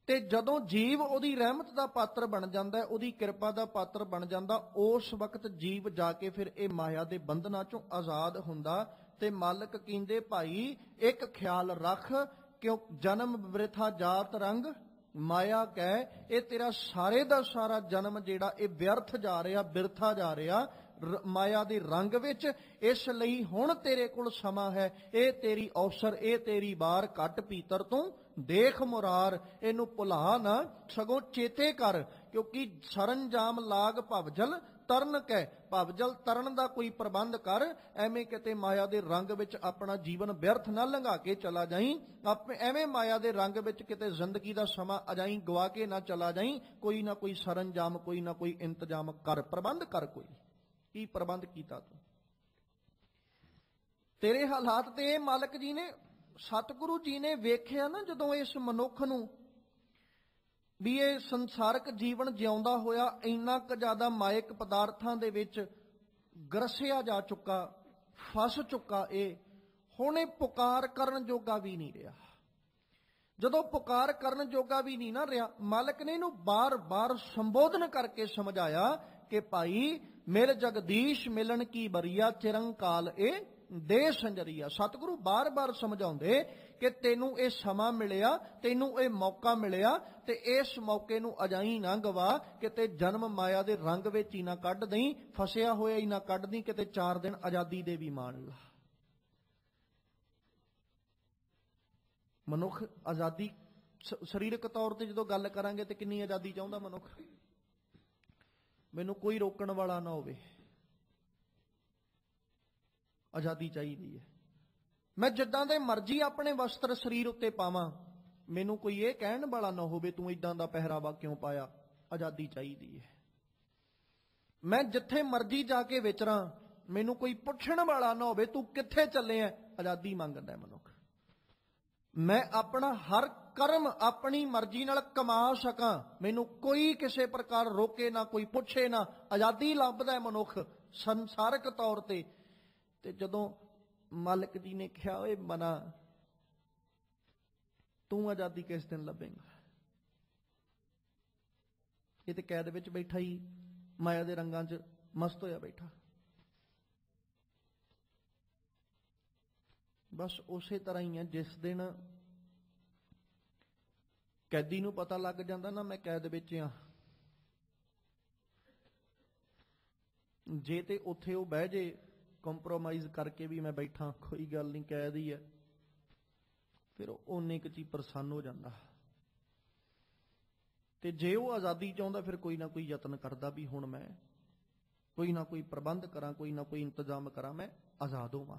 ਤੇ ਜਦੋਂ ਜੀਵ ਉਹਦੀ ਰਹਿਮਤ ਦਾ ਪਾਤਰ ਬਣ ਜਾਂਦਾ, ਉਹਦੀ ਕਿਰਪਾ ਦਾ ਪਾਤਰ ਬਣ ਜਾਂਦਾ, ਉਸ ਵਕਤ ਜੀਵ ਜਾ ਕੇ ਫਿਰ ਇਹ ਮਾਇਆ ਦੇ ਬੰਧਨਾਂ ਚੋਂ ਆਜ਼ਾਦ ਹੁੰਦਾ। ਤੇ ਮਾਲਕ ਕਹਿੰਦੇ ਭਾਈ ਇੱਕ ਖਿਆਲ ਰੱਖ, ਕਿਉਂ ਜਨਮ ਬਿਰਥਾ ਜਾਤ ਰੰਗ ਮਾਇਆ ਕਹਿ, ਇਹ ਤੇਰਾ ਸਾਰੇ ਦਾ ਸਾਰਾ ਜਨਮ ਜਿਹੜਾ ਇਹ ਵਿਅਰਥ ਜਾ ਰਿਹਾ, ਬਿਰਥਾ ਜਾ ਰਿਹਾ ਮਾਇਆ ਦੇ ਰੰਗ ਵਿੱਚ। ਇਸ ਲਈ ਹੁਣ ਤੇਰੇ ਕੋਲ ਸਮਾਂ ਹੈ, ਇਹ ਤੇਰੀ ਅਵਸਰ, ਇਹ ਤੇਰੀ ਵਾਰ, ਕੱਟ ਪੀਤਰ ਤੂੰ ਦੇਖ ਮੁਰਾਰ, ਇਹਨੂੰ ਭੁਲਾ ਨਾ ਸਗੋਂ ਚੇਤੇ ਕਰ। ਕਿਉਂਕਿ ਸਰੰਜਾਮ ਲਾਗ ਭਵਜਲ ਤਰਨ ਕਹਿ, ਭਵਜਲ ਤਰਨ ਦਾ ਕੋਈ ਪ੍ਰਬੰਧ ਕਰ, ਐਵੇਂ ਕਿਤੇ ਮਾਇਆ ਦੇ ਰੰਗ ਵਿੱਚ ਆਪਣਾ ਜੀਵਨ ਵਿਅਰਥ ਨਾ ਲੰਘਾ ਕੇ ਚਲਾ ਜਾਈਂ। ਐਵੇਂ ਮਾਇਆ ਦੇ ਰੰਗ ਵਿੱਚ ਕਿਤੇ ਜ਼ਿੰਦਗੀ ਦਾ ਸਮਾਂ ਅਜਾਈਂ ਗਵਾ ਕੇ ਨਾ ਚਲਾ ਜਾਈਂ। ਕੋਈ ਨਾ ਕੋਈ ਸਰੰਜਾਮ, ਕੋਈ ਨਾ ਕੋਈ ਇੰਤਜ਼ਾਮ ਕਰ, ਪ੍ਰਬੰਧ ਕਰ। ਕੋਈ ਕੀ ਪ੍ਰਬੰਧ ਕੀਤਾ ਤੂੰ? ਤੇਰੇ ਹਾਲਾਤ ਤੇ ਇਹ ਮਾਲਕ ਜੀ ਨੇ, ਸਤਿਗੁਰੂ ਜੀ ਨੇ ਵੇਖਿਆ ਨਾ, ਜਦੋਂ ਇਸ ਮਨੁੱਖ ਨੂੰ ਵੀ ਇਹ ਸੰਸਾਰਕ ਜੀਵਨ ਜਿਉਂਦਾ ਹੋਇਆ ਇੰਨਾ ਕੁ ਜ਼ਿਆਦਾ ਮਾਇਕ ਪਦਾਰਥਾਂ ਦੇ ਵਿੱਚ ਗਰਸਿਆ ਜਾ ਚੁੱਕਾ, ਫਸ ਚੁੱਕਾ, ਇਹ ਹੁਣ ਇਹ ਪੁਕਾਰ ਕਰਨ ਜੋਗਾ ਵੀ ਨਹੀਂ ਰਿਹਾ। ਜਦੋਂ ਪੁਕਾਰ ਕਰਨ ਜੋਗਾ ਵੀ ਨਹੀਂ ਨਾ ਰਿਹਾ, ਮਾਲਕ ਨੇ ਇਹਨੂੰ ਬਾਰ-ਬਾਰ ਸੰਬੋਧਨ ਕਰਕੇ ਸਮਝਾਇਆ ਕਿ ਭਾਈ ਮਿਲ ਜਗਦੀਸ਼ ਮਿਲਣ ਕੀ ਬਰੀਆ, ਚਿਰੰਕਾਲ ਇਹ ਦੇ ਸੰਜਰੀਆ। ਸਤਿਗੁਰੂ ਬਾਰ-ਬਾਰ ਸਮਝਾਉਂਦੇ ਕਿ ਤੈਨੂੰ ਇਹ ਸਮਾਂ ਮਿਲਿਆ, ਤੈਨੂੰ ਇਹ ਮੌਕਾ ਮਿਲਿਆ, ਤੇ ਇਸ ਮੌਕੇ ਨੂੰ ਅਜਾਈ ਨਾ ਗਵਾ, ਕਿਤੇ ਜਨਮ ਮਾਇਆ ਦੇ ਰੰਗ ਵਿੱਚ ਹੀ ਨਾ ਕੱਢ ਦਈ, ਫਸਿਆ ਹੋਇਆ ਹੀ ਨਾ ਕੱਢ ਦਈ, ਕਿਤੇ 4 ਦਿਨ ਆਜ਼ਾਦੀ ਦੇ ਵੀ ਮਾਣ ਲਾ। ਮਨੁੱਖ ਆਜ਼ਾਦੀ ਸਰੀਰਕ ਤੌਰ ਤੇ ਜਦੋਂ ਗੱਲ ਕਰਾਂਗੇ ਤੇ ਕਿੰਨੀ ਆਜ਼ਾਦੀ ਚਾਹੁੰਦਾ ਮਨੁੱਖ? ਮੈਨੂੰ ਕੋਈ ਰੋਕਣ ਵਾਲਾ ਨਾ ਹੋਵੇ, ਆਜ਼ਾਦੀ ਚਾਹੀਦੀ ਹੈ। ਮੈਂ ਜਿੱਦਾਂ ਦੇ ਮਰਜ਼ੀ ਆਪਣੇ ਵਸਤਰ ਸਰੀਰ ਉੱਤੇ ਪਾਵਾਂ, ਮੈਨੂੰ ਕੋਈ ਇਹ ਕਹਿਣ ਵਾਲਾ ਨਾ ਹੋਵੇ ਤੂੰ ਇਦਾਂ ਦਾ ਪਹਿਰਾਵਾ ਕਿਉਂ ਪਾਇਆ। ਆਜ਼ਾਦੀ ਚਾਹੀਦੀ ਹੈ। ਮੈਂ ਜਿੱਥੇ ਮਰਜ਼ੀ ਜਾ ਕੇ ਵਿਚਰਾਂ, ਮੈਨੂੰ ਕੋਈ ਪੁੱਛਣ ਵਾਲਾ ਨਾ ਹੋਵੇ ਤੂੰ ਕਿੱਥੇ ਚੱਲੇ ਆ। ਆਜ਼ਾਦੀ ਮੰਗਦਾ ਮਨੁੱਖ। ਮੈਂ ਆਪਣਾ ਹਰ ਕਰਮ ਆਪਣੀ ਮਰਜ਼ੀ ਨਾਲ ਕਮਾ ਸਕਾਂ, ਮੈਨੂੰ ਕੋਈ ਕਿਸੇ ਪ੍ਰਕਾਰ ਰੋਕੇ ਨਾ, ਕੋਈ ਪੁੱਛੇ ਨਾ। ਆਜ਼ਾਦੀ ਲੱਭਦਾ ਮਨੁੱਖ ਸੰਸਾਰਕ ਤੌਰ ਤੇ। ਤੇ ਜਦੋਂ ਮਾਲਕ ਜੀ ਨੇ ਕਿਹਾ, ਓਏ ਮਨਾ, ਤੂੰ ਆਜ਼ਾਦੀ ਕਿਸ ਦਿਨ ਲੱਭੇਂਗਾ? ਇਹ ਤੇ ਕੈਦ ਵਿੱਚ ਬੈਠਾ ਹੀ ਮਾਇਆ ਦੇ ਰੰਗਾਂ 'ਚ ਮਸਤ ਹੋਇਆ ਬੈਠਾ। ਬਸ ਉਸੇ ਤਰ੍ਹਾਂ ਹੀ ਹੈ, ਜਿਸ ਦਿਨ ਕੈਦੀ ਨੂੰ ਪਤਾ ਲੱਗ ਜਾਂਦਾ ਨਾ ਮੈਂ ਕੈਦ ਵਿੱਚ ਆ, ਜੇ ਤੇ ਉੱਥੇ ਉਹ ਬਹਿ ਜੇ ਕੰਪਰੋਮਾਈਜ਼ ਕਰਕੇ ਵੀ ਮੈਂ ਬੈਠਾ, ਕੋਈ ਗੱਲ ਨਹੀਂ, ਕੈਦ ਹੀ ਹੈ, ਫਿਰ ਉਹ ਓਨੇ ਕੁ 'ਚ ਹੀ ਪ੍ਰਸੰਨ ਹੋ ਜਾਂਦਾ। ਤੇ ਜੇ ਉਹ ਆਜ਼ਾਦੀ ਚਾਹੁੰਦਾ, ਫਿਰ ਕੋਈ ਨਾ ਕੋਈ ਯਤਨ ਕਰਦਾ ਵੀ ਹੁਣ ਮੈਂ ਕੋਈ ਨਾ ਕੋਈ ਪ੍ਰਬੰਧ ਕਰਾਂ, ਕੋਈ ਨਾ ਕੋਈ ਇੰਤਜ਼ਾਮ ਕਰਾਂ, ਮੈਂ ਆਜ਼ਾਦ ਹੋਵਾਂ।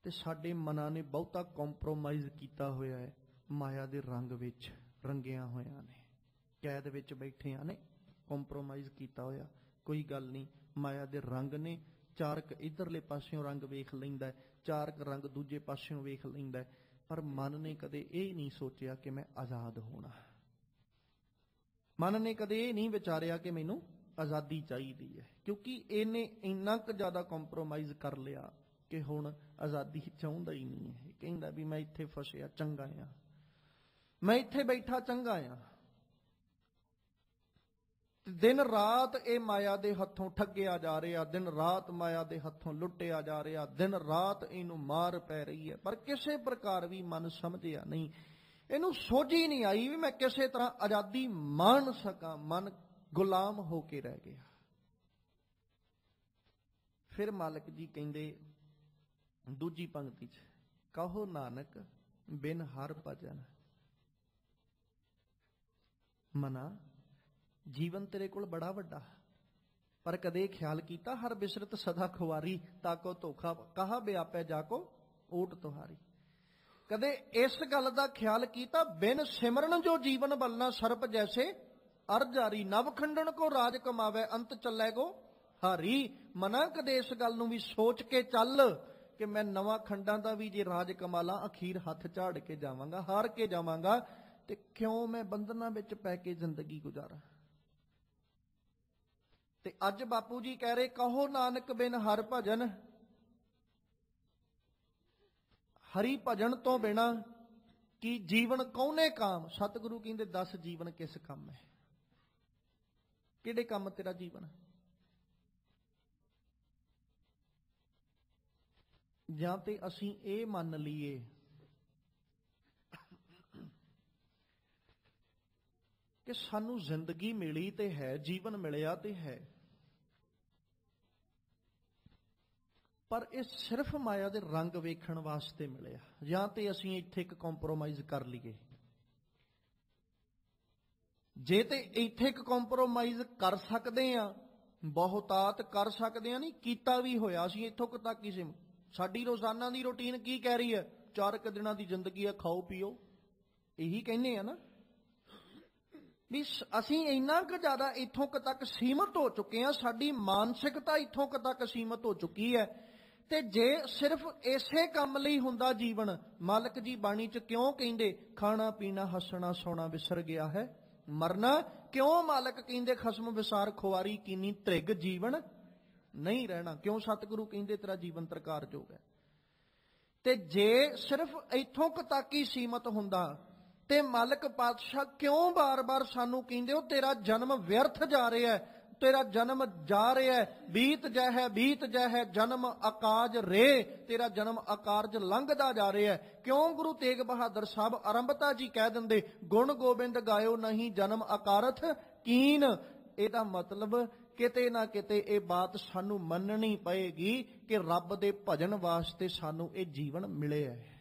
ਤੇ ਸਾਡੇ ਮਨਾਂ ਨੇ ਬਹੁਤਾ ਕੰਪਰੋਮਾਈਜ਼ ਕੀਤਾ ਹੋਇਆ ਹੈ, ਮਾਇਆ ਦੇ ਰੰਗ ਵਿੱਚ ਰੰਗਿਆ ਹੋਇਆ ਨੇ, ਕੈਦ ਵਿੱਚ ਬੈਠਿਆਂ ਨੇ ਕੰਪਰੋਮਾਈਜ਼ ਕੀਤਾ ਹੋਇਆ। ਕੋਈ ਗੱਲ ਨਹੀਂ, ਮਾਇਆ ਦੇ ਰੰਗ ਨੇ, ਚਾਰਕ ਇਧਰਲੇ ਪਾਸਿਓਂ ਰੰਗ ਵੇਖ ਲੈਂਦਾ, ਚਾਰਕ ਰੰਗ ਦੂਜੇ ਪਾਸਿਓਂ ਵੇਖ ਲੈਂਦਾ, ਪਰ ਮਨ ਨੇ ਕਦੇ ਇਹ ਨਹੀਂ ਸੋਚਿਆ ਕਿ ਮੈਂ ਆਜ਼ਾਦ ਹੋਣਾ। ਮਨ ਨੇ ਕਦੇ ਇਹ ਨਹੀਂ ਵਿਚਾਰਿਆ ਕਿ ਮੈਨੂੰ ਆਜ਼ਾਦੀ ਚਾਹੀਦੀ ਹੈ, ਕਿਉਂਕਿ ਇਹਨੇ ਇੰਨਾ ਕੁ ਜ਼ਿਆਦਾ ਕੰਪਰੋਮਾਈਜ਼ ਕਰ ਲਿਆ ਕਿ ਹੁਣ ਆਜ਼ਾਦੀ ਚਾਹੁੰਦਾ ਹੀ ਨਹੀਂ ਹੈ। ਕਹਿੰਦਾ ਵੀ ਮੈਂ ਇੱਥੇ ਫਸਿਆ ਚੰਗਾ ਆ, ਮੈਂ ਇੱਥੇ ਬੈਠਾ ਚੰਗਾ ਆ। ਦਿਨ ਰਾਤ ਇਹ ਮਾਇਆ ਦੇ ਹੱਥੋਂ ਠੱਗਿਆ ਜਾ ਰਿਹਾ, ਦਿਨ ਰਾਤ ਮਾਇਆ ਦੇ ਹੱਥੋਂ ਲੁੱਟਿਆ ਜਾ ਰਿਹਾ, ਦਿਨ ਰਾਤ ਇਹਨੂੰ ਮਾਰ ਪੈ ਰਹੀ ਹੈ, ਪਰ ਕਿਸੇ ਪ੍ਰਕਾਰ ਵੀ ਮਨ ਸਮਝਿਆ ਨਹੀਂ। ਇਹਨੂੰ ਸੋਝੀ ਨਹੀਂ ਆਈ ਵੀ ਮੈਂ ਕਿਸੇ ਤਰ੍ਹਾਂ ਆਜ਼ਾਦੀ ਮਾਣ ਸਕਾਂ। ਮਨ ਗੁਲਾਮ ਹੋ ਕੇ ਰਹਿ ਗਿਆ। ਫਿਰ ਮਾਲਕ ਜੀ ਕਹਿੰਦੇ ਦੂਜੀ ਪੰਕਤੀ 'ਚ, ਕਹੋ ਨਾਨਕ ਬਿਨ ਹਰ ਭਜਨ। ਮਨਾ, ਜੀਵਨ ਤੇਰੇ ਕੋਲ ਬੜਾ ਵੱਡਾ, ਪਰ ਕਦੇ ਖਿਆਲ ਕੀਤਾ ਹਰ ਬਿਸਰਤ ਸਦਾ ਖੁਆਰੀ, ਤਾਕੋ ਧੋਖਾ ਕਹਾ ਵਿਆਪੈ ਜਾਕੋ ਓਟ ਤੁਹਾਰੀ। ਕਦੇ ਇਸ ਗੱਲ ਦਾ ਖਿਆਲ ਕੀਤਾ, ਬਿਨ ਸਿਮਰਨ ਜੋ ਜੀਵਨ ਬਲਣਾ ਸਰਪ ਜੈਸੇ ਅਰ ਜਾਰੀ ਨਵ ਖੰਡਣ ਕੋ ਰਾਜ ਕਮਾਵੇ ਅੰਤ ਚੱਲੇ ਕੋ ਹਾਰੀ। ਮਨਾ ਕਦੇ ਇਸ ਗੱਲ ਨੂੰ ਵੀ ਸੋਚ ਕੇ ਚੱਲ ਕਿ ਮੈਂ ਨਵਾਂ ਖੰਡਾਂ ਦਾ ਵੀ ਜੇ ਰਾਜ ਕਮਾ ਲਾਂ ਅਖੀਰ ਹੱਥ ਝਾੜ ਕੇ ਜਾਵਾਂਗਾ, ਹਾਰ ਕੇ ਜਾਵਾਂਗਾ, ਤੇ ਕਿਉਂ ਮੈਂ ਬੰਧਨਾਂ ਵਿੱਚ ਪੈ ਕੇ ਜ਼ਿੰਦਗੀ ਗੁਜ਼ਾਰਾਂ। ਤੇ ਅੱਜ ਬਾਪੂ ਜੀ ਕਹਿ ਰਹੇ ਕਹੋ ਨਾਨਕ ਬਿਨ ਹਰ ਭਜਨ, ਹਰੀ ਭਜਨ ਤੋਂ ਬਿਨਾ ਕੀ ਜੀਵਨ ਕੌਣੇ ਕਾਮ। ਸਤਿਗੁਰੂ ਕਹਿੰਦੇ 10 ਜੀਵਨ ਕਿਸ ਕੰਮ ਹੈ, ਕਿਹੜੇ ਕੰਮ ਤੇਰਾ ਜੀਵਨ। ਜਾਂ ਤੇ ਅਸੀਂ ਇਹ ਮੰਨ ਲਈਏ ਕਿ ਸਾਨੂੰ ਜ਼ਿੰਦਗੀ ਮਿਲੀ ਤੇ ਹੈ, ਜੀਵਨ ਮਿਲਿਆ ਤੇ ਹੈ, ਪਰ ਇਹ ਸਿਰਫ ਮਾਇਆ ਦੇ ਰੰਗ ਵੇਖਣ ਵਾਸਤੇ ਮਿਲਿਆ। ਜਾਂ ਤੇ ਅਸੀਂ ਇੱਥੇ ਇੱਕ ਕੰਪਰੋਮਾਈਜ਼ ਕਰ ਲਈਏ। ਜੇ ਤੇ ਇੱਥੇ ਇੱਕ ਕੰਪਰੋਮਾਈਜ਼ ਕਰ ਸਕਦੇ ਆ, ਬਹੁਤਾਤ ਕਰ ਸਕਦੇ ਆ, ਨਹੀਂ ਕੀਤਾ ਵੀ ਹੋਇਆ, ਅਸੀਂ ਇੱਥੋਂ ਤੱਕ ਕਿਸੇ ਸਾਡੀ ਰੋਜ਼ਾਨਾ ਦੀ ਰੁਟੀਨ ਕੀ ਕਹਿ ਰਹੀ ਹੈ, 4 ਦਿਨਾਂ ਦੀ ਜ਼ਿੰਦਗੀ ਆ, ਖਾਓ ਪੀਓ, ਇਹੀ ਕਹਿੰਦੇ ਆ ਨਾ ਵੀ ਅਸੀਂ ਇੰਨਾ ਕੁ ਜ਼ਿਆਦਾ ਇੱਥੋਂ ਤੱਕ ਸੀਮਤ ਹੋ ਚੁੱਕੇ ਆ, ਸਾਡੀ ਮਾਨਸਿਕਤਾ ਇੱਥੋਂ ਤੱਕ ਸੀਮਤ ਹੋ ਚੁੱਕੀ ਹੈ। ਤੇ ਜੇ ਸਿਰਫ ਇਸੇ ਕੰਮ ਲਈ ਹੁੰਦਾ ਜੀਵਨ, ਮਾਲਕ ਜੀ ਬਾਣੀ 'ਚ ਕਿਉਂ ਕਹਿੰਦੇ ਖਾਣਾ ਪੀਣਾ ਹੱਸਣਾ ਸੌਣਾ ਵਿਸਰ ਗਿਆ ਹੈ, ਮਰਨਾ ਕਿਉਂ ਮਾਲਕ ਕਹਿੰਦੇ ਖਸਮ ਵਿਸਾਰ ਖੁਆਰੀ ਕੀਨੀ ਤ੍ਰਿਗ ਜੀਵਨ ਨਹੀਂ ਰਹਿਣਾ, ਕਿਉਂ ਸਤਿਗੁਰੂ ਕਹਿੰਦੇ ਤੇਰਾ ਜੀਵਨ ਤਰਕਾਰਯੋਗ ਹੈ। ਤੇ ਜੇ ਸਿਰਫ ਇੱਥੋਂ ਤੱਕ ਹੀ ਸੀਮਤ ਹੁੰਦਾ ਤੇ ਮਾਲਕ ਪਾਤਸ਼ਾਹ ਕਿਉਂ ਬਾਰ-ਬਾਰ ਸਾਨੂੰ ਕਹਿੰਦੇ ਹੋ ਤੇਰਾ ਜਨਮ ਵਿਅਰਥ ਜਾ ਰਿਹਾ ਹੈ, ਤੇਰਾ ਜਨਮ ਜਾ ਰਿਹਾ ਹੈ, ਬੀਤ ਜਾ ਹੈ ਜਨਮ ਅਕਾਜ ਰੇ, ਤੇਰਾ ਜਨਮ ਅਕਾਰਜ ਲੰਘਦਾ ਜਾ ਰਿਹਾ ਹੈ। ਕਿਉਂ ਗੁਰੂ ਤੇਗ ਬਹਾਦਰ ਸਾਹਿਬ ਆਰੰਭਤਾ ਜੀ ਕਹਿ ਦਿੰਦੇ ਗੁਣ ਗੋਬਿੰਦ ਗਾਇਓ ਨਹੀਂ ਜਨਮ ਅਕਾਰਥ ਕੀਨ। ਇਹਦਾ ਮਤਲਬ ਕਿਤੇ ਨਾ ਕਿਤੇ ਇਹ ਬਾਤ ਸਾਨੂੰ ਮੰਨਣੀ ਪਏਗੀ ਕਿ ਰੱਬ ਦੇ ਭਜਨ ਵਾਸਤੇ ਸਾਨੂੰ ਇਹ ਜੀਵਨ ਮਿਲਿਆ ਹੈ।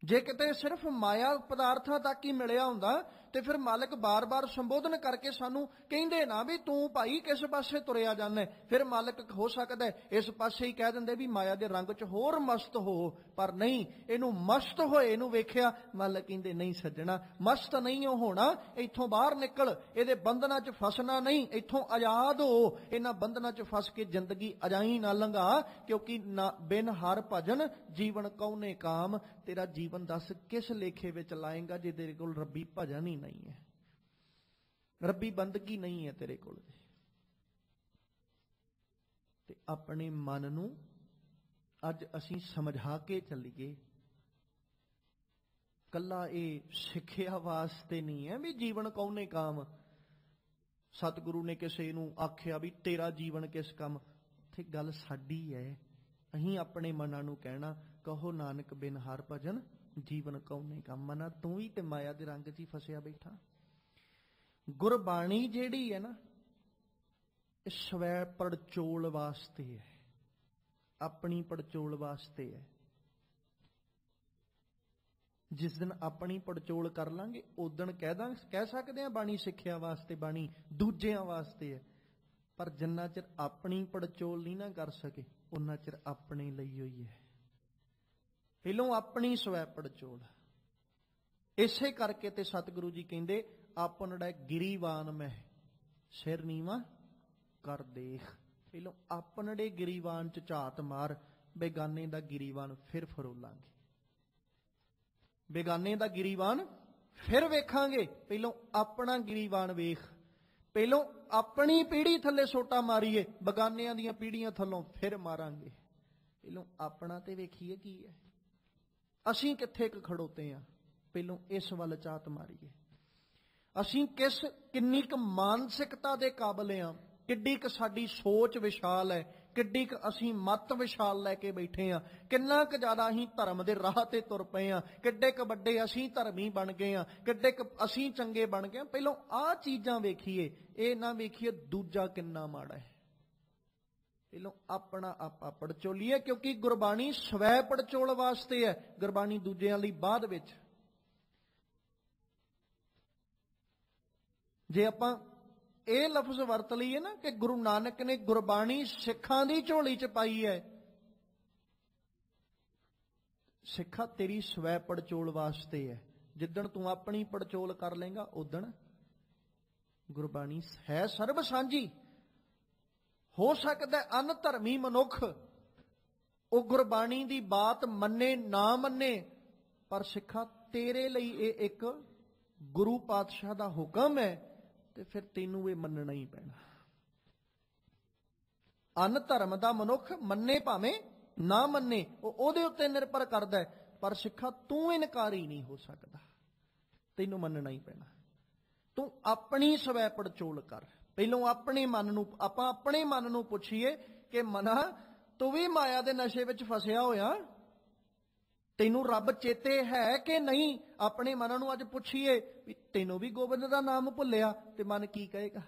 ਜੇ ਕਿਤੇ ਸਿਰਫ ਮਾਇਆ ਪਦਾਰਥਾਂ ਤੱਕ ਹੀ ਮਿਲਿਆ ਹੁੰਦਾ ਤੇ ਫਿਰ ਮਾਲਕ ਬਾਰ-ਬਾਰ ਸੰਬੋਧਨ ਕਰਕੇ ਸਾਨੂੰ ਕਹਿੰਦੇ ਨਾ ਵੀ ਤੂੰ ਭਾਈ ਕਿਸ ਪਾਸੇ ਤੁਰਿਆ ਜਾਂਦਾ। ਫਿਰ ਮਾਲਕ ਹੋ ਸਕਦਾ ਇਸ ਪਾਸੇ ਹੀ ਕਹਿ ਦਿੰਦੇ ਵੀ ਮਾਇਆ ਦੇ ਰੰਗ 'ਚ ਹੋਰ ਮਸਤ ਹੋ, ਪਰ ਨਹੀਂ, ਇਹਨੂੰ ਮਸਤ ਹੋਏ ਨੂੰ ਵੇਖਿਆ ਮਾਲਕ ਕਹਿੰਦੇ ਨਹੀਂ ਸੱਜਣਾ, ਮਸਤ ਨਹੀਂ ਹੋਣਾ, ਇੱਥੋਂ ਬਾਹਰ ਨਿਕਲ, ਇਹਦੇ ਬੰਧਨਾਂ 'ਚ ਫਸਣਾ ਨਹੀਂ, ਇੱਥੋਂ ਆਜ਼ਾਦ ਹੋ, ਇਹਨਾਂ ਬੰਧਨਾਂ 'ਚ ਫਸ ਕੇ ਜ਼ਿੰਦਗੀ ਅਜਾਈ ਨਾ ਲੰਘਾ, ਕਿਉਂਕਿ ਨਾ ਬਿਨ ਹਰ ਭਜਨ ਜੀਵਨ ਕਉਨੇ ਕਾਮ। ਤੇਰਾ ਜੀਵਨ ਦੱਸ ਕਿਸ ਲੇਖੇ ਵਿੱਚ ਲਾਏਗਾ ਜੇ ਤੇਰੇ ਕੋਲ ਰੱਬੀ ਭਜਨ ਹੀ ਨਹੀਂ ਹੈ, ਰੱਬੀ ਬੰਦਗੀ ਨਹੀਂ ਹੈ ਤੇਰੇ ਕੋਲ। ਤੇ ਆਪਣੇ ਮਨ ਨੂੰ ਅੱਜ ਅਸੀਂ ਸਮਝਾ ਕੇ ਚੱਲੀਏ, ਕੱਲਾ ਇਹ ਸਿੱਖਿਆ ਵਾਸਤੇ ਨਹੀਂ ਹੈ ਵੀ ਜੀਵਨ ਕਉਨੇ ਕਾਮ। ਸਤਿਗੁਰੂ ਨੇ ਕਿਸੇ ਨੂੰ ਆਖਿਆ ਵੀ ਤੇਰਾ ਜੀਵਨ ਕਿਸ ਕੰਮ, ਉੱਥੇ ਗੱਲ ਸਾਡੀ ਹੈ। ਅਸੀਂ ਆਪਣੇ ਮਨਾਂ ਨੂੰ ਕਹਿਣਾ ਕਹੋ ਨਾਨਕ ਬਿਨ ਹਰ ਭਜਨ ਜੀਵਨ ਕਉਨੇ ਕਾਮ। ਮਨਾ ਤੂੰ ਵੀ ਤੇ ਮਾਇਆ ਦੇ ਰੰਗ 'ਚ ਹੀ ਫਸਿਆ ਬੈਠਾ। ਗੁਰਬਾਣੀ ਜਿਹੜੀ ਹੈ ਨਾ, ਇਹ ਸਵੈ ਪੜਚੋਲ ਵਾਸਤੇ ਹੈ, ਆਪਣੀ ਪੜਚੋਲ ਵਾਸਤੇ ਹੈ। ਜਿਸ ਦਿਨ ਆਪਣੀ ਪੜਚੋਲ ਕਰ ਲਾਂਗੇ ਉਦਣ ਕਹਿ ਸਕਦੇ ਹਾਂ ਬਾਣੀ ਸਿੱਖਿਆ ਵਾਸਤੇ, ਬਾਣੀ ਦੂਜਿਆਂ ਵਾਸਤੇ ਹੈ। ਪਰ ਜਿੰਨਾ ਚਿਰ ਆਪਣੀ ਪੜਚੋਲ ਨਹੀਂ ਨਾ ਕਰ ਸਕੇ ਉਹਨਾਂ ਚਿਰ ਆਪਣੇ ਲਈ ਹੋਈ ਹੈ। ਪਹਿਲੋਂ ਆਪਣੀ ਸਵੈ ਪੜਚੋਲ। ਇਸੇ ਕਰਕੇ ਤੇ ਸਤਿਗੁਰੂ ਜੀ ਕਹਿੰਦੇ ਆਪਨੜਾ ਗਿਰੀਵਾਨ ਮੈਂ ਸਿਰ ਨੀਵਾਂ ਕਰ ਦੇਖ। ਪਹਿਲੋਂ ਆਪਣੜੇ ਗਿਰੀਵਾਨ 'ਚ ਝਾਤ ਮਾਰ, ਬੇਗਾਨੇ ਦਾ ਗਿਰੀਵਾਨ ਫਿਰ ਫਰੋਲਾਂਗੇ, ਬੇਗਾਨੇ ਦਾ ਗਿਰੀਵਾਨ ਫਿਰ ਵੇਖਾਂਗੇ। ਪਹਿਲੋਂ ਆਪਣਾ ਗਿਰੀਵਾਨ ਵੇਖ, ਪਹਿਲੋਂ ਆਪਣੀ ਪੀੜ੍ਹੀ ਥੱਲੇ ਸੋਟਾ ਮਾਰੀਏ, ਬਗਾਨਿਆਂ ਦੀਆਂ ਪੀੜ੍ਹੀਆਂ ਥੱਲੋਂ ਫਿਰ ਮਾਰਾਂਗੇ। ਪਹਿਲੋਂ ਆਪਣਾ ਤੇ ਵੇਖੀਏ ਕੀ ਹੈ, ਅਸੀਂ ਕਿੱਥੇ ਕੁ ਖੜੋਤੇ ਆ, ਪਹਿਲੋਂ ਇਸ ਵੱਲ ਝਾਤ ਮਾਰੀਏ। ਅਸੀਂ ਕਿੰਨੀ ਕੁ ਮਾਨਸਿਕਤਾ ਦੇ ਕਾਬਲ ਆ, ਕਿੱਡੀ ਕੁ ਸਾਡੀ ਸੋਚ ਵਿਸ਼ਾਲ ਹੈ, ਕਿੱਡੀ ਕੁ ਅਸੀਂ ਮੱਤ ਵਿਸ਼ਾਲ ਲੈ ਕੇ ਬੈਠੇ ਆ, ਕਿੰਨਾ ਕੁ ਜ਼ਿਆਦਾ ਅਸੀਂ ਧਰਮ ਦੇ ਰਾਹ ਤੇ ਤੁਰ ਪਏ ਆ, ਕਿੱਡੇ ਕੁ ਵੱਡੇ ਅਸੀਂ ਧਰਮੀ ਬਣ ਗਏ ਆ, ਕਿੱਡੇ ਕੁ ਅਸੀਂ ਚੰਗੇ ਬਣ ਗਏ ਆ। ਪਹਿਲੋਂ ਆਹ ਚੀਜ਼ਾਂ ਵੇਖੀਏ, ਇਹ ਨਾ ਵੇਖੀਏ ਦੂਜਾ ਕਿੰਨਾ ਮਾੜਾ ਹੈ। ਪਹਿਲੋਂ ਆਪਣਾ ਆਪਾ ਪੜਚੋਲੀਏ, ਕਿਉਂਕਿ ਗੁਰਬਾਣੀ ਸਵੈ ਪੜਚੋਲ ਵਾਸਤੇ ਹੈ, ਗੁਰਬਾਣੀ ਦੂਜਿਆਂ ਲਈ ਬਾਅਦ ਵਿੱਚ। ਜੇ ਆਪਾਂ ਇਹ ਲਫ਼ਜ਼ ਵਰਤ ਲਈਏ ਨਾ ਕਿ ਗੁਰੂ ਨਾਨਕ ਨੇ ਗੁਰਬਾਣੀ ਸਿੱਖਾਂ ਦੀ ਝੋਲੀ 'ਚ ਪਾਈ ਹੈ, ਸਿੱਖਾ ਤੇਰੀ ਸਵੈ ਪੜਚੋਲ ਵਾਸਤੇ ਹੈ। ਜਿੱਦਣ ਤੂੰ ਆਪਣੀ ਪੜਚੋਲ ਕਰ ਲੇਗਾ ਉਦਣ ਗੁਰਬਾਣੀ ਹੈ ਸਰਬ ਸਾਂਝੀ। ਹੋ ਸਕਦਾ ਅਨ ਧਰਮੀ ਮਨੁੱਖ ਉਹ ਗੁਰਬਾਣੀ ਦੀ ਬਾਤ ਮੰਨੇ ਨਾ ਮੰਨੇ, ਪਰ ਸਿੱਖਾ ਤੇਰੇ ਲਈ ਇਹ ਇੱਕ ਗੁਰੂ ਪਾਤਸ਼ਾਹ ਦਾ ਹੁਕਮ ਹੈ ਤੇ ਫਿਰ ਤੈਨੂੰ ਇਹ ਮੰਨਣਾ ਹੀ ਪੈਣਾ। ਅਨ ਧਰਮ ਦਾ ਮਨੁੱਖ ਮੰਨੇ ਭਾਵੇਂ ਨਾ ਮੰਨੇ, ਉਹ ਉਹਦੇ ਉੱਤੇ ਨਿਰਭਰ ਕਰਦਾ ਹੈ, ਪਰ ਸਿੱਖਾ ਤੂੰ ਇਨਕਾਰੀ ਨਹੀਂ ਹੋ ਸਕਦਾ, ਤੈਨੂੰ ਮੰਨਣਾ ਹੀ ਪੈਣਾ। ਤੂੰ ਆਪਣੀ ਸਵੈ ਪੜਚੋਲ ਕਰ। ਪਹਿਲੋਂ ਆਪਣੇ ਮਨ ਨੂੰ, ਆਪਾਂ ਆਪਣੇ ਮਨ ਨੂੰ ਪੁੱਛੀਏ ਕਿ ਮਨਾ ਤੂੰ ਵੀ ਮਾਇਆ ਦੇ ਨਸ਼ੇ ਵਿੱਚ ਫਸਿਆ ਹੋਇਆ, ਤੈਨੂੰ ਰੱਬ ਚੇਤੇ ਹੈ ਕਿ ਨਹੀਂ? ਆਪਣੇ ਮਨ ਨੂੰ ਅੱਜ ਪੁੱਛੀਏ ਵੀ ਤੈਨੂੰ ਵੀ ਗੋਬਿੰਦ ਦਾ ਨਾਮ ਭੁੱਲਿਆ, ਤੇ ਮਨ ਕੀ ਕਹੇਗਾ?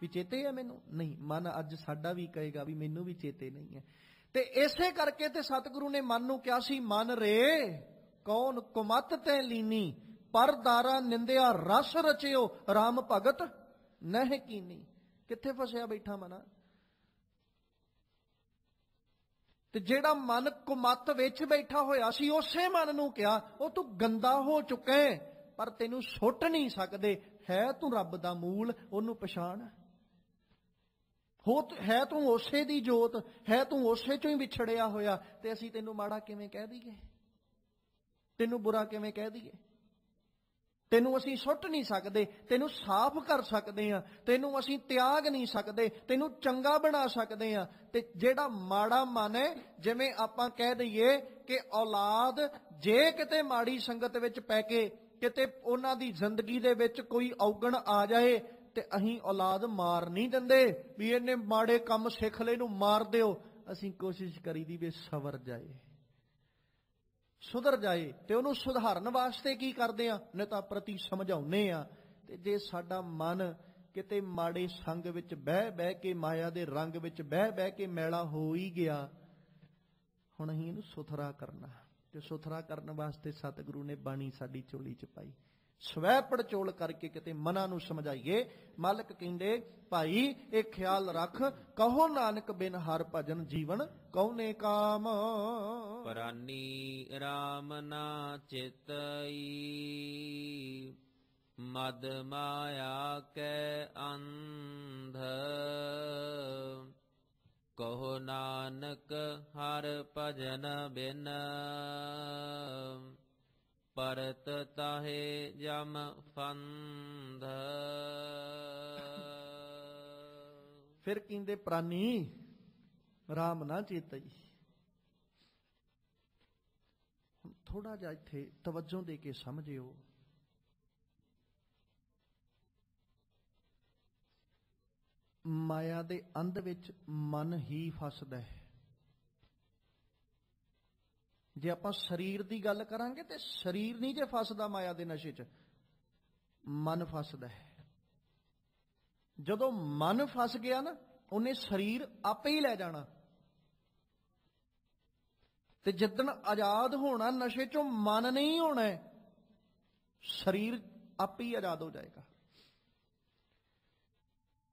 ਵੀ ਚੇਤੇ ਹੈ ਮੈਨੂੰ? ਨਹੀਂ, ਮਨ ਅੱਜ ਸਾਡਾ ਵੀ ਕਹੇਗਾ ਵੀ ਮੈਨੂੰ ਵੀ ਚੇਤੇ ਨਹੀਂ ਹੈ। ਤੇ ਇਸੇ ਕਰਕੇ ਤੇ ਸਤਿਗੁਰੂ ਨੇ ਮਨ ਨੂੰ ਕਿਹਾ ਸੀ, ਮਨ ਰੇ ਕੌਣ ਕੁਮਤ ਤੈ ਲੀਨੀ, ਪਰ ਦਾਰਾ ਨਿੰਦਿਆ ਰਸ ਰਚਿਓ, ਰਾਮ ਭਗਤ ਨਹਿ ਕੀਨੀ। ਕਿੱਥੇ ਫਸਿਆ ਬੈਠਾ ਮਨਾ? ਤੇ ਜਿਹੜਾ ਮਨ ਕੁਮਤ ਵਿੱਚ ਬੈਠਾ ਹੋਇਆ ਸੀ, ਉਸੇ ਮਨ ਨੂੰ ਕਿਹਾ ਉਹ ਤੂੰ ਗੰਦਾ ਹੋ ਚੁੱਕਾ ਹੈ, ਪਰ ਤੈਨੂੰ ਸੁੱਟ ਨਹੀਂ ਸਕਦੇ, ਹੈ ਤੂੰ ਰੱਬ ਦਾ ਮੂਲ, ਉਹਨੂੰ ਪਛਾਣ। ਹੈ ਤੂੰ ਉਸੇ ਦੀ ਜੋਤ, ਹੈ ਤੂੰ ਉਸੇ ਚੋਂ ਹੀ ਵਿਛੜਿਆ ਹੋਇਆ, ਤੇ ਅਸੀਂ ਤੈਨੂੰ ਮਾੜਾ ਕਿਵੇਂ ਕਹਿ ਦਈਏ? ਤੈਨੂੰ ਬੁਰਾ ਕਿਵੇਂ ਕਹਿ ਦਈਏ? ਤੈਨੂੰ ਅਸੀਂ ਸੁੱਟ ਨਹੀਂ ਸਕਦੇ, ਤੈਨੂੰ ਸਾਫ਼ ਕਰ ਸਕਦੇ ਹਾਂ, ਤੈਨੂੰ ਅਸੀਂ ਤਿਆਗ ਨਹੀਂ ਸਕਦੇ, ਤੈਨੂੰ ਚੰਗਾ ਬਣਾ ਸਕਦੇ ਹਾਂ। ਤੇ ਜਿਹੜਾ ਮਾੜਾ ਮਨ ਹੈ, ਜਿਵੇਂ ਆਪਾਂ ਕਹਿ ਦਈਏ ਕਿ ਔਲਾਦ ਜੇ ਕਿਤੇ ਮਾੜੀ ਸੰਗਤ ਵਿੱਚ ਪੈ ਕੇ ਕਿਤੇ ਉਹਨਾਂ ਦੀ ਜ਼ਿੰਦਗੀ ਦੇ ਵਿੱਚ ਕੋਈ ਔਗਣ ਆ ਜਾਏ, ਤੇ ਅਸੀਂ ਔਲਾਦ ਮਾਰ ਨਹੀਂ ਦਿੰਦੇ ਵੀ ਇਹਨੇ ਮਾੜੇ ਕੰਮ ਸਿੱਖ ਲਏ, ਇਹਨੂੰ ਮਾਰ ਦਿਓ। ਅਸੀਂ ਕੋਸ਼ਿਸ਼ ਕਰੀਦੀ ਵੀ ਸਵਰ ਜਾਏ, ਸੁਧਰ ਜਾਏ, ਤੇ ਉਹਨੂੰ ਸੁਧਾਰਨ ਵਾਸਤੇ ਕੀ ਕਰਦੇ ਆ? ਨਿਤਾ ਪ੍ਰਤੀ ਸਮਝਾਉਨੇ ਆ। ਤੇ ਜੇ ਸਾਡਾ ਮਨ ਕਿਤੇ ਮਾੜੇ ਸੰਗ ਵਿੱਚ ਬਹਿ ਬਹਿ ਕੇ, ਮਾਇਆ ਦੇ ਰੰਗ ਵਿੱਚ ਬਹਿ ਬਹਿ ਕੇ ਮੈਲਾ ਹੋ ਹੀ ਗਿਆ, ਹੁਣ ਅਸੀਂ ਇਹਨੂੰ ਸੁਥਰਾ ਕਰਨਾ। ਤੇ ਸੁਥਰਾ ਕਰਨ ਵਾਸਤੇ ਸਤਿਗੁਰੂ ਨੇ ਬਾਣੀ ਸਾਡੀ ਝੋਲੀ 'ਚ ਪਾਈ। ਸਵੈ ਪੜਚੋਲ ਕਰਕੇ ਕਿਤੇ ਮਨਾਂ ਨੂੰ ਸਮਝਾਈਏ। ਮਾਲਕ ਕਹਿੰਦੇ, ਭਾਈ ਇਹ ਖਿਆਲ ਰੱਖ, ਕਹੋ ਨਾਨਕ ਬਿਨ ਹਰ ਭਜਨ ਜੀਵਨ ਕਉਨੇ ਕਾਮ। ਪ੍ਰਾਨੀ ਰਾਮ ਨਾ ਚਿਤਈ, ਮਦ ਮਾਇਆ ਕੈ ਅੰਧ। ਕਹੋ ਨਾਨਕ ਹਰ ਭਜਨ ਬਿਨ, ਪਰਤ ਤਾਹੇ ਜਮ ਫੰਧ। ਫਿਰ ਕਹਿੰਦੇ, ਪ੍ਰਾਨੀ ਰਾਮ ਨਾ ਚੇਤਈ। ਥੋੜਾ ਜਿਹਾ ਇੱਥੇ ਤਵੱਜੋ ਦੇ ਕੇ ਸਮਝਿਓ। ਮਾਇਆ ਦੇ ਅੰਧ ਵਿੱਚ ਮਨ ਹੀ ਫਸਦਾ ਹੈ। ਜੇ ਆਪਾਂ ਸਰੀਰ ਦੀ ਗੱਲ ਕਰਾਂਗੇ ਤੇ ਸਰੀਰ ਨਹੀਂ ਜੇ ਫਸਦਾ ਮਾਇਆ ਦੇ ਨਸ਼ੇ 'ਚ, ਮਨ ਫਸਦਾ ਹੈ। ਜਦੋਂ ਮਨ ਫਸ ਗਿਆ ਨਾ, ਉਹਨੇ ਸਰੀਰ ਆਪੇ ਹੀ ਲੈ ਜਾਣਾ। ਤੇ ਜਿੱਦਣ ਆਜ਼ਾਦ ਹੋਣਾ ਨਸ਼ੇ 'ਚੋਂ, ਮਨ ਨਹੀਂ ਹੋਣਾ, ਸਰੀਰ ਆਪੇ ਹੀ ਆਜ਼ਾਦ ਹੋ ਜਾਏਗਾ।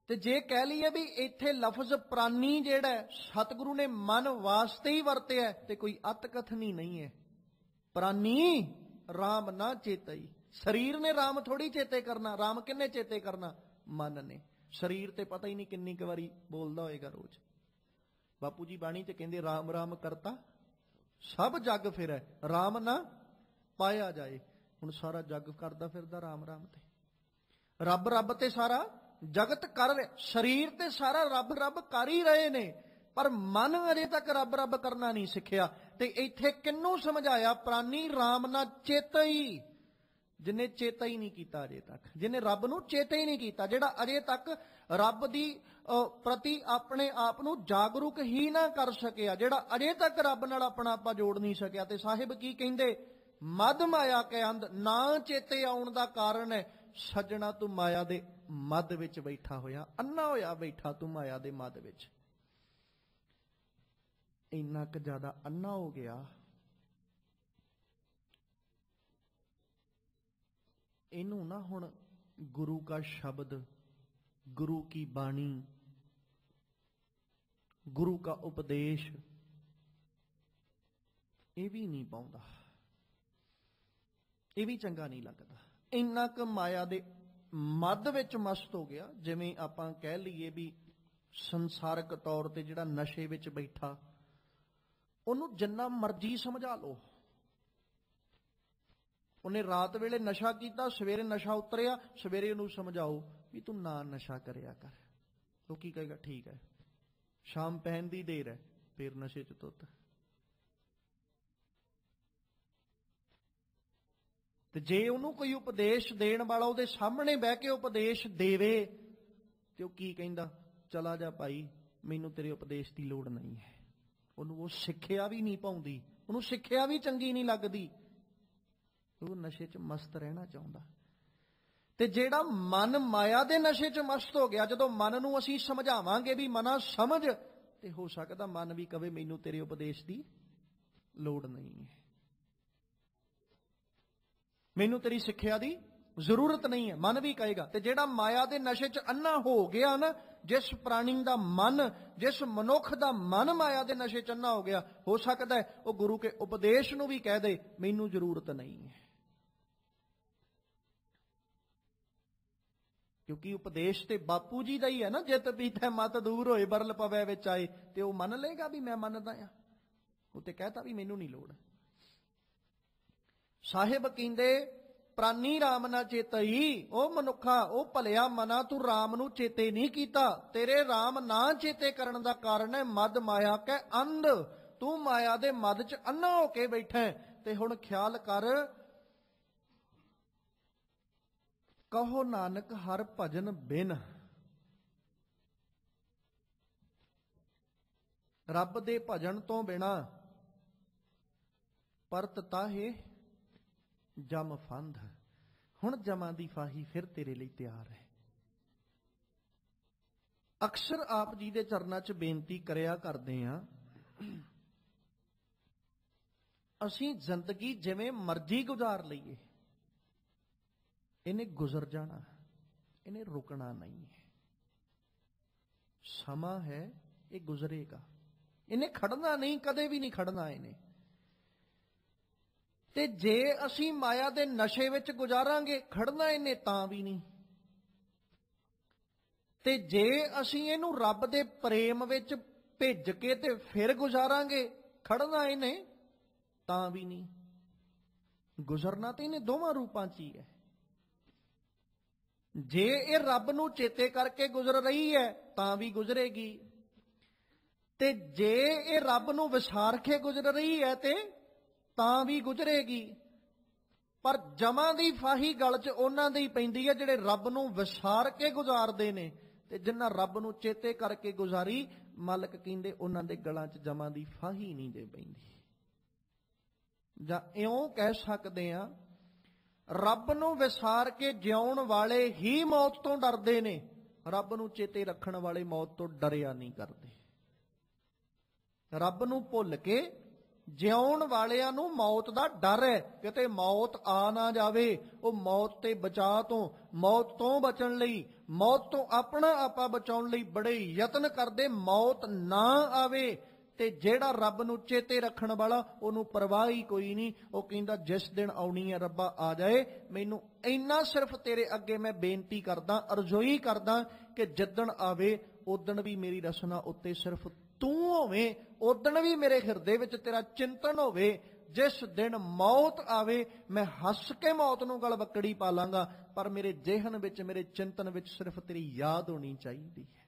ਤੇ ਜੇ ਕਹਿ ਲਈਏ ਵੀ ਇੱਥੇ ਲਫ਼ਜ਼ ਪ੍ਰਾਨੀ ਜਿਹੜਾ ਸਤਿਗੁਰੂ ਨੇ ਮਨ ਵਾਸਤੇ ਹੀ ਵਰਤਿਆ, ਤੇ ਕੋਈ ਅਤਕਥਨੀ ਨਹੀਂ ਹੈ। ਪ੍ਰਾਨੀ ਰਾਮ ਨਾ ਚੇਤਈ। ਸਰੀਰ ਨੇ ਰਾਮ ਥੋੜੀ ਚੇਤੇ ਕਰਨਾ, ਰਾਮ ਕਿੰਨੇ ਚੇਤੇ ਕਰਨਾ? ਮਨ ਨੇ। ਸਰੀਰ ਤੇ ਪਤਾ ਹੀ ਨਹੀਂ ਕਿੰਨੀ ਕੁ ਵਾਰੀ ਬੋਲਦਾ ਹੋਏਗਾ ਰੋਜ਼। ਬਾਪੂ ਜੀ ਬਾਣੀ 'ਚ ਕਹਿੰਦੇ, ਰਾਮ ਰਾਮ ਕਰਤਾ ਸਭ ਜੱਗ ਫਿਰੈ, ਰਾਮ ਨਾ ਪਾਇਆ ਜਾਏ। ਹੁਣ ਸਾਰਾ ਜੱਗ ਕਰਦਾ ਫਿਰਦਾ ਰਾਮ ਰਾਮ ਤੇ, ਰੱਬ ਰੱਬ ਤੇ ਸਾਰਾ ਜਗਤ ਕਰ ਰਿਹਾ। ਸਰੀਰ ਤੇ ਸਾਰਾ ਰੱਬ ਰੱਬ ਕਰ ਹੀ ਰਹੇ ਨੇ, ਪਰ ਮਨ ਅਜੇ ਤੱਕ ਰੱਬ ਰੱਬ ਕਰਨਾ ਨਹੀਂ ਸਿੱਖਿਆ। ਤੇ ਇੱਥੇ ਕਿਹਨੂੰ ਸਮਝਾਇਆ? ਪ੍ਰਾਨੀ ਰਾਮ ਨਾ ਚੇਤਈ। ਜਿਹਨੇ ਚੇਤਾ ਹੀ ਨਹੀਂ ਕੀਤਾ ਅਜੇ ਤੱਕ, ਜਿਹਨੇ ਰੱਬ ਨੂੰ ਚੇਤਾ ਹੀ ਨਹੀਂ ਕੀਤਾ, ਜਿਹੜਾ ਅਜੇ ਤੱਕ ਰੱਬ ਦੀ ਪ੍ਰਤੀ ਆਪਣੇ ਆਪ ਨੂੰ ਜਾਗਰੂਕ ਹੀ ਨਾ ਕਰ ਸਕਿਆ, ਜਿਹੜਾ ਅਜੇ ਤੱਕ ਰੱਬ ਨਾਲ ਆਪਣਾ ਆਪਾ ਜੋੜ ਨਹੀਂ ਸਕਿਆ। ਤੇ ਸਾਹਿਬ ਕੀ ਕਹਿੰਦੇ? ਮਦ ਮਾਇਆ ਕੇ ਅੰਧ। ਨਾ ਚੇਤੇ ਆਉਣ ਦਾ ਕਾਰਨ ਹੈ, ਸੱਜਣਾ ਤੂੰ ਮਾਇਆ ਦੇ ਮੱਧ ਵਿੱਚ ਬੈਠਾ ਹੋਇਆ, ਅੰਨਾ ਹੋਇਆ ਬੈਠਾ ਤੂੰ ਮਾਇਆ ਦੇ ਮੱਧ ਵਿੱਚ। ਇੰਨਾ ਕੁ ਜ਼ਿਆਦਾ ਅੰਨਾ ਹੋ ਗਿਆ, ਇਹਨੂੰ ਨਾ ਹੁਣ ਗੁਰੂ ਕਾ ਸ਼ਬਦ, ਗੁਰੂ ਕੀ ਬਾਣੀ, ਗੁਰੂ ਕਾ ਉਪਦੇਸ਼ ਇਹ ਵੀ ਨਹੀਂ ਪਾਉਂਦਾ। ਇਹ ਵੀ ਚੰਗਾ ਨਹੀਂ ਲੱਗਦਾ। ਇੰਨਾ ਕੁ ਮਾਇਆ ਦੇ ਮੱਧ ਵਿੱਚ ਮਸਤ ਹੋ ਗਿਆ, ਜਿਵੇਂ ਆਪਾਂ ਕਹਿ ਲਈਏ ਵੀ ਸੰਸਾਰਕ ਤੌਰ ਤੇ ਜਿਹੜਾ ਨਸ਼ੇ ਵਿੱਚ ਬੈਠਾ, ਉਹਨੂੰ ਜਿੰਨਾ ਮਰਜ਼ੀ ਸਮਝਾ ਲਓ। ਉਹਨੇ ਰਾਤ ਵੇਲੇ ਨਸ਼ਾ ਕੀਤਾ, ਸਵੇਰੇ ਨਸ਼ਾ ਉਤਰਿਆ, ਸਵੇਰੇ ਉਹਨੂੰ ਸਮਝਾਓ ਵੀ ਤੂੰ ਨਾ ਨਸ਼ਾ ਕਰਿਆ ਕਰ, ਉਹ ਕੀ ਕਹੇਗਾ? ਠੀਕ ਹੈ। ਸ਼ਾਮ ਪਹਿਨ ਦੀ ਦੇਰ ਹੈ, ਫਿਰ ਨਸ਼ੇ 'ਚ ਤੁੱਤ। ਤੇ ਜੇ ਉਹਨੂੰ ਕੋਈ ਉਪਦੇਸ਼ ਦੇਣ ਵਾਲਾ ਉਹਦੇ ਸਾਹਮਣੇ ਬਹਿ ਕੇ ਉਪਦੇਸ਼ ਦੇਵੇ ਤੇ ਉਹ ਕੀ ਕਹਿੰਦਾ? ਚਲਾ ਜਾ ਭਾਈ, ਮੈਨੂੰ ਤੇਰੇ ਉਪਦੇਸ਼ ਦੀ ਲੋੜ ਨਹੀਂ ਹੈ। ਉਹਨੂੰ ਉਹ ਸਿੱਖਿਆ ਵੀ ਨਹੀਂ ਪਾਉਂਦੀ, ਉਹਨੂੰ ਸਿੱਖਿਆ ਵੀ ਚੰਗੀ ਨਹੀਂ ਲੱਗਦੀ, ਉਹ ਨਸ਼ੇ 'ਚ ਮਸਤ ਰਹਿਣਾ ਚਾਹੁੰਦਾ। ਤੇ ਜਿਹੜਾ ਮਨ ਮਾਇਆ ਦੇ ਨਸ਼ੇ 'ਚ ਮਸਤ ਹੋ ਗਿਆ, ਜਦੋਂ ਮਨ ਨੂੰ ਅਸੀਂ ਸਮਝਾਵਾਂਗੇ ਵੀ ਮਨਾ ਸਮਝ, ਤੇ ਹੋ ਸਕਦਾ ਮਨ ਵੀ ਕਵੇ ਮੈਨੂੰ ਤੇਰੇ ਉਪਦੇਸ਼ ਦੀ ਲੋੜ ਨਹੀਂ ਹੈ, ਮੈਨੂੰ ਤੇਰੀ ਸਿੱਖਿਆ ਦੀ ਜ਼ਰੂਰਤ ਨਹੀਂ ਹੈ, ਮਨ ਵੀ ਕਹੇਗਾ। ਤੇ ਜਿਹੜਾ ਮਾਇਆ ਦੇ ਨਸ਼ੇ 'ਚ ਅੰਨਾ ਹੋ ਗਿਆ ਨਾ, ਜਿਸ ਪ੍ਰਾਣੀ ਦਾ ਮਨ, ਜਿਸ ਮਨੁੱਖ ਦਾ ਮਨ ਮਾਇਆ ਦੇ ਨਸ਼ੇ 'ਚ ਅੰਨਾ ਹੋ ਗਿਆ, ਹੋ ਸਕਦਾ ਉਹ ਗੁਰੂ ਕੇ ਉਪਦੇਸ਼ ਨੂੰ ਵੀ ਕਹਿ ਦੇ ਮੈਨੂੰ ਜ਼ਰੂਰਤ ਨਹੀਂ ਹੈ, ਕਿਉਂਕਿ ਉਪਦੇਸ਼ ਤੇ ਬਾਪੂ ਜੀ ਦਾ ਹੀ ਹੈ ਨਾ। ਜਿਤ ਪੀਤੈ ਮਤ ਦੂਰ ਹੋਏ, ਬਰਲ ਪਵੈ ਵਿੱਚ ਆਏ। ਤੇ ਉਹ ਮੰਨ ਲਏਗਾ ਵੀ ਮੈਂ ਮੰਨਦਾ ਆ, ਉਹ ਤੇ ਕਹਿਤਾ ਵੀ ਮੈਨੂੰ ਨਹੀਂ ਲੋੜ। ਸਾਹਿਬ ਕਹਿੰਦੇ ਪ੍ਰਾਨੀ ਰਾਮ ਨਾ ਚੇਤਈ, ਉਹ ਮਨੁੱਖਾ, ਉਹ ਭਲਿਆ ਮਨਾ, ਤੂੰ ਰਾਮ ਨੂੰ ਚੇਤੇ ਨਹੀਂ ਕੀਤਾ। ਤੇਰੇ ਰਾਮ ਨਾ ਚੇਤੇ ਕਰਨ ਦਾ ਕਾਰਨ ਹੈ ਮਦ ਮਾਇਆ ਕੈ ਅੰਧ, ਤੂੰ ਮਾਇਆ ਦੇ ਮਦ 'ਚ ਅੰਨਾ ਹੋ ਕੇ ਬੈਠਾ। ਤੇ ਹੁਣ ਖਿਆਲ ਕਰ, ਕਹੋ ਨਾਨਕ ਹਰ ਭਜਨ ਬਿਨ, ਰੱਬ ਦੇ ਭਜਨ ਤੋਂ ਬਿਨਾ ਪਰਤ ਤਾਹੇ ਜਮ ਫੰਧ। ਹੁਣ ਜਮਾਂ ਦੀ ਫਾਹੀ ਫਿਰ ਤੇਰੇ ਲਈ ਤਿਆਰ ਹੈ। ਅਕਸਰ ਆਪ ਜੀ ਦੇ ਚਰਨਾਂ 'ਚ ਬੇਨਤੀ ਕਰਿਆ ਕਰਦੇ ਆ, ਅਸੀਂ ਜ਼ਿੰਦਗੀ ਜਿਵੇਂ ਮਰਜ਼ੀ ਗੁਜ਼ਾਰ ਲਈਏ, ਇਹਨੇ ਗੁਜ਼ਰ ਜਾਣਾ, ਇਹਨੇ ਰੁਕਣਾ ਨਹੀਂ ਹੈ। ਸਮਾਂ ਹੈ, ਇਹ ਗੁਜ਼ਰੇਗਾ, ਇਹਨੇ ਖੜਨਾ ਨਹੀਂ, ਕਦੇ ਵੀ ਨਹੀਂ ਖੜਨਾ ਇਹਨੇ। ਤੇ ਜੇ ਅਸੀਂ ਮਾਇਆ ਦੇ ਨਸ਼ੇ ਵਿੱਚ ਗੁਜ਼ਾਰਾਂਗੇ, ਖੜਨਾ ਇਹਨੇ ਤਾਂ ਵੀ ਨਹੀਂ। ਤੇ ਜੇ ਅਸੀਂ ਇਹਨੂੰ ਰੱਬ ਦੇ ਪ੍ਰੇਮ ਵਿੱਚ ਭਿੱਜ ਕੇ ਤੇ ਫਿਰ ਗੁਜ਼ਾਰਾਂਗੇ, ਖੜਨਾ ਇਹਨੇ ਤਾਂ ਵੀ ਨਹੀਂ। ਗੁਜ਼ਰਨਾ ਤੇ ਇਹਨੇ ਦੋਵਾਂ ਰੂਪਾਂ 'ਚ ਹੀ ਹੈ। ਜੇ ਇਹ ਰੱਬ ਨੂੰ ਚੇਤੇ ਕਰਕੇ ਗੁਜ਼ਰ ਰਹੀ ਹੈ ਤਾਂ ਵੀ ਗੁਜ਼ਰੇਗੀ, ਤੇ ਜੇ ਇਹ ਰੱਬ ਨੂੰ ਵਿਸਾਰ ਕੇ ਗੁਜ਼ਰ ਰਹੀ ਹੈ ਤੇ ਤਾਂ ਵੀ ਗੁਜ਼ਰੇਗੀ। ਪਰ ਜਮਾਂ ਦੀ ਫਾਹੀ ਗਲ 'ਚ ਉਹਨਾਂ ਦੀ ਪੈਂਦੀ ਹੈ ਜਿਹੜੇ ਰੱਬ ਨੂੰ ਵਿਸਾਰ ਕੇ ਗੁਜ਼ਾਰਦੇ ਨੇ, ਤੇ ਜਿਨ੍ਹਾਂ ਰੱਬ ਨੂੰ ਚੇਤੇ ਕਰਕੇ ਗੁਜ਼ਾਰੀ, ਮਾਲਕ ਕਹਿੰਦੇ ਉਹਨਾਂ ਦੇ ਗਲਾਂ 'ਚ ਜਮਾਂ ਦੀ ਫਾਹੀ ਨਹੀਂ ਦੇ ਪੈਂਦੀ। ਜਾਂ ਇਉਂ ਕਹਿ ਸਕਦੇ ਆ, ਰੱਬ ਨੂੰ ਵਿਸਾਰ ਕੇ ਜਿਉਣ ਵਾਲੇ ਹੀ ਮੌਤ ਤੋਂ ਡਰਦੇ ਨੇ, ਰੱਬ ਨੂੰ ਚੇਤੇ ਰੱਖਣ ਵਾਲੇ ਮੌਤ ਤੋਂ ਡਰਿਆ ਨਹੀਂ ਕਰਦੇ। ਰੱਬ ਨੂੰ ਭੁੱਲ ਕੇ ਜਿਉਣ ਵਾਲਿਆਂ ਨੂੰ ਮੌਤ ਦਾ ਡਰ ਹੈ, ਕਿਤੇ ਮੌਤ ਆ ਨਾ ਜਾਵੇ। ਉਹ ਮੌਤ ਤੇ ਬਚਾਅ ਤੋਂ, ਮੌਤ ਤੋਂ ਬਚਣ ਲਈ, ਮੌਤ ਤੋਂ ਆਪਣਾ ਆਪਾ ਬਚਾਉਣ ਲਈ ਬੜੇ ਯਤਨ ਕਰਦੇ, ਮੌਤ ਨਾ ਆਵੇ। ਤੇ ਜਿਹੜਾ ਰੱਬ ਨੂੰ ਚੇਤੇ ਰੱਖਣ ਵਾਲਾ, ਉਹਨੂੰ ਪਰਵਾਹ ਹੀ ਕੋਈ ਨਹੀਂ। ਉਹ ਕਹਿੰਦਾ ਜਿਸ ਦਿਨ ਆਉਣੀ ਹੈ ਰੱਬਾ ਆ ਜਾਏ, ਮੈਨੂੰ ਇੰਨਾ ਸਿਰਫ ਤੇਰੇ ਅੱਗੇ ਮੈਂ ਬੇਨਤੀ ਕਰਦਾ, ਅਰਜ਼ੋਈ ਕਰਦਾ ਕਿ ਜਿੱਦਣ ਆਵੇ ਉਦਣ ਵੀ ਮੇਰੀ ਰਸਨਾ ਉੱਤੇ ਸਿਰਫ ਤੂੰ ਹੋਵੇਂ, ਉਦਣ ਵੀ ਮੇਰੇ ਹਿਰਦੇ ਵਿੱਚ ਤੇਰਾ ਚਿੰਤਨ ਹੋਵੇ। ਜਿਸ ਦਿਨ ਮੌਤ ਆਵੇ ਮੈਂ ਹੱਸ ਕੇ ਮੌਤ ਨੂੰ ਗਲਵੱਕੜੀ ਪਾ ਲਾਂਗਾ, ਪਰ ਮੇਰੇ ਜਿਹਨ ਵਿੱਚ, ਮੇਰੇ ਚਿੰਤਨ ਵਿੱਚ ਸਿਰਫ ਤੇਰੀ ਯਾਦ ਹੋਣੀ ਚਾਹੀਦੀ ਹੈ।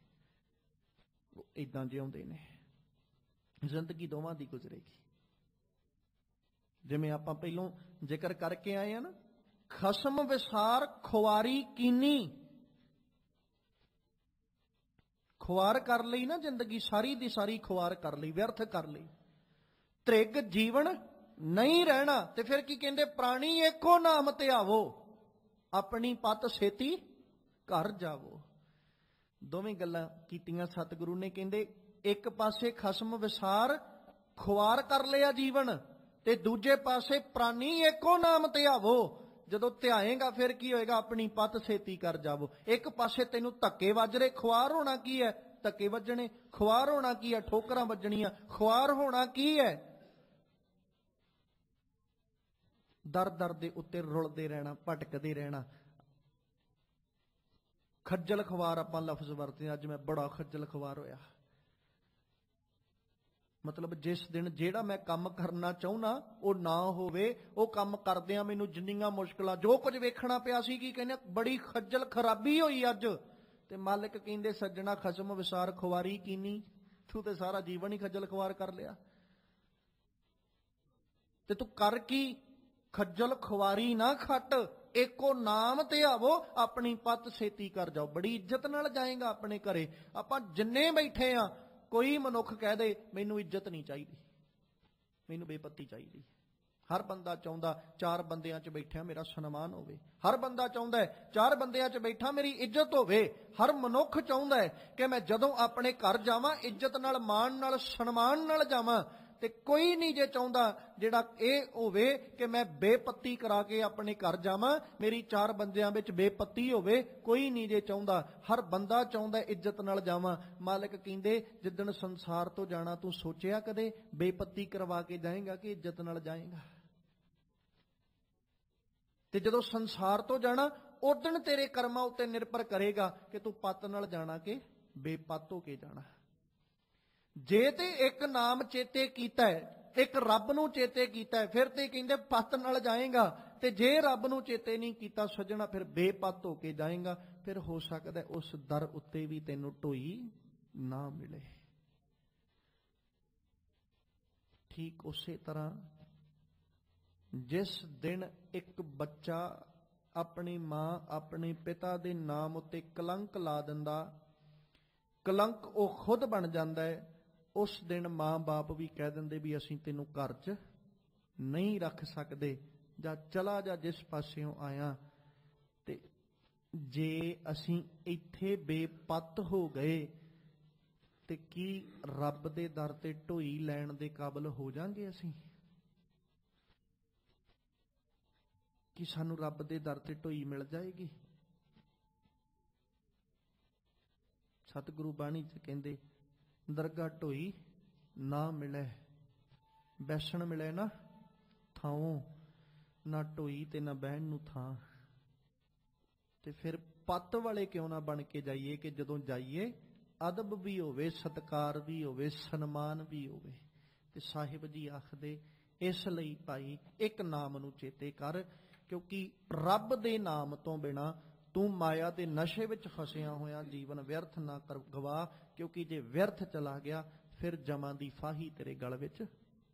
ਉਹ ਇਦਾਂ ਜਿਉਂਦੇ ਨੇ, ਜ਼ਿੰਦਗੀ ਦੋਵਾਂ ਦੀ ਗੁਜ਼ਰੇਗੀ। ਜਿਵੇਂ ਆਪਾਂ ਪਹਿਲੋਂ ਜ਼ਿਕਰ ਕਰਕੇ ਆਏ ਆ ਨਾ, ਖਸਮ ਵਿਸਾਰ ਖੁਆਰੀ ਕੀਨੀ, ਖੁਆਰ ਕਰ ਲਈ ਨਾ ਜ਼ਿੰਦਗੀ, ਸਾਰੀ ਦੀ ਸਾਰੀ ਖੁਆਰ ਕਰ ਲਈ, ਵਿਅਰਥ ਕਰ ਲਈ। ਤ੍ਰਿਗ ਜੀਵਨ ਨਹੀਂ ਰਹਿਣਾ। ਤੇ ਫਿਰ ਕੀ ਕਹਿੰਦੇ? ਪ੍ਰਾਣੀ ਏਕੋ ਨਾਮ ਧਿਆਵੋ, ਆਪਣੀ ਪਤ ਛੇਤੀ ਘਰ ਜਾਵੋ। ਦੋਵੇਂ ਗੱਲਾਂ ਕੀਤੀਆਂ ਸਤਿਗੁਰੂ ਨੇ। ਕਹਿੰਦੇ ਇੱਕ ਪਾਸੇ ਖਸਮ ਵਿਸਾਰ ਖੁਆਰ ਕਰ ਲਿਆ ਜੀਵਨ, ਤੇ ਦੂਜੇ ਪਾਸੇ ਪ੍ਰਾਣੀ ਏਕੋ ਨਾਮ ਧਿਆਵੋ। ਜਦੋਂ ਧਿਆਏਗਾ ਫਿਰ ਕੀ ਹੋਏਗਾ? ਆਪਣੀ ਪਤ ਛੇਤੀ ਕਰ ਜਾਵੋ। ਇੱਕ ਪਾਸੇ ਤੈਨੂੰ ਧੱਕੇ ਵੱਜ ਰਹੇ, ਖੁਆਰ ਹੋਣਾ ਕੀ ਹੈ? ਧੱਕੇ ਵੱਜਣੇ। ਖੁਆਰ ਹੋਣਾ ਕੀ ਹੈ? ਠੋਕਰਾਂ ਵੱਜਣੀਆਂ। ਖੁਆਰ ਹੋਣਾ ਕੀ ਹੈ? ਦਰ ਦਰ ਦੇ ਉੱਤੇ ਰੁਲਦੇ ਰਹਿਣਾ, ਭਟਕਦੇ ਰਹਿਣਾ। ਖੱਜਲ ਖਵਾਰ ਆਪਾਂ ਲਫ਼ਜ਼ ਵਰਤਦੇ ਹਾਂ, ਅੱਜ ਮੈਂ ਬੜਾ ਖੱਜਲ ਖਵਾਰ ਹੋਇਆ। ਮਤਲਬ ਜਿਸ ਦਿਨ ਜਿਹੜਾ ਮੈਂ ਕੰਮ ਕਰਨਾ ਚਾਹੁੰਦਾ ਉਹ ਨਾ ਹੋਵੇ, ਉਹ ਕੰਮ ਕਰਦਿਆਂ ਮੈਨੂੰ ਜਿੰਨੀਆਂ ਮੁਸ਼ਕਲਾਂ, ਜੋ ਕੁਝ ਵੇਖਣਾ ਪਿਆ ਸੀ, ਕੀ ਕਹਿੰਦੇ, ਬੜੀ ਖੱਜਲ ਖਰਾਬੀ ਹੋਈ ਅੱਜ। ਤੇ ਮਾਲਕ ਕਹਿੰਦੇ, ਸੱਜਣਾ ਖਸਮ ਵਿਸਾਰ ਖੁਆਰੀ ਕੀਨੀ, ਤੂੰ ਤੇ ਸਾਰਾ ਜੀਵਨ ਹੀ ਖੱਜਲ ਖੁਆਰ ਕਰ ਲਿਆ। ਤੇ ਤੂੰ ਕਰ ਕੀ? ਖੱਜਲ ਖੁਆਰੀ ਨਾ ਖੱਟ, ਏਕੋ ਨਾਮ ਤੇ ਆਵੋ, ਆਪਣੀ ਪੱਤ ਛੇਤੀ ਕਰ ਜਾਓ। ਬੜੀ ਇੱਜ਼ਤ ਨਾਲ ਜਾਏਗਾ ਆਪਣੇ ਘਰੇ। ਆਪਾਂ ਜਿੰਨੇ ਬੈਠੇ ਆ, ਕੋਈ ਮਨੁੱਖ ਕਹਿ ਦੇ ਮੈਨੂੰ ਇੱਜ਼ਤ ਨਹੀਂ ਚਾਹੀਦੀ, ਮੈਨੂੰ ਬੇਪੱਤੀ ਚਾਹੀਦੀ। ਹਰ ਬੰਦਾ ਚਾਹੁੰਦਾ 4 ਬੰਦਿਆਂ 'ਚ ਬੈਠਿਆ ਮੇਰਾ ਸਨਮਾਨ ਹੋਵੇ। ਹਰ ਬੰਦਾ ਚਾਹੁੰਦਾ 4 ਬੰਦਿਆਂ 'ਚ ਬੈਠਾ ਮੇਰੀ ਇੱਜ਼ਤ ਹੋਵੇ। ਹਰ ਮਨੁੱਖ ਚਾਹੁੰਦਾ ਕਿ ਮੈਂ ਜਦੋਂ ਆਪਣੇ ਘਰ ਜਾਵਾਂ ਇੱਜ਼ਤ ਨਾਲ, ਮਾਣ ਨਾਲ, ਸਨਮਾਨ ਨਾਲ ਜਾਵਾਂ। ਤੇ ਕੋਈ ਨਹੀਂ ਜੇ ਚਾਹੁੰਦਾ ਜਿਹੜਾ ਇਹ ਹੋਵੇ ਕਿ ਮੈਂ ਬੇਪੱਤੀ ਕਰਾ ਕੇ ਆਪਣੇ ਘਰ ਜਾਵਾਂ, ਮੇਰੀ 4 ਬੰਦਿਆਂ ਵਿੱਚ ਬੇਪੱਤੀ ਹੋਵੇ। ਕੋਈ ਨਹੀਂ ਜੇ ਚਾਹੁੰਦਾ। ਹਰ ਬੰਦਾ ਚਾਹੁੰਦਾ ਇੱਜ਼ਤ ਨਾਲ ਜਾਵਾਂ। ਮਾਲਕ ਕਹਿੰਦੇ, ਜਿੱਦਣ ਸੰਸਾਰ ਤੋਂ ਜਾਣਾ ਤੂੰ ਸੋਚਿਆ ਕਦੇ ਬੇਪੱਤੀ ਕਰਵਾ ਕੇ ਜਾਏਗਾ ਕਿ ਇੱਜ਼ਤ ਨਾਲ ਜਾਏਗਾ? ਤੇ ਜਦੋਂ ਸੰਸਾਰ ਤੋਂ ਜਾਣਾ, ਉਦਣ ਤੇਰੇ ਕਰਮਾਂ ਉੱਤੇ ਨਿਰਭਰ ਕਰੇਗਾ ਕਿ ਤੂੰ ਪੱਤ ਨਾਲ ਜਾਣਾ ਕਿ ਬੇਪੱਤ ਹੋ ਕੇ ਜਾਣਾ। ਜੇ ਤੇ ਇੱਕ ਨਾਮ ਚੇਤੇ ਕੀਤਾ ਹੈ, ਇੱਕ ਰੱਬ ਨੂੰ ਚੇਤੇ ਕੀਤਾ ਹੈ, ਫਿਰ ਤੇ ਕਹਿੰਦੇ ਪੱਤ ਨਾਲ ਜਾਏਗਾ। ਤੇ ਜੇ ਰੱਬ ਨੂੰ ਚੇਤੇ ਨਹੀਂ ਕੀਤਾ ਸੱਜਣਾ, ਫਿਰ ਬੇਪੱਤ ਹੋ ਕੇ ਜਾਏਗਾ। ਫਿਰ ਹੋ ਸਕਦਾ ਉਸ ਦਰ ਉੱਤੇ ਵੀ ਤੈਨੂੰ ਢੋਈ ਨਾ ਮਿਲੇ। ਠੀਕ ਉਸੇ ਤਰ੍ਹਾਂ ਜਿਸ ਦਿਨ ਇੱਕ ਬੱਚਾ ਆਪਣੀ ਮਾਂ, ਆਪਣੇ ਪਿਤਾ ਦੇ ਨਾਮ ਉੱਤੇ ਕਲੰਕ ਲਾ ਦਿੰਦਾ, ਕਲੰਕ ਉਹ ਖੁਦ ਬਣ ਜਾਂਦਾ ਹੈ, ਉਸ ਦਿਨ ਮਾਂ-ਬਾਪ ਵੀ ਕਹਿ ਦਿੰਦੇ ਵੀ ਅਸੀਂ ਤੈਨੂੰ ਘਰ 'ਚ ਨਹੀਂ ਰੱਖ ਸਕਦੇ, ਜਾਂ ਚਲਾ ਜਾ ਜਿਸ ਪਾਸਿਓਂ ਆਇਆ। ਤੇ ਜੇ ਅਸੀਂ ਇੱਥੇ ਬੇਪੱਤ ਹੋ ਗਏ ਤੇ ਕੀ ਰੱਬ ਦੇ ਦਰ ਤੇ ਢੋਈ ਲੈਣ ਦੇ ਕਾਬਲ ਹੋ ਜਾਾਂਗੇ ਅਸੀਂ? ਕਿ ਸਾਨੂੰ ਰੱਬ ਦੇ ਦਰ ਤੇ ਢੋਈ ਮਿਲ ਜਾਏਗੀ? ਸਤਿਗੁਰੂ ਬਾਣੀ 'ਚ ਕਹਿੰਦੇ, ਦਰਗਾਹ ਢੋਈ ਨਾ ਮਿਲੇ, ਬੈਸਣ ਮਿਲੇ ਨਾ ਥਾਉ, ਨਾ ਢੋਈ ਤੇ ਨਾ ਬਹਿਣ ਨੂੰ ਥਾਂ। ਤੇ ਫਿਰ ਪੱਤ ਵਾਲੇ ਕਿਉਂ ਨਾ ਬਣ ਕੇ ਜਾਈਏ ਕਿ ਜਦੋਂ ਜਾਈਏ ਅਦਬ ਵੀ ਹੋਵੇ, ਸਤਿਕਾਰ ਵੀ ਹੋਵੇ, ਸਨਮਾਨ ਵੀ ਹੋਵੇ। ਤੇ ਸਾਹਿਬ ਜੀ ਆਖਦੇ, ਇਸ ਲਈ ਭਾਈ ਇੱਕ ਨਾਮ ਨੂੰ ਚੇਤੇ ਕਰ, ਕਿਉਂਕਿ ਰੱਬ ਦੇ ਨਾਮ ਤੋਂ ਬਿਨਾਂ ਤੂੰ ਮਾਇਆ ਦੇ ਨਸ਼ੇ ਵਿੱਚ ਫਸਿਆ ਹੋਇਆ ਜੀਵਨ ਵਿਅਰਥ ਨਾ ਕਰ ਗਵਾ। ਕਿਉਂਕਿ ਜੇ ਵਿਅਰਥ ਚਲਾ ਗਿਆ ਫਿਰ ਜਮਾਂ ਦੀ ਫਾਹੀ ਤੇਰੇ ਗਲ ਵਿੱਚ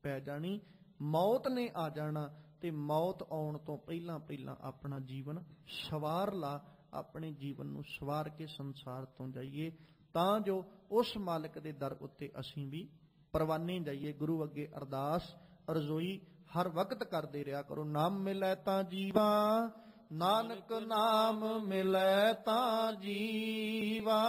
ਪੈ ਜਾਣੀ, ਮੌਤ ਨੇ ਆ ਜਾਣਾ। ਤੇ ਮੌਤ ਆਉਣ ਤੋਂ ਪਹਿਲਾਂ ਪਹਿਲਾਂ ਆਪਣਾ ਜੀਵਨ ਸਵਾਰ ਲਾ, ਆਪਣੇ ਜੀਵਨ ਨੂੰ ਸਵਾਰ ਕੇ ਸੰਸਾਰ ਤੋਂ ਜਾਈਏ, ਤਾਂ ਜੋ ਉਸ ਮਾਲਕ ਦੇ ਦਰ ਉੱਤੇ ਅਸੀਂ ਵੀ ਪਰਵਾਨੇ ਜਾਈਏ। ਗੁਰੂ ਅੱਗੇ ਅਰਦਾਸ ਅਰਜ਼ੋਈ ਹਰ ਵਕਤ ਕਰਦੇ ਰਿਹਾ ਕਰੋ। ਨਾਮ ਮਿਲੈ ਤਾਂ ਜੀਵਾ, ਨਾਨਕ ਨਾਮ ਮਿਲੈ ਤਾਂ ਜੀਵਾ,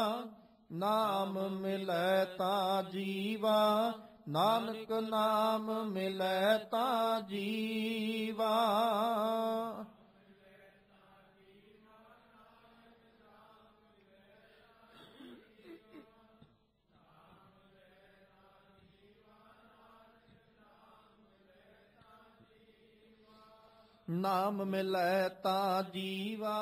ਨਾਮ ਮਿਲੈ ਤਾਂ ਜੀਵਾ, ਨਾਨਕ ਨਾਮ ਮਿਲੈ ਤਾਂ ਜੀਵਾ। ਨਾਮ ਮਿਲੈ ਤਾਂ ਜੀਵਾ,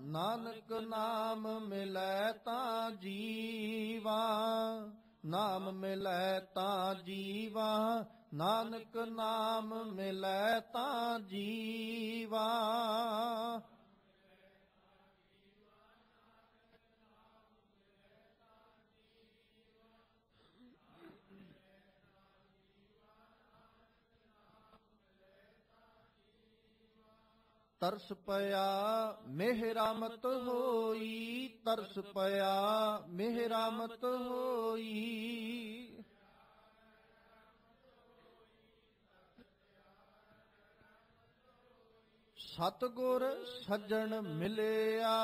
ਨਾਨਕ ਨਾਮ ਮਿਲੈ ਤਾਂ ਜੀਵਾ, ਨਾਮ ਮਿਲੈ ਤਾਂ ਜੀਵਾ, ਨਾਨਕ ਨਾਮ ਮਿਲੈ ਤਾਂ ਜੀਵਾ। ਤਰਸ ਪਿਆ ਮਿਹਰਾਮਤ ਹੋਈ, ਤਰਸ ਪਿਆ ਮਿਹਰਾਮਤ ਹੋਈ। ਸਤਿਗੁਰ ਸੱਜਣ ਮਿਲਿਆ,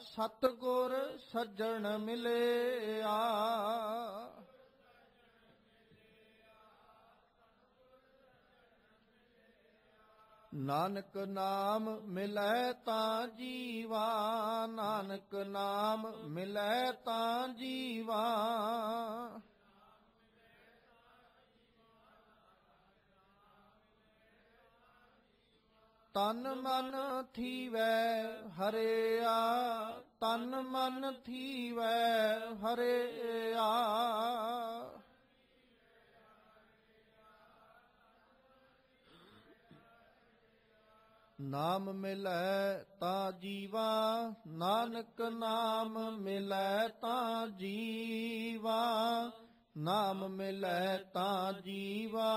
ਸਤਿਗੁਰ ਸੱਜਣ ਮਿਲਿਆ। ਨਾਨਕ ਨਾਮ ਮਿਲੈ ਤਾਂ ਜੀਵਾ, ਨਾਨਕ ਨਾਮ ਮਿਲੈ ਤਾਂ ਜੀਵਾ। ਤਨ ਮਨ ਥੀਵੈ ਹਰਿਆ, ਤਨ ਮਨ ਥੀਵੈ ਹਰਿਆ। ਨਾਮ ਮਿਲੈ ਤਾਂ ਜੀਵਾ, ਨਾਨਕ ਨਾਮ ਮਿਲੈ ਤਾਂ ਜੀਵਾ। ਨਾਮ ਮਿਲੈ ਤਾਂ ਜੀਵਾ,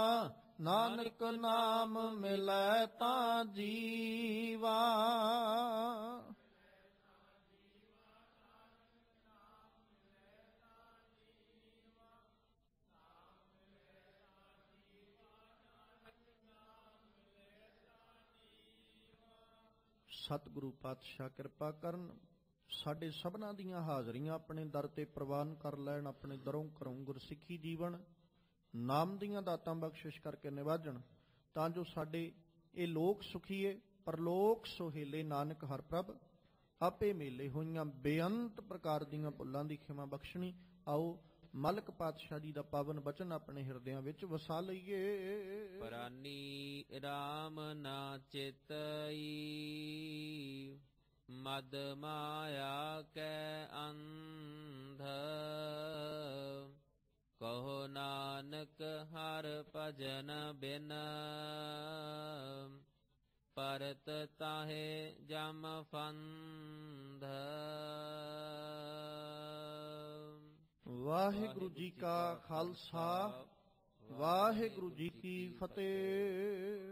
ਨਾਨਕ ਨਾਮ ਮਿਲੈ ਤਾਂ ਜੀਵਾ। ਸਤਿਗੁਰੂ ਪਾਤਸ਼ਾਹ ਕਿਰਪਾ ਕਰਨ, ਸਾਡੇ ਸਭਨਾਂ ਦੀਆਂ ਹਾਜ਼ਰੀਆਂ ਆਪਣੇ ਦਰ ਤੇ ਪ੍ਰਵਾਨ ਕਰ ਲੈਣ। ਆਪਣੇ ਦਰੋਂ ਘਰੋਂ ਗੁਰਸਿੱਖੀ ਜੀਵਨ ਨਾਮ ਦੀਆਂ ਦਾਤਾਂ ਬਖਸ਼ਿਸ਼ ਕਰਕੇ ਨਿਵਾਜਣ, ਤਾਂ ਜੋ ਸਾਡੇ ਇਹ ਲੋਕ ਸੁਖੀਏ ਪਰਲੋਕ ਸੁਹੇਲੇ। ਨਾਨਕ ਹਰ ਪ੍ਰਭ ਆਪੇ ਮੇਲੇ ਹੋਈਆਂ ਬੇਅੰਤ ਪ੍ਰਕਾਰ ਦੀਆਂ ਭੁੱਲਾਂ ਦੀ ਖਿਮਾ ਬਖਸ਼ਣੀ। ਆਓ ਮਲਕ ਪਾਤਸ਼ਾਹ ਜੀ ਦਾ ਪਾਵਨ ਬਚਨ ਆਪਣੇ ਹਿਰਦਿਆਂ ਵਿੱਚ ਵਸਾ ਲਈਏ। ਪ੍ਰਾਨੀ ਰਾਮ ਨਾ ਚਿਤਈ, ਮਦ ਮਾਇਆ ਕੈ ਅੰਧ। ਕਹੋ ਨਾਨਕ ਹਰ ਭਜਨ ਬਿਨ, ਪਰਤ ਤਾਹੇ ਜਮ ਫੰਧ। ਵਾਹਿਗੁਰੂ ਜੀ ਕਾ ਖਾਲਸਾ, ਵਾਹਿਗੁਰੂ ਜੀ ਕੀ ਫਤਿਹ।